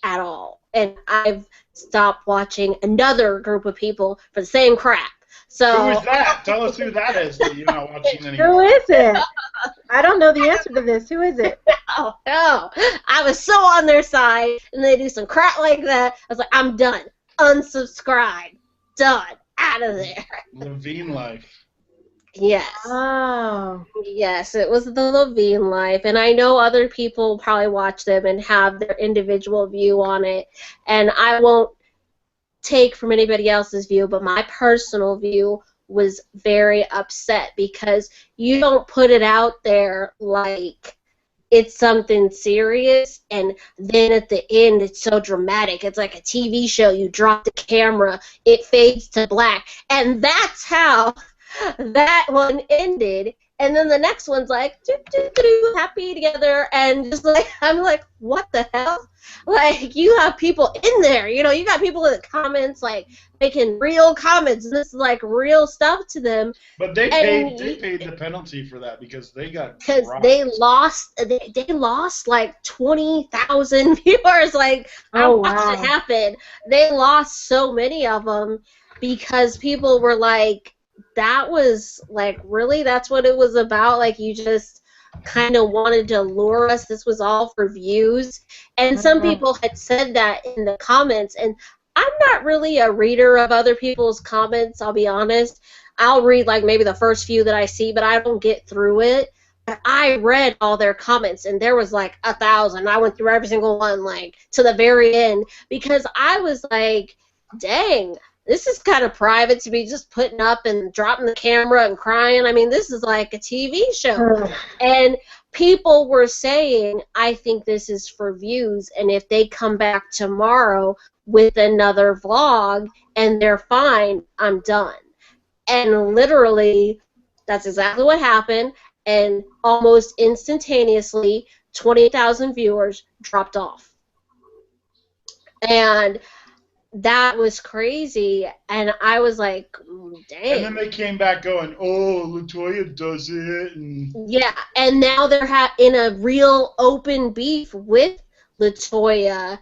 at all. And I've stopped watching another group of people for the same crap. So who is that? Tell us who that is that you're not watching anymore. Who is it? I don't know the answer to this. Who is it? Oh, no. I was so on their side, and they do some crap like that. I was like, I'm done. Unsubscribe. Done. Out of there. Levine life. Yes. Oh. Yes, it was the Levine life, and I know other people probably watch them and have their individual view on it, and I won't take from anybody else's view, but my personal view was very upset because you don't put it out there like it's something serious, and then at the end it's so dramatic. It's like a TV show. You drop the camera, it fades to black, and that's how that one ended. And then the next one's like, doo, doo, doo, doo, happy together, and just like, I'm like, what the hell? Like, you have people in there, you know, you got people in the comments, like, making real comments, and this is, like, real stuff to them. But they paid the penalty for that because they got Because dropped. they lost, like, 20,000 viewers, like, I watched it happen. They lost so many of them because people were like, that was, like, really, that's what it was about? Like, you just kind of wanted to lure us. This was all for views. And some people had said that in the comments, and I'm not really a reader of other people's comments, I'll be honest. I'll read, like, maybe the first few that I see, but I don't get through it. But I read all their comments, and there was, like, 1,000. I went through every single one, like, to the very end, because I was like, dang, this is kind of private to be just putting up and dropping the camera and crying. I mean, this is like a TV show. And people were saying, I think this is for views, and if they come back tomorrow with another vlog and they're fine, I'm done. And literally, that's exactly what happened, and almost instantaneously, 20,000 viewers dropped off. And that was crazy, and I was like, dang. And then they came back going, oh, LaToya does it. And yeah, and now they're in a real open beef with LaToya,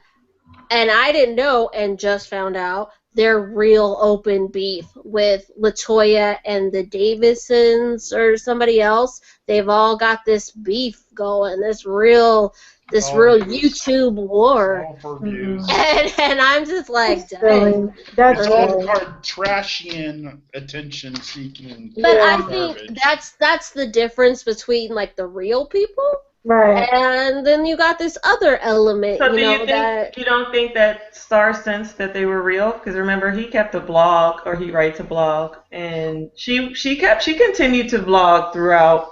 and I didn't know and just found out they're real open beef with LaToya and the Davisons or somebody else. They've all got this beef going, this real YouTube war. all for views. And I'm just like, Dang. It's all Kardashian attention seeking. But I think that's the difference between, like, the real people, right, and then you got this other element. So you don't think that Star sensed that they were real? Because remember, he kept a blog, or he writes a blog, and she continued to vlog throughout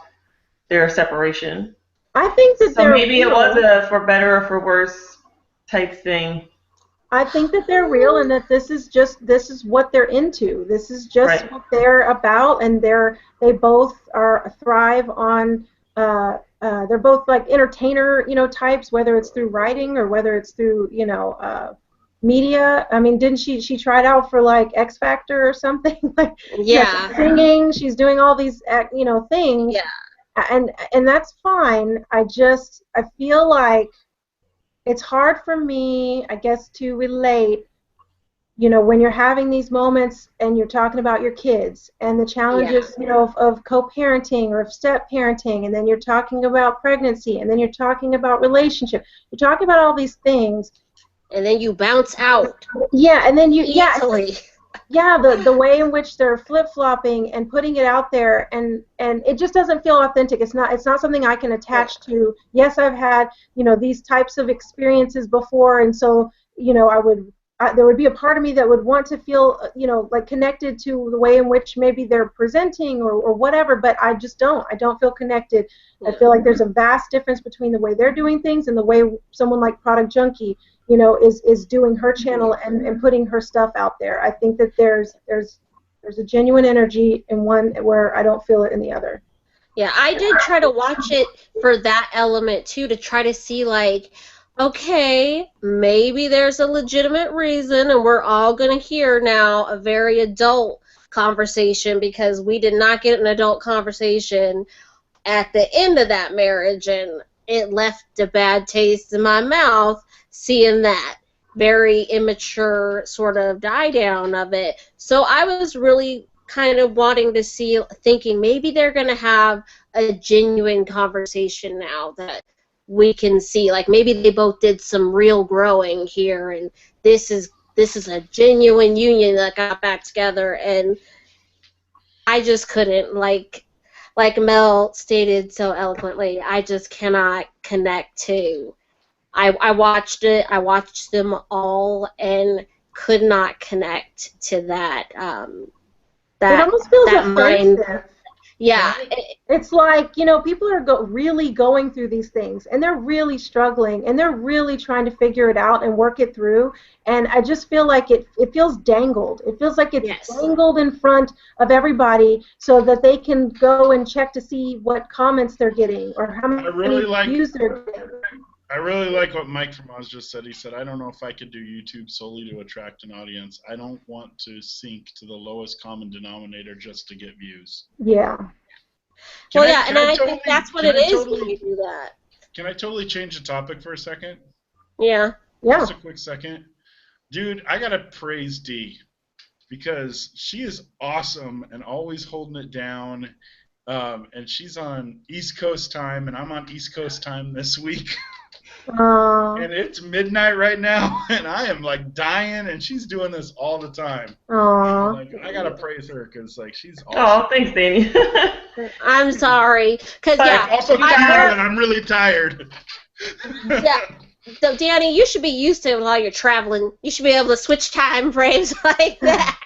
their separation. I think that so maybe real. It was a for better or for worse type thing. I think that they're real, and that this is what they're into. This is just what they're about, and they both thrive on. They're both like entertainer, types, whether it's through writing or whether it's through, media. I mean, didn't she tried out for like X Factor or something? Like, yeah, singing. She's doing all these, things. Yeah. And that's fine. I feel like it's hard for me, I guess, to relate, when you're having these moments and you're talking about your kids and the challenges, of co-parenting or of step-parenting, and then you're talking about pregnancy, and then you're talking about relationship. You're talking about all these things. And then you bounce out. Yeah, and then easily. Yeah, the way in which they're flip-flopping and putting it out there, and it just doesn't feel authentic. It's not something I can attach to. Yes, I've had, these types of experiences before, and so, there would be a part of me that would want to feel, like connected to the way in which maybe they're presenting or whatever, but I just don't. I don't feel connected. I feel like there's a vast difference between the way they're doing things and the way someone like Product Junkie, is doing her channel and putting her stuff out there. I think that there's a genuine energy in one where I don't feel it in the other. Yeah, I did try to watch it for that element too, to try to see, like, okay, maybe there's a legitimate reason, and we're all going to hear now a very adult conversation, because we did not get an adult conversation at the end of that marriage, and it left a bad taste in my mouth seeing that very immature sort of die down of it. So I was really kind of wanting to see, thinking maybe they're going to have a genuine conversation now that we can see, like maybe they both did some real growing here, and this is a genuine union that got back together. And I just couldn't, like Mel stated so eloquently, I just cannot connect to. I watched it, I watched them all, and could not connect to that. It almost feels that mind. offensive. Yeah. It's like, people are really going through these things, and they're really struggling, and they're really trying to figure it out and work it through, and I just feel like it feels dangled. It feels like it's dangled in front of everybody so that they can go and check to see what comments they're getting or how many views they're getting. I really like what Mike from Oz just said. He said, I don't know if I could do YouTube solely to attract an audience. I don't want to sink to the lowest common denominator just to get views. Yeah. I think that's what it is when you do that. Can I totally change the topic for a second? Yeah. Just a quick second. Dude, I got to praise Dee because she is awesome and always holding it down. And she's on East Coast time, and I'm on East Coast time this week. And it's midnight right now, and I am like dying, and she's doing this all the time. I gotta praise her because she's awesome. Oh, thanks, Danny. I'm sorry, because also tired, and I'm really tired. Yeah. So Danny, you should be used to it while you're traveling. You should be able to switch time frames like that.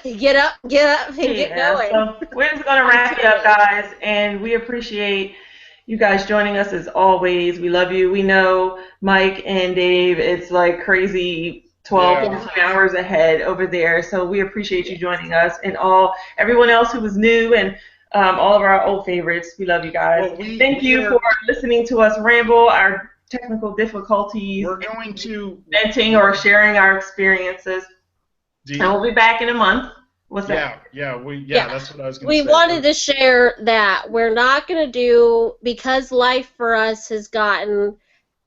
Get up, and get going. So we're just gonna wrap it up, guys, and we appreciate you guys joining us as always. We love you. We know Mike and Dave, it's like crazy 12 hours ahead over there. So we appreciate you joining us, and everyone else who was new, and all of our old favorites. We love you guys. Thank you for listening to us ramble our technical difficulties. We're going to venting or sharing our experiences. And we'll be back in a month. What's that? That's what I was going to say. We wanted to share that we're not going to do, because life for us has gotten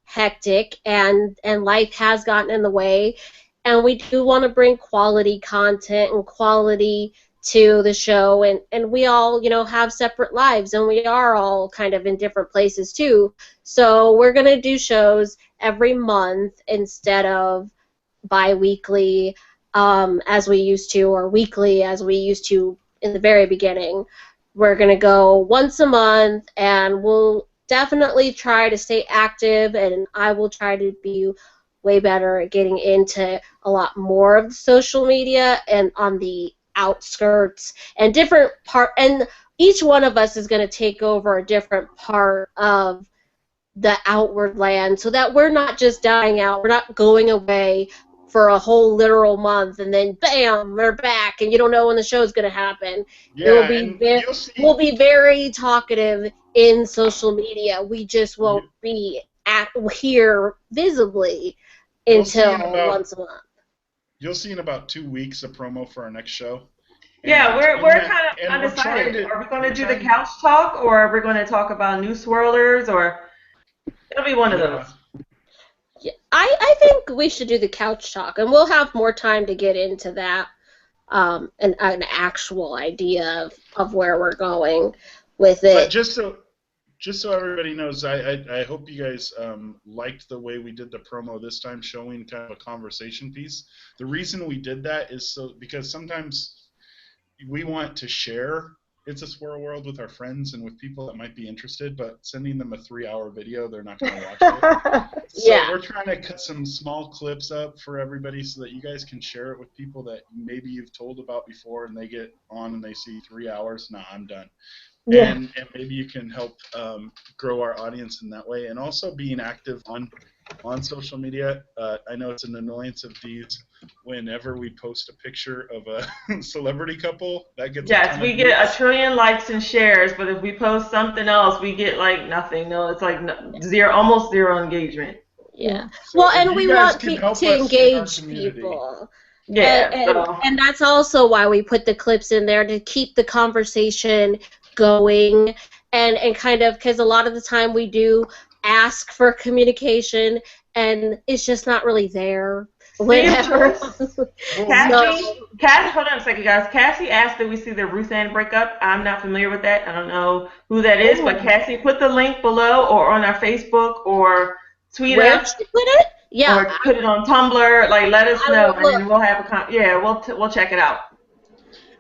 hectic and life has gotten in the way, and we do want to bring quality content and quality to the show, and we all, have separate lives, and we are all kind of in different places too. So we're going to do shows every month instead of bi-weekly, as we used to, or weekly as we used to in the very beginning. We're going to go once a month, and we'll definitely try to stay active, and I will try to be way better at getting into a lot more of the social media and on the outskirts and different and each one of us is going to take over a different part of the outward land, so that we're not just dying out, we're not going away for a whole literal month, and then bam, we're back, and you don't know when the show's going to happen. We'll be very talkative in social media. We just won't be here visibly until once a month. You'll see in about 2 weeks a promo for our next show. We're kind of undecided. Are we going to do the couch talk, or are we going to talk about new swirlers, or it'll be one of those. I think we should do the couch talk, and we'll have more time to get into that, an actual idea of where we're going with it. But just so everybody knows, I hope you guys liked the way we did the promo this time, showing kind of a conversation piece. The reason we did that is because sometimes we want to share It's a Swirl World with our friends and with people that might be interested, but sending them a 3-hour video, they're not going to watch it. So we're trying to cut some small clips up for everybody so that you guys can share it with people that maybe you've told about before, and they get on and they see 3 hours. Nah, I'm done. Yeah. And maybe you can help grow our audience in that way. And also being active on social media. I know it's an annoyance of these. Whenever we post a picture of a celebrity couple, that gets we get 1 trillion likes and shares, but if we post something else, we get like nothing. No, it's like almost zero engagement. Yeah. So well, and we want to engage people. Yeah. And that's also why we put the clips in there, to keep the conversation going, and kind of, because a lot of the time we do ask for communication and it's just not really there. Whatever. Cassie, hold on a second, guys. Cassie asked that we see the Ruth Ann breakup. I'm not familiar with that. I don't know who that is, but Cassie, put the link below or on our Facebook or tweet us. Where did she put it? Yeah. Or put it on Tumblr. Like, let us know, and then we'll have we'll check it out.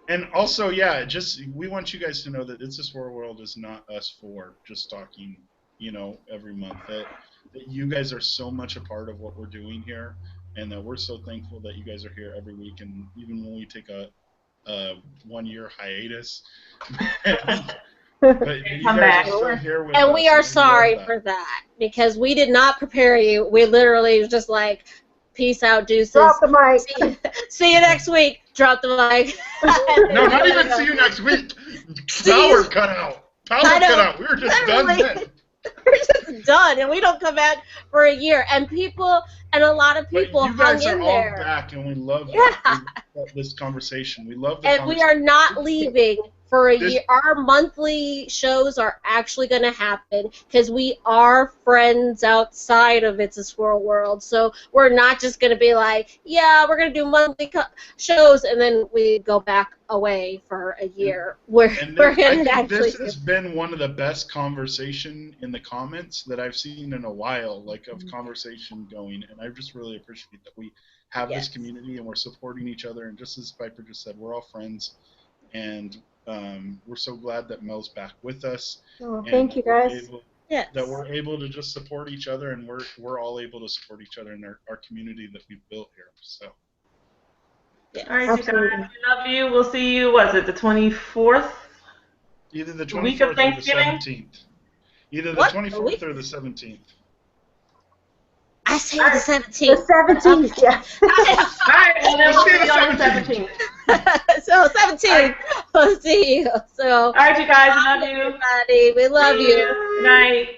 And also, yeah, we want you guys to know that It's a Swirl World is not us four just talking, every month. That you guys are so much a part of what we're doing here, and that we're so thankful that you guys are here every week. And even when we take a 1-year hiatus, but you Come guys back. are still here with And us, we are love sorry that. for that because we did not prepare you. We literally just like, peace out, deuces. Drop the mic. See you next week. Drop the mic. No, not even see you next week. See Power you. cut out. I Power know. cut out. We were just done Literally. then. We're just done, and we don't come back for a year. And a lot of people But you guys hung are in all there. back, and we love Yeah. that. We love this conversation. We love the And we are not conversation. leaving for a This- year. Our monthly shows are actually going to happen because we are friends outside of It's a Swirl World. So we're not just going to be like, yeah, we're going to do monthly shows, and then we go back away for a year. We're And going I to think actually this has been one of the best conversation in the comments that I've seen in a while, like of conversation going. And I just really appreciate that we have this community and we're supporting each other. And just as Piper just said, we're all friends. And we're so glad that Mel's back with us. Oh, and thank you, guys. Yes. That we're able to just support each other, and we're all able to support each other in our community that we've built here. So. Yes. All right, you guys. We love you. We'll see you. Was it the 24th? Either the The week of 24th or the Thanksgiving? 17th. Either the What? 24th or the 17th. I say the The 17th. 17th, yeah. All right, well, then we'll Let's see do you on the the 17th. So 17th, we'll see you. So All right, you guys. I love you. everybody, we love you. Good night.